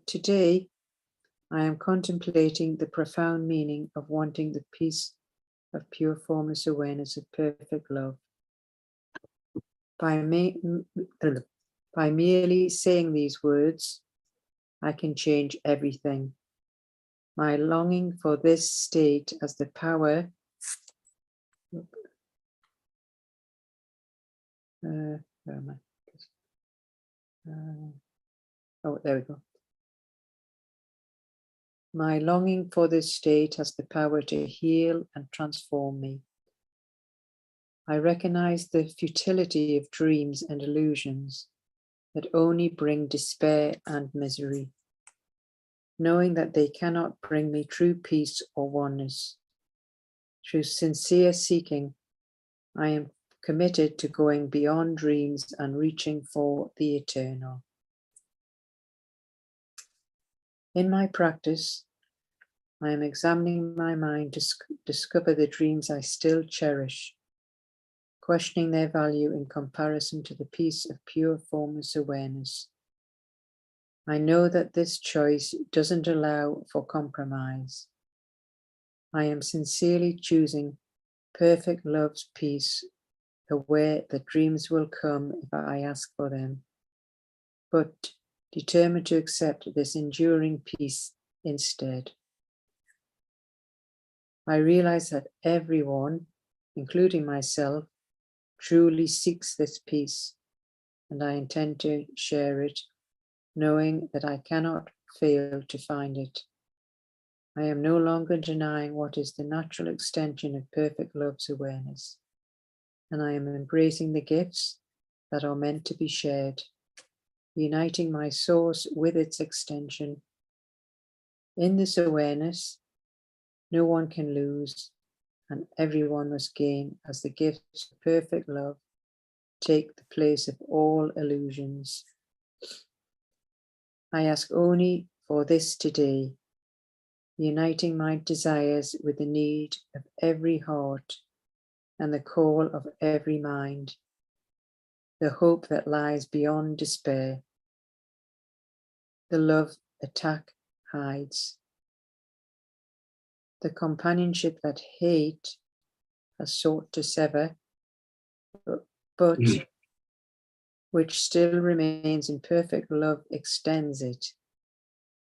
Today, I am contemplating the profound meaning of wanting the peace of pure formless awareness of perfect love. By merely saying these words, I can change everything. My longing for this state as the power where am I? Oh, there we go. My longing for this state has the power to heal and transform me. I recognize the futility of dreams and illusions that only bring despair and misery, knowing that they cannot bring me true peace or oneness. Through sincere seeking, I am committed to going beyond dreams and reaching for the eternal. In my practice, I am examining my mind to discover the dreams I still cherish, questioning their value in comparison to the peace of pure formless awareness. I know that this choice doesn't allow for compromise. I am sincerely choosing perfect love's peace, aware that dreams will come if I ask for them, but determined to accept this enduring peace instead. I realize that everyone, including myself, truly seeks this peace, and I intend to share it, knowing that I cannot fail to find it. I am no longer denying what is the natural extension of perfect love's awareness, and I am embracing the gifts that are meant to be shared, uniting my source with its extension. In this awareness, no one can lose, and everyone must gain as the gifts of perfect love take the place of all illusions. I ask only for this today, uniting my desires with the need of every heart and the call of every mind, the hope that lies beyond despair, the love attack hides, the companionship that hate has sought to sever, but which still remains in perfect love extends it.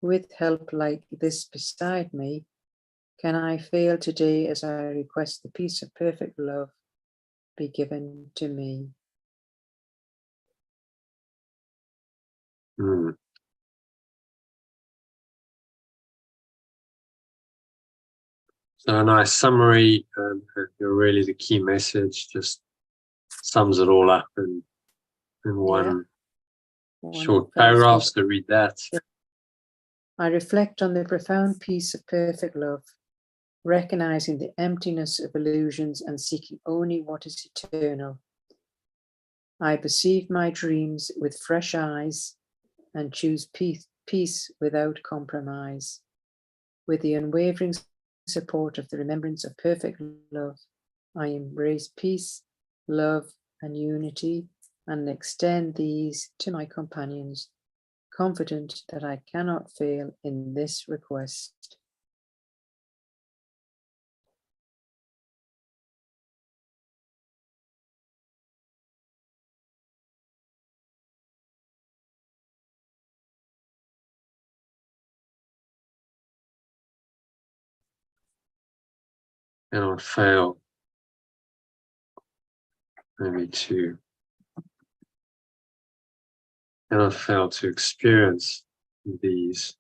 With help like this beside me, can I fail today as I request the peace of perfect love be given to me?
So a nice summary, really the key message, just sums it all up in one short paragraph. So read that.
I reflect on the profound peace of perfect love, recognizing the emptiness of illusions and seeking only what is eternal. I perceive my dreams with fresh eyes and choose peace without compromise. With the unwavering support of the remembrance of perfect love, I embrace peace, love, and unity, and extend these to my companions, confident that I cannot fail in this request.
Cannot fail, maybe two. Cannot fail to experience these.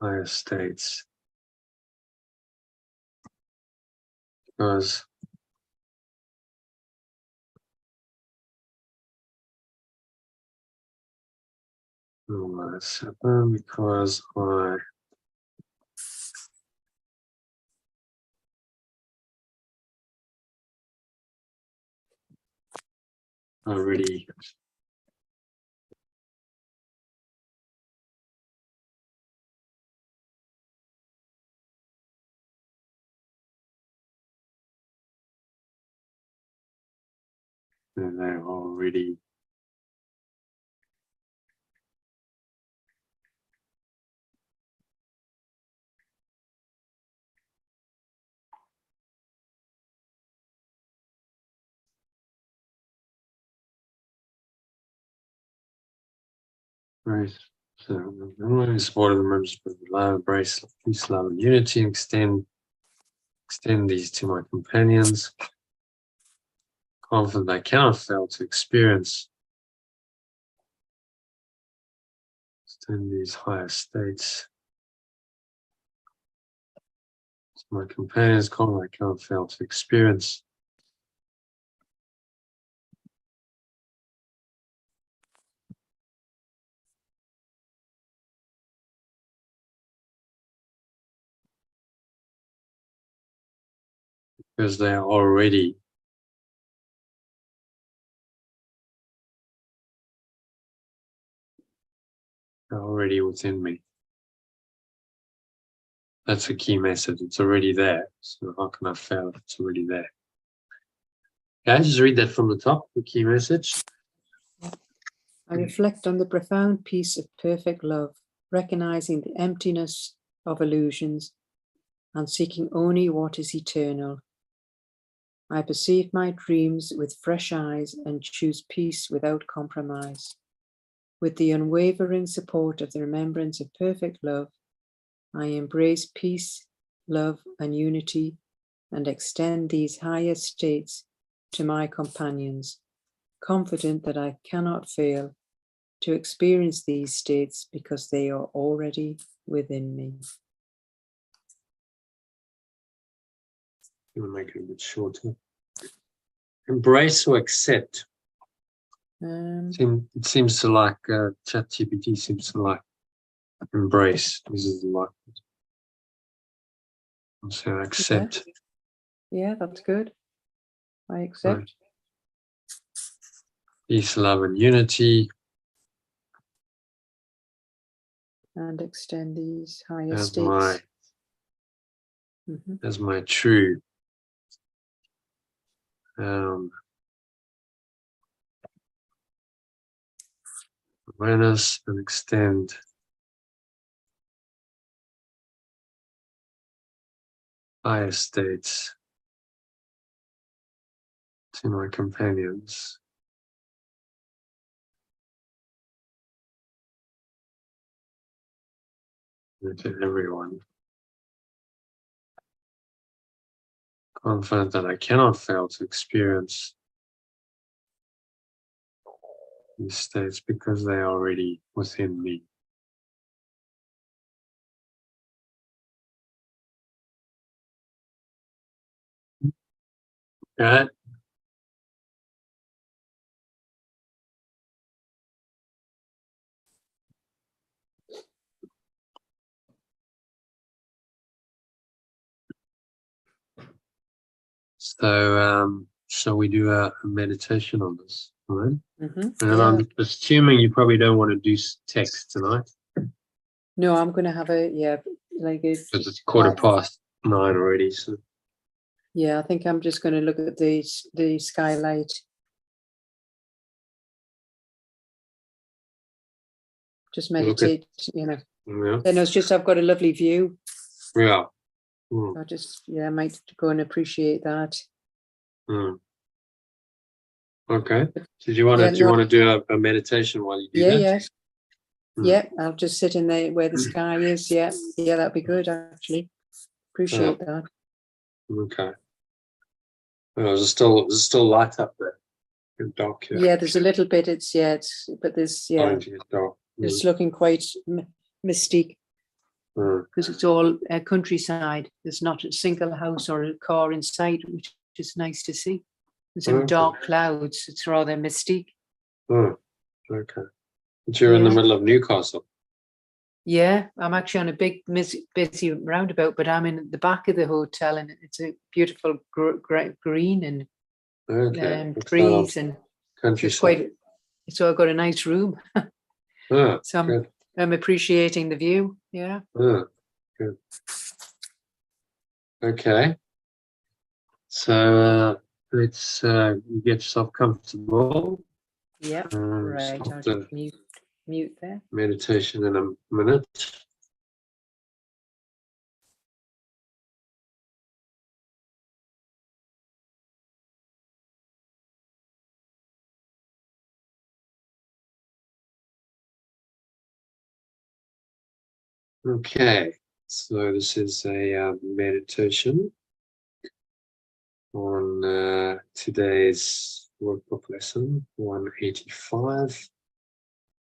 Higher states. Because because I already they're already right. So I'm support of the members of love, embrace peace, love, and unity, and extend these to my companions. Confident I cannot fail to experience. Extend these higher states to my companions. Confident I cannot fail to experience. because they are already within me. That's a key message. It's already there. So how can I fail if it's already there? Okay, just read that from the top, the key message.
I reflect on the profound peace of perfect love, recognizing the emptiness of illusions and seeking only what is eternal. I perceive my dreams with fresh eyes and choose peace without compromise. With the unwavering support of the remembrance of perfect love, I embrace peace, love, and unity and extend these higher states to my companions, confident that I cannot fail to experience these states because they are already within me.
I'm going to make it a bit shorter. Embrace or accept. It seems to like ChatGPT seems to like embrace. This is like it. So accept.
Yeah, that's good. I accept.
Right. Peace, love, and unity.
And extend these higher states.
As my true awareness, and extend higher states to my companions. And to everyone. Confident that I cannot fail to experience these states because they are already within me. Okay. So, shall we do a meditation on this? All right. And I'm assuming you probably don't want to do text tonight.
No, I'm going to have because
it's 9:15 already. So.
Yeah, I think I'm just going to look at the skylight. Just meditate,
Yeah.
And it's just I've got a lovely view.
Yeah.
I might go and appreciate that.
Okay. Did you want to do a meditation while you do that?
Yeah. I'll just sit in there where the sky is. Yeah, that'd be good actually. Appreciate that.
Okay. Oh, is it still light up there? It's dark here.
Yeah, there's a little bit. But there's
dark.
It's looking quite mystique because it's all countryside. There's not a single house or a car in sight, which is nice to see. There's some dark clouds. It's rather mystique.
Oh, okay. But you're in the middle of Newcastle.
Yeah, I'm actually on a big busy roundabout, but I'm in the back of the hotel, and it's a beautiful green and trees and
countryside.
So I've got a nice room. So I'm appreciating the view. Yeah.
Good. Okay. So let's get yourself comfortable.
Yeah. Right. I'll just mute there.
Meditation in a minute. Okay, so this is a meditation on today's workbook lesson 185.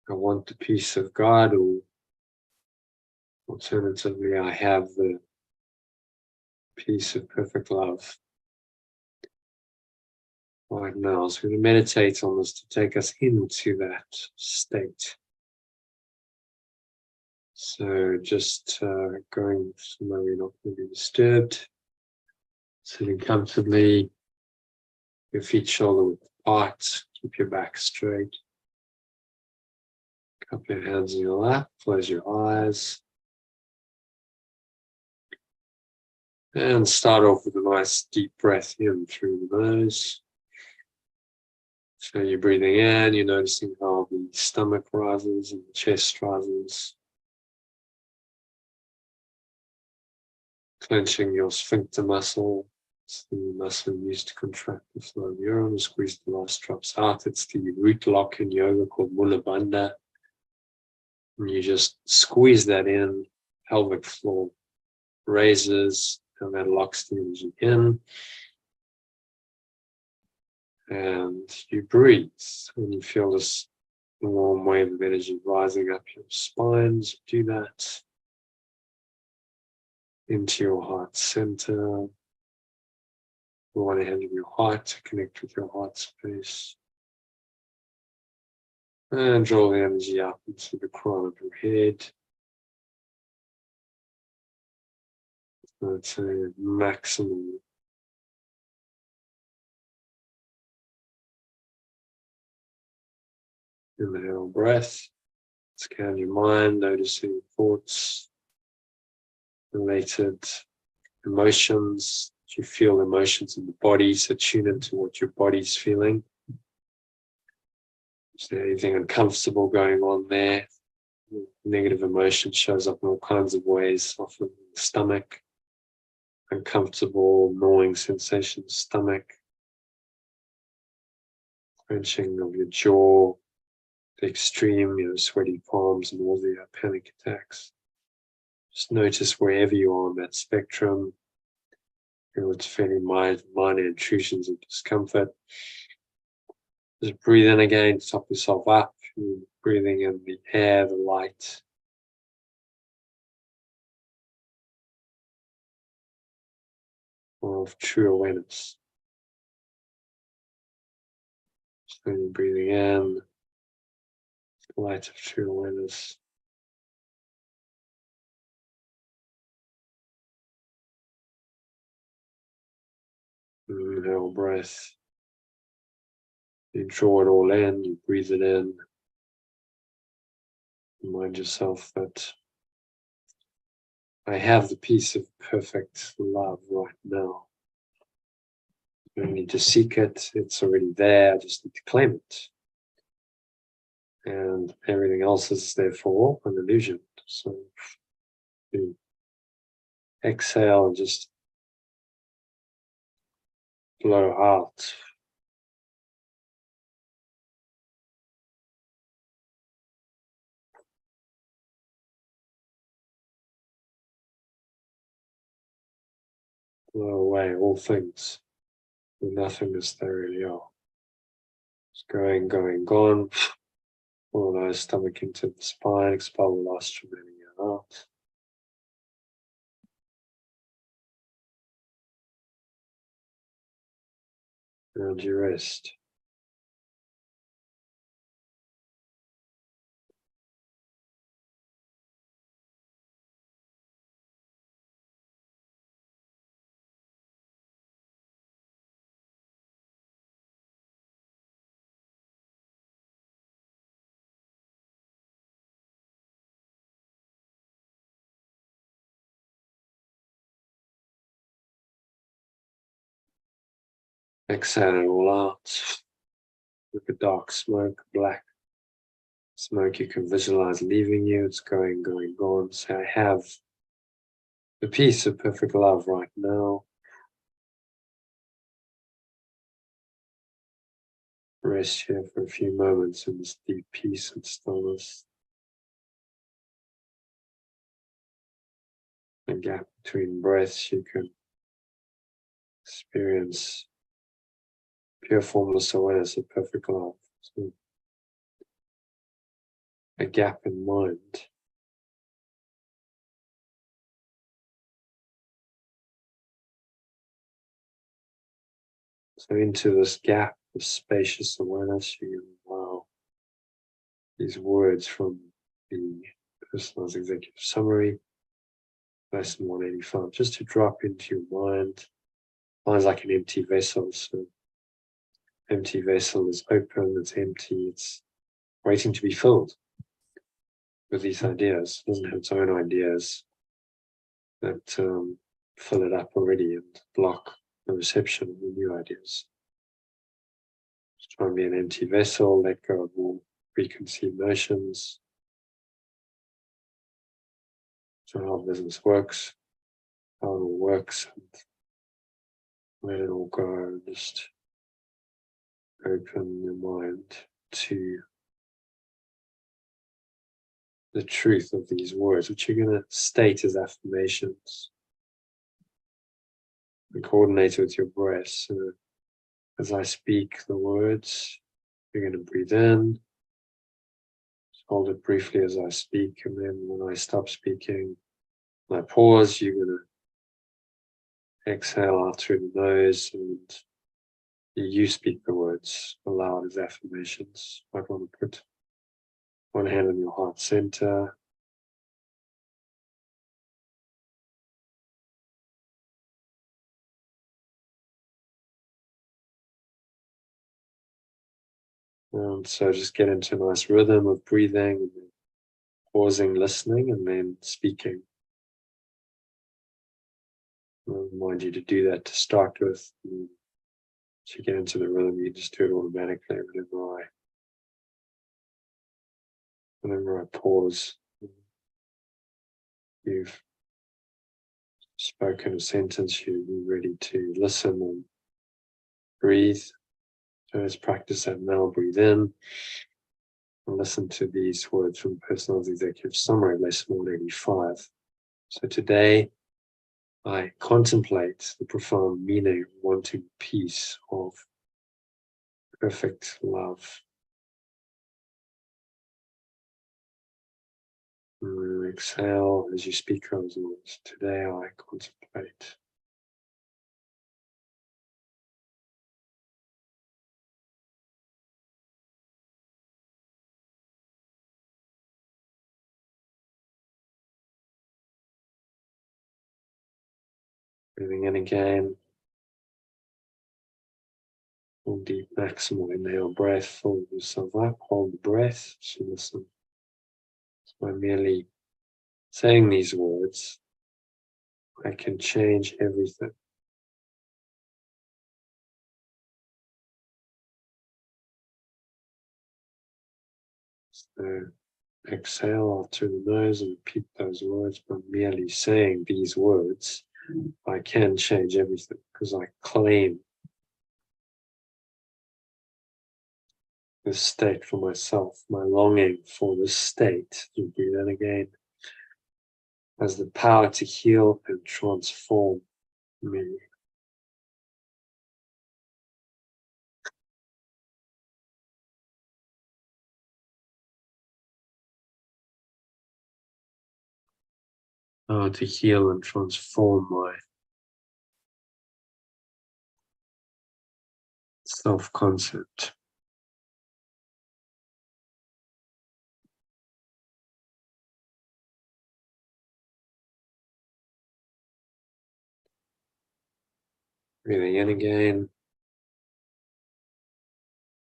I want the peace of God, or alternatively, I have the peace of perfect love. Right now, so we're going to meditate on this to take us into that state. So just going somewhere we're not going to be disturbed. Sitting comfortably, your feet shoulder width apart, keep your back straight. Cup your hands in your lap, close your eyes. And start off with a nice deep breath in through the nose. So you're breathing in, you're noticing how the stomach rises and the chest rises. Clenching your sphincter muscle. It's the muscle used to contract the flow of urine, squeeze the last drops out. It's the root lock in yoga called Mula Bandha. And you just squeeze that in, pelvic floor raises, and that locks the energy in. And you breathe, and you feel this warm wave of energy rising up your spine as you do that. Into your heart center. You want to hand of your heart to connect with your heart space. And draw the energy up into the crown of your head. That's a maximum. Inhale, breath. Scan your mind, noticing thoughts, related emotions. You feel emotions in the body, so tune into what your body's feeling. Is there anything uncomfortable going on there? Negative emotion shows up in all kinds of ways, often in the stomach. Uncomfortable, gnawing sensation in the stomach. Clenching of your jaw, the extreme, sweaty palms and all the panic attacks. Just notice wherever you are on that spectrum. It's fairly minor intrusions of discomfort. Just breathe in again, top yourself up. You're breathing in the air, the light. Of true awareness. Slowly breathing in, the light of true awareness. Inhale, breath. You draw it all in, you breathe it in. Remind yourself that I have the peace of perfect love right now. I don't need to seek it, it's already there, I just need to claim it. And everything else is therefore an illusion. So you exhale and just blow out. Blow away all things. Nothingness they really are. It's going, gone. All those stomach into the spine, expel the last remaining air out. And you rest. Exhale it all out. Look at dark smoke, black smoke you can visualize leaving you. It's going, gone. Say, I have the peace of perfect love right now. Rest here for a few moments in this deep peace and stillness. A gap between breaths, you can experience pure formless awareness of perfect love. So, a gap in mind. So into this gap of spacious awareness, you can allow these words from the Personalized Executive Summary, lesson 185, just to drop into your mind, Mine's like an empty vessel. So empty vessel is open, it's empty, it's waiting to be filled with these ideas. It doesn't have its own ideas that fill it up already and block the reception of the new ideas. Just try and be an empty vessel, let go of all preconceived notions. So how business works, how it all works, and let it all go. Just open your mind to the truth of these words, which you're going to state as affirmations and coordinate with your breath. So as I speak the words, you're going to breathe in, just hold it briefly as I speak, and then when I stop speaking, when I pause, you're going to exhale out through the nose, and you speak the words aloud as affirmations. I want to put one hand on your heart center. And so just get into a nice rhythm of breathing, and then pausing, listening, and then speaking. I remind you to do that to start with. And as you get into the rhythm, you just do it automatically whenever I pause. You've spoken a sentence, you'll be ready to listen and breathe. So let's practice that now. Breathe in and listen to these words from Personality Executive Summary, Lesson 185. So today, I contemplate the profound meaning of wanting peace, of perfect love. And exhale as you speak those words. Today I contemplate. Breathing in again. Full deep maximal inhale breath. Fill yourself up. Hold the breath. So listen. So by merely saying these words, I can change everything. So exhale out through the nose and repeat those words. By merely saying these words, I can change everything because I claim this state for myself. My longing for this state, you breathe in again, has the power to heal and transform me. Power to heal and transform my self-concept. Breathing in again.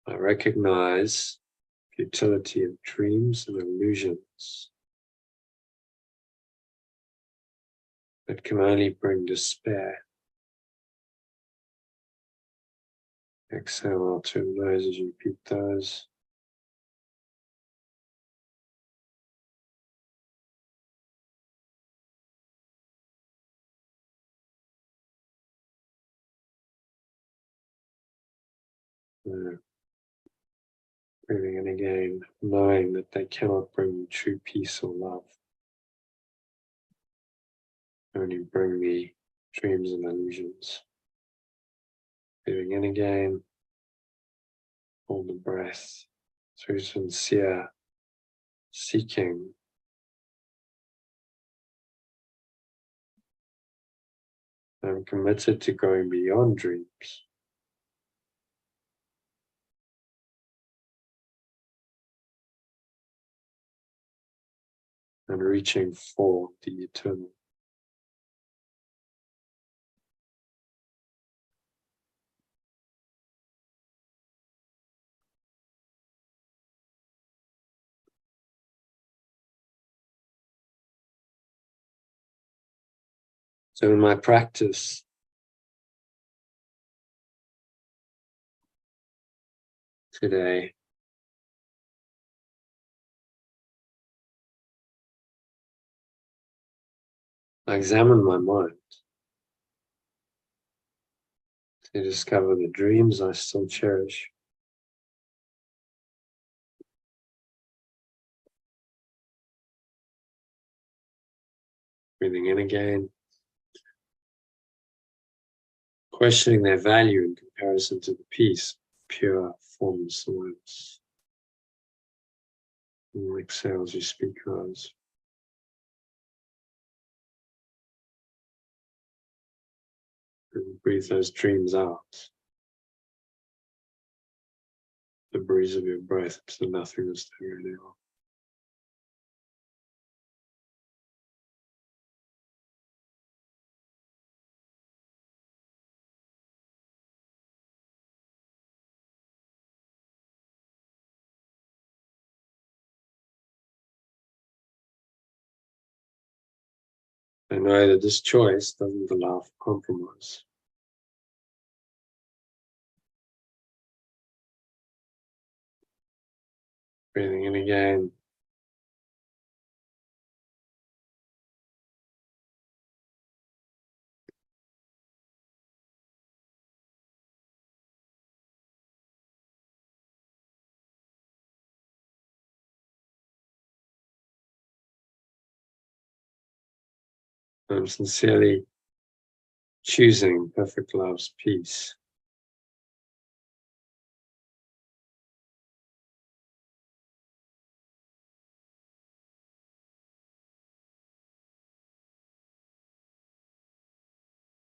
I recognize the utility of dreams and illusions that can only bring despair. Exhale out through the nose as you repeat those. Breathing in again, knowing that they cannot bring me true peace or love. Only bring me dreams and illusions. Breathing in again, hold the breath through sincere seeking. I'm committed to going beyond dreams and reaching for the eternal. So in my practice today, I examine my mind to discover the dreams I still cherish. Breathing in again, questioning their value in comparison to the peace, pure, formless awareness. And exhale as you speak, rise. And breathe those dreams out. The breeze of your breath into the nothingness they really are. I know that this choice doesn't allow for compromise. Breathing in again. I'm sincerely choosing perfect love's peace.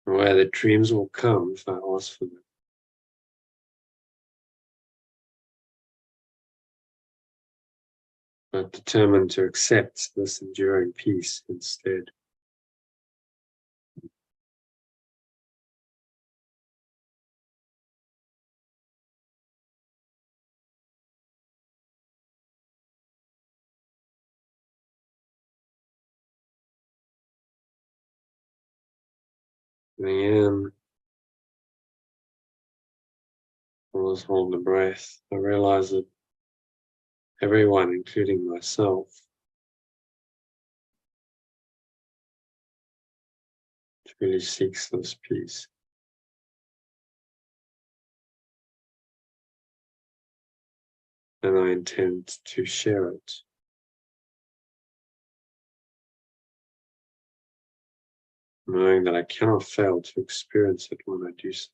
Where the dreams will come if I ask for them. But determined to accept this enduring peace instead. Breathing in, always hold the breath. I realize that everyone, including myself, truly seeks this peace. And I intend to share it. Knowing that I cannot fail to experience it when I do so.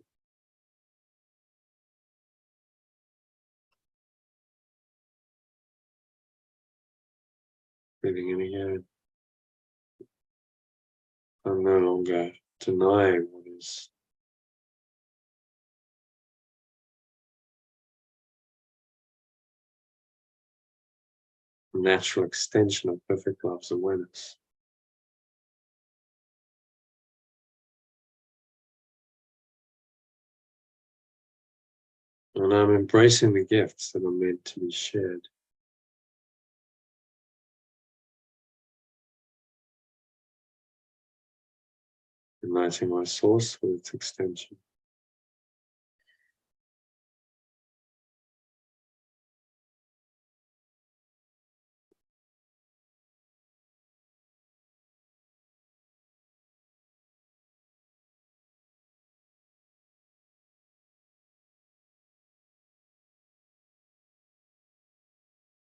Breathing in again. I'm no longer denying what is. A natural extension of perfect love's awareness. And I'm embracing the gifts that are meant to be shared. Uniting my source with its extension.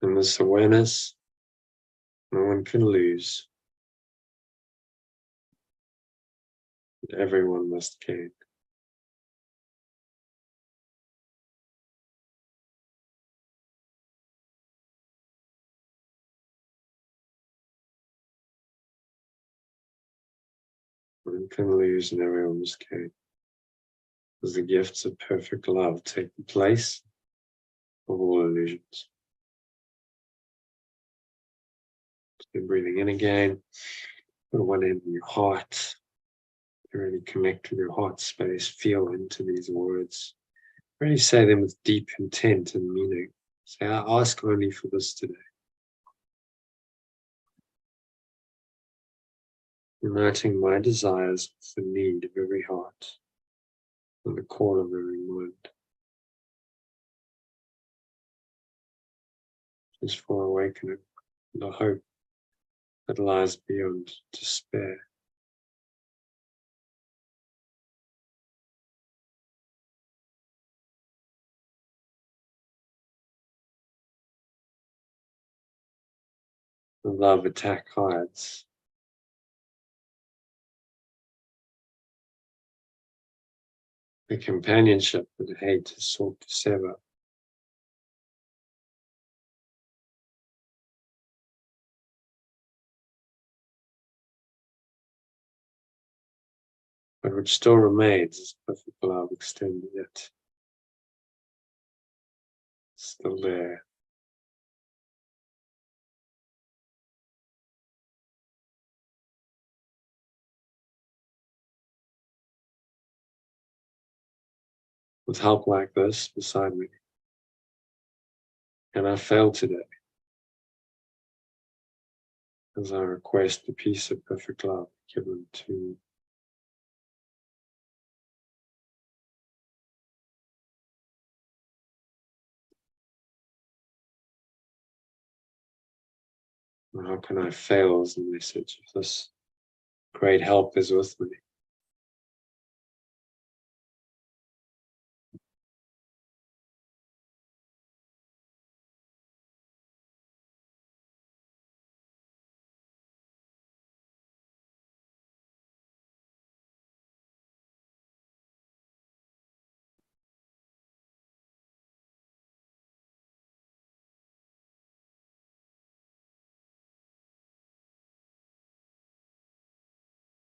And this awareness, no one can lose. And everyone must gain. One can lose and everyone must gain. As the gifts of perfect love take the place of all illusions. So breathing in again, put one end in your heart. Really connect with your heart space, feel into these words. Really say them with deep intent and meaning. Say, I ask only for this today. uniting my desires with the need of every heart and the call of every mind. Just for awakening the hope that lies beyond despair. The love attack hides. The companionship that hate has sought to sever. But which still remains as perfect love extended yet. Still there. With help like this beside me, and I fail today as I request the peace of perfect love given to how can I fail as the message if this great help is with me?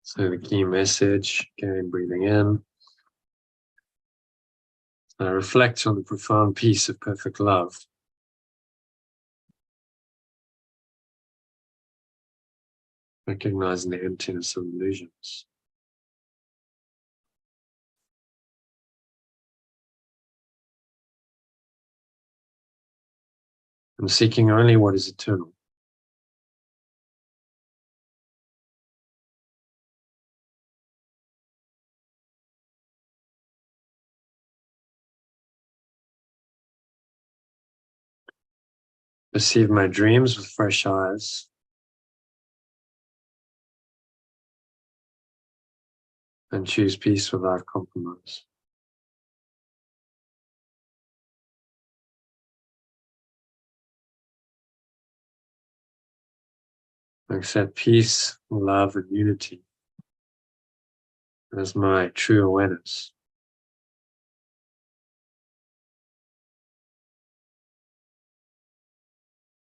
So the key message, again, breathing in. I reflect on the profound peace of perfect love. Recognizing the emptiness of illusions. And seeking only what is eternal. Perceive my dreams with fresh eyes. And choose peace without compromise. Accept peace, love, and unity as my true awareness.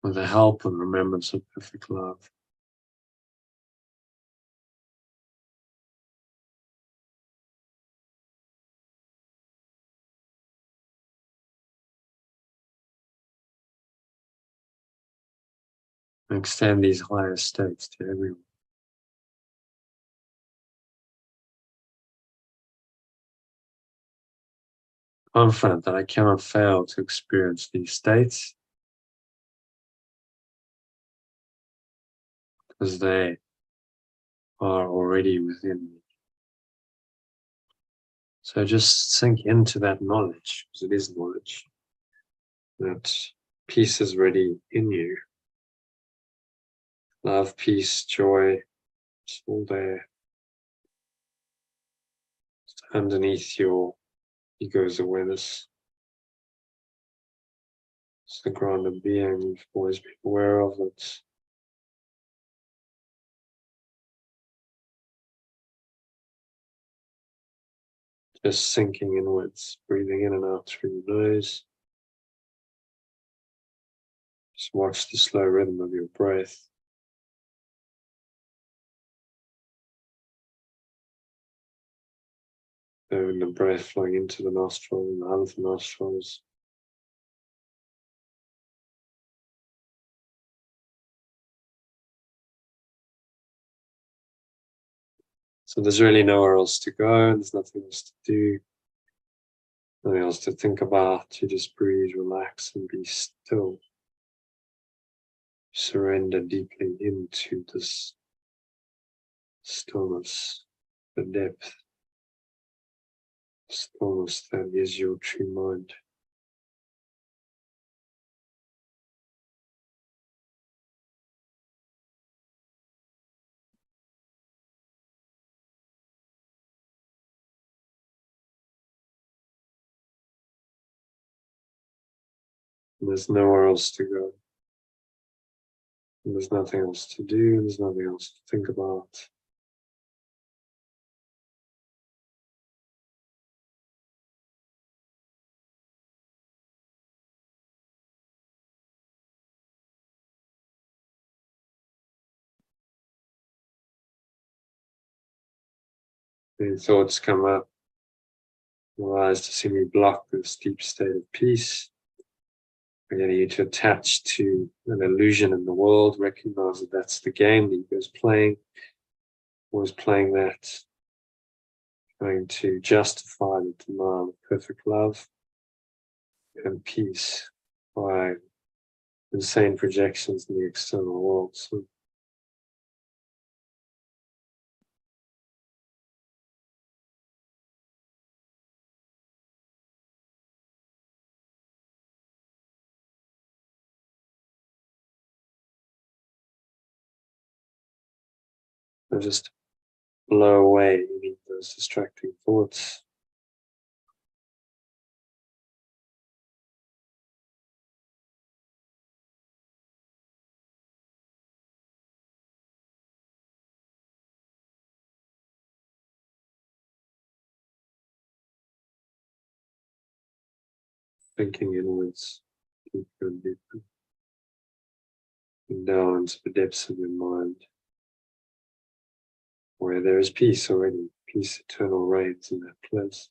With the help and remembrance of perfect love. And extend these higher states to everyone. Confident that I cannot fail to experience these states because they are already within me. So just sink into that knowledge, because it is knowledge, that peace is ready in you. Love, peace, joy, it's all there. It's underneath your ego's awareness. It's the ground of being you've always been aware of it. Just sinking inwards, breathing in and out through your nose. Just watch the slow rhythm of your breath. And the breath flowing into the nostril and out of the nostrils. So there's really nowhere else to go, there's nothing else to do, nothing else to think about. You just breathe, relax, and be still. Surrender deeply into this stillness, the depth, stillness that is your true mind. And there's nowhere else to go. And there's nothing else to do. There's nothing else to think about. Any thoughts come up, arise to seem to block this deep state of peace. We're getting you to attach to an illusion in the world, recognize that that's the game the ego is playing, always playing that, trying to justify the denial of perfect love and peace by insane projections in the external world. So just blow away any of those distracting thoughts. Thinking inwards, deeper and deeper, and down into the depths of your mind, where there is peace already, peace eternal reigns in that place.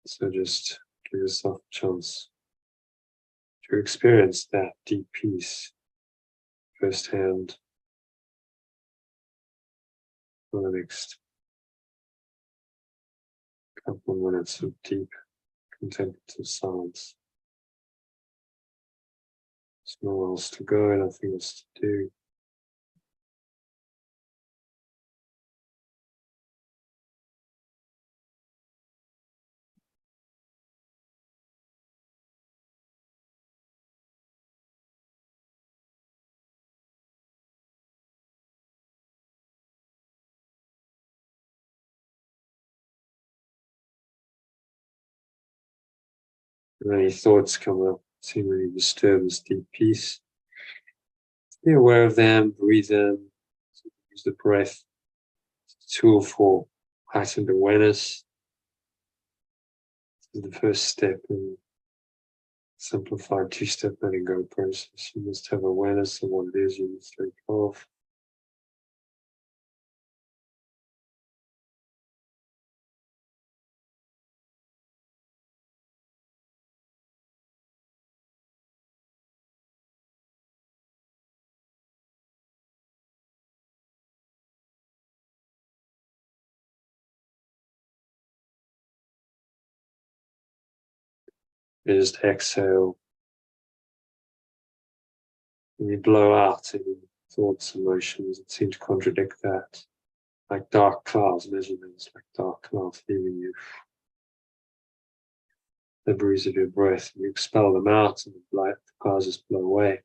So just give yourself a chance to experience that deep peace firsthand for the next couple of minutes of deep contemplative silence. There's nowhere else to go, nothing else to do. If any thoughts come up, seemingly disturb this deep peace, be aware of them, breathe them, use the breath as a tool for heightened awareness. This is the first step in simplified two-step letting go process. You must have awareness of what it is you must let go of. You just exhale. And you blow out any thoughts, emotions that seem to contradict that. Like dark clouds, measurements like dark clouds leaving you. The breeze of your breath, and you expel them out, and the clouds just blow away.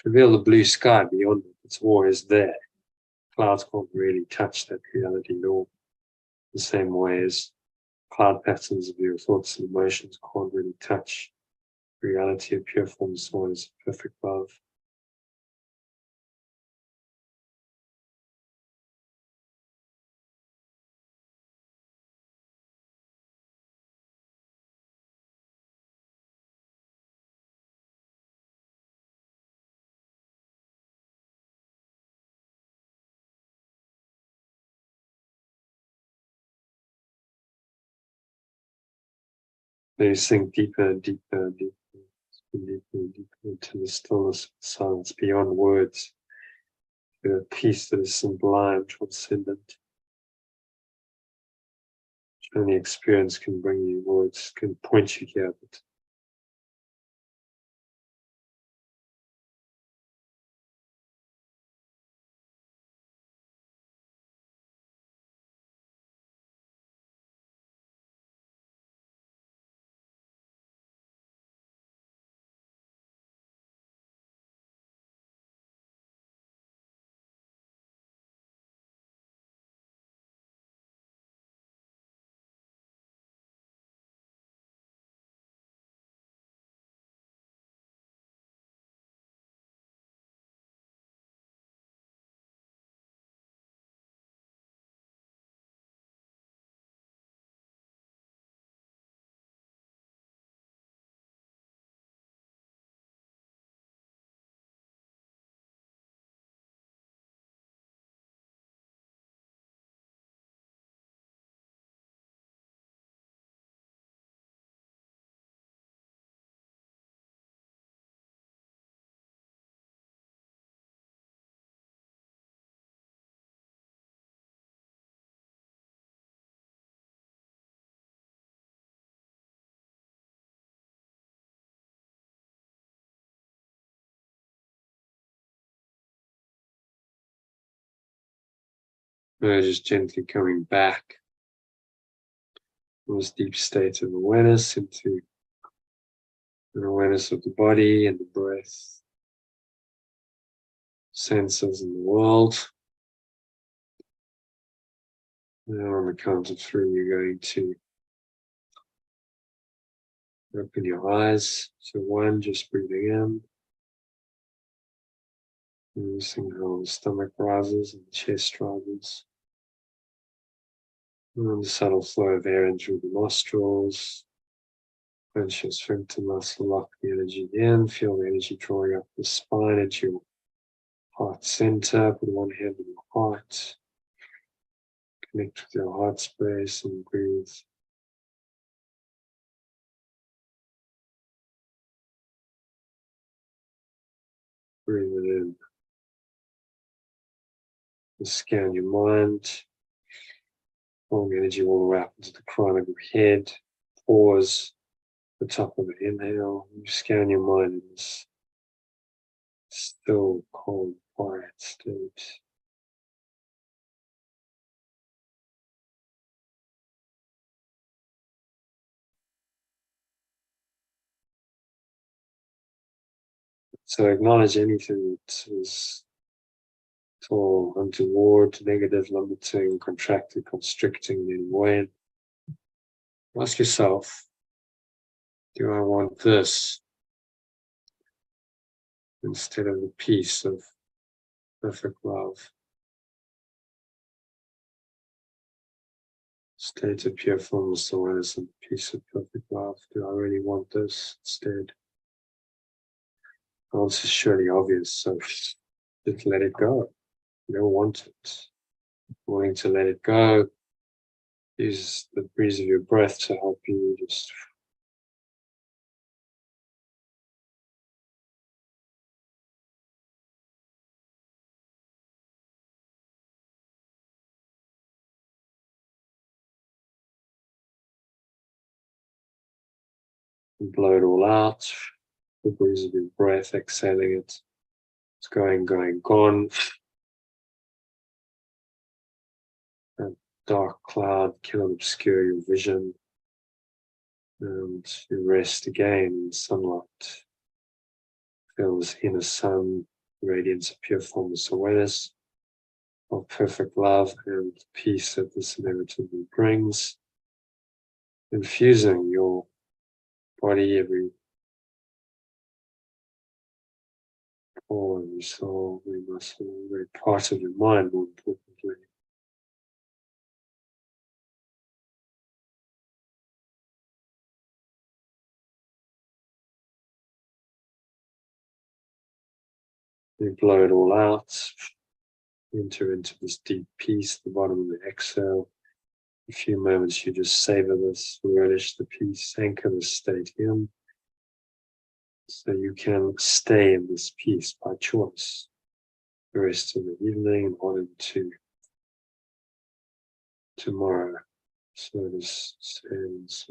Reveal the blue sky beyond it. It's always there. Clouds can't really touch that reality at all. The same way as cloud patterns of your thoughts and emotions can't really touch the reality of pure formless awareness, perfect love. Then you sink deeper and deeper and deeper, deeper and deeper into the stillness of the silence beyond words, to a peace that is sublime, transcendent. Only experience can bring you, words can point you here, but We're just gently coming back from this deep state of awareness into an awareness of the body and the breath, senses in the world. Now on the count of 3, you're going to open your eyes. So 1, just breathing in. Noticing how the stomach rises and the chest rises. And the subtle flow of air in through the nostrils. Clench your sphincter muscle, lock the energy in. Feel the energy drawing up the spine into your heart center. Put one hand on your heart. Connect with your heart space and breathe. Breathe it in. And scan your mind. Long energy all the way up into the crown of your head. Pause the top of the inhale. You scan your mind in this still, calm, quiet state. So acknowledge anything that is at all untoward, negative, limiting, contracted, constricting in any way. Ask yourself, do I want this instead of the peace of perfect love? State of pure formless awareness and peace of perfect love. Do I really want this instead? The answer is surely obvious, so just let it go. You don't want it. Willing to let it go. Use the breeze of your breath to help you just blow it all out. The breeze of your breath, exhaling it. It's going, gone. A dark cloud cannot obscure your vision. And you rest again in sunlight. Feel this inner sun, radiance of pure formless awareness, of perfect love and peace that this inevitably brings, infusing your body, every pore, every soul, every muscle, every part of your mind, more importantly. You blow it all out, enter into this deep peace, the bottom of the exhale. A few moments you just savor this, relish the peace, anchor this state in, so you can stay in this peace by choice the rest of the evening and on into tomorrow. So this ends.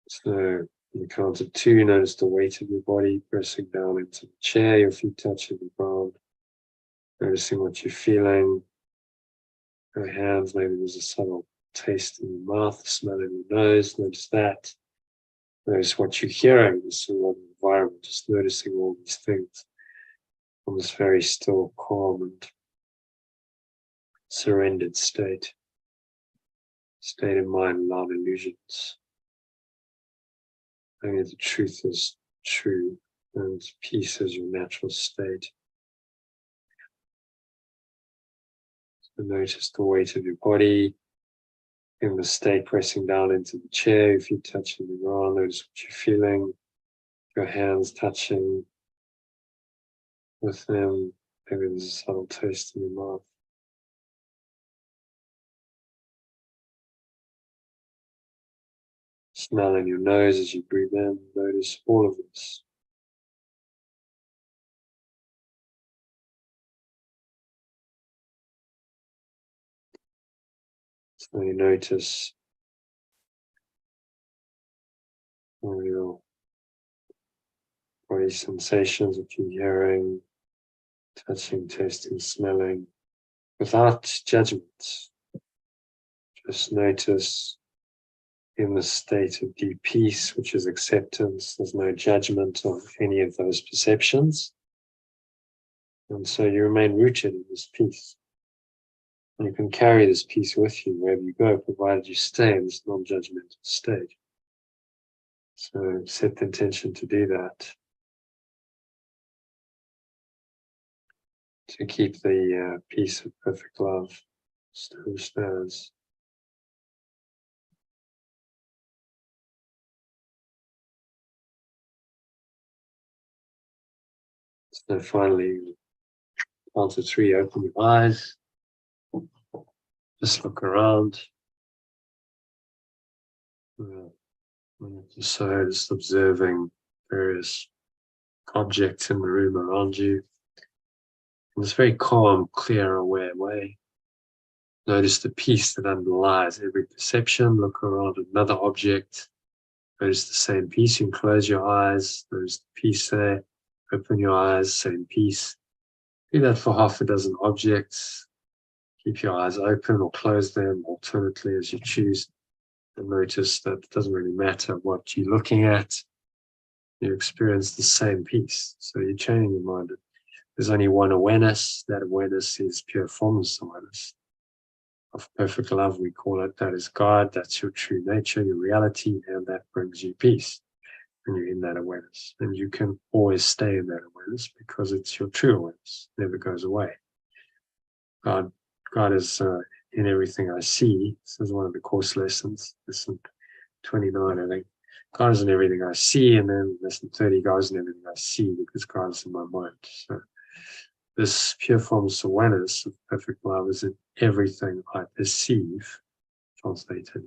So on the count of 2, notice the weight of your body pressing down into the chair, your feet touching the ground, noticing what you're feeling. Your hands, maybe there's a subtle taste in your mouth, smell in your nose, notice that. Notice what you're hearing, the surrounding environment, just noticing all these things from this very still, calm and surrendered state. State of mind without illusions. Only the truth is true and peace is your natural state. So notice the weight of your body in the state pressing down into the chair, your feet touching the ground. Notice what you're feeling, your hands touching with them. Maybe there's a subtle taste in your mouth. Smell in your nose as you breathe in. Notice all of this. So you notice how your body sensations, if you're hearing, touching, tasting, smelling, without judgment. Just notice in the state of deep peace, which is acceptance. There's no judgment of any of those perceptions. And so you remain rooted in this peace. And you can carry this peace with you wherever you go, provided you stay in this non-judgmental state. So set the intention to do that. To keep the peace of perfect love still stands. So finally, count to 3, open your eyes. Just look around. So just observing various objects in the room around you. In this very calm, clear, aware way. Notice the peace that underlies every perception. Look around another object. Notice the same peace. You can close your eyes. Notice the peace there. Open your eyes, same peace. Do that for half a dozen objects. Keep your eyes open or close them alternately as you choose. And notice that it doesn't really matter what you're looking at. You experience the same peace. So you're training your mind. There's only one awareness. That awareness is pure formless awareness. Of perfect love, we call it. That is God. That's your true nature, your reality, and that brings you peace. And you're in that awareness. And you can always stay in that awareness because it's your true awareness. It never goes away. God is in everything I see. This is one of the course lessons. Lesson 29, I think. God is in everything I see, and then lesson 30, God is in everything I see because God is in my mind. So this pure formless awareness of perfect love is in everything I perceive, translated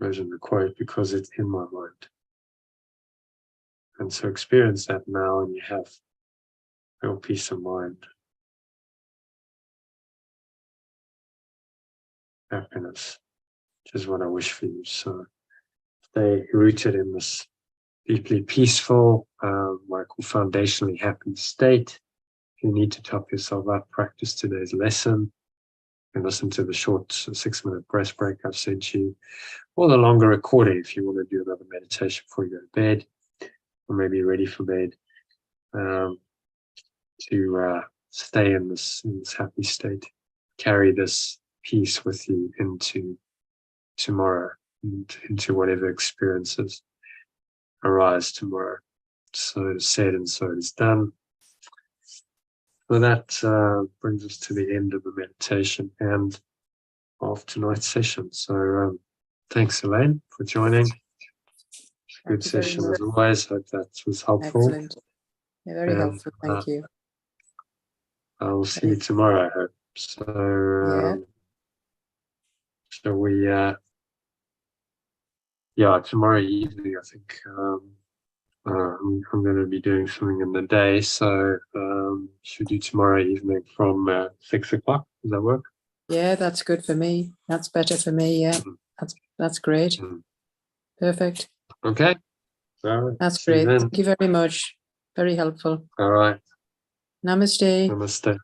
version of the quote, because it's in my mind. And so experience that now, and you have real peace of mind, happiness, which is what I wish for you. So stay rooted in this deeply peaceful, what I call foundationally happy state. If you need to top yourself up, practice today's lesson and listen to the short 6-minute rest break I've sent you, or the longer recording if you want to do another meditation before you go to bed, or maybe you're ready for bed, to stay in this happy state. Carry this peace with you into tomorrow and into whatever experiences arise tomorrow. So it is said and so it is done. Well, that brings us to the end of the meditation and of tonight's session. So thanks, Elaine, for joining. Good session as always. Hope that was helpful.
Excellent. Yeah, very helpful. Thank you.
I will see you tomorrow, I hope. So, shall we, tomorrow evening, I think, I'm going to be doing something in the day. So, should we do tomorrow evening from 6 o'clock? Does that work?
Yeah, that's good for me. That's better for me. Yeah, that's great. Perfect.
Okay. So,
that's great. Thank you very much. Very helpful.
All right.
Namaste.
Namaste.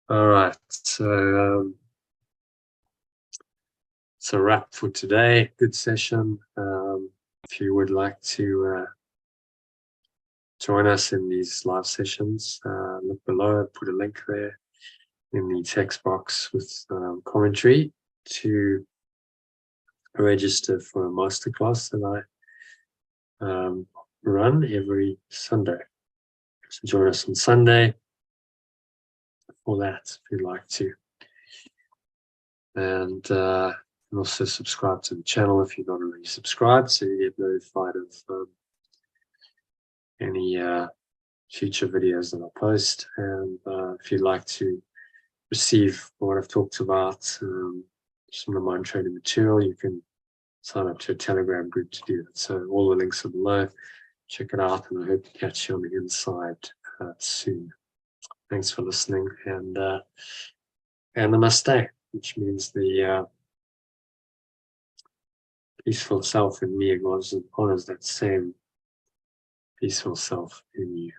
All right. So, it's a wrap for today. Good session. If you would like to join us in these live sessions, look below, put a link there in the text box with commentary to register for a masterclass that I run every Sunday. So join us on Sunday for that if you'd like to. And also subscribe to the channel if you're not already subscribed, so you get notified of any future videos that I post. And if you'd like to receive what I've talked about, some of the mind training material, you can sign up to a Telegram group to do that. So all the links are below. Check it out, and I hope to catch you on the inside soon. Thanks for listening, and namaste, which means the peaceful self in me honors that same peaceful self in you.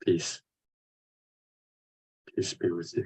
Peace. Peace be with you.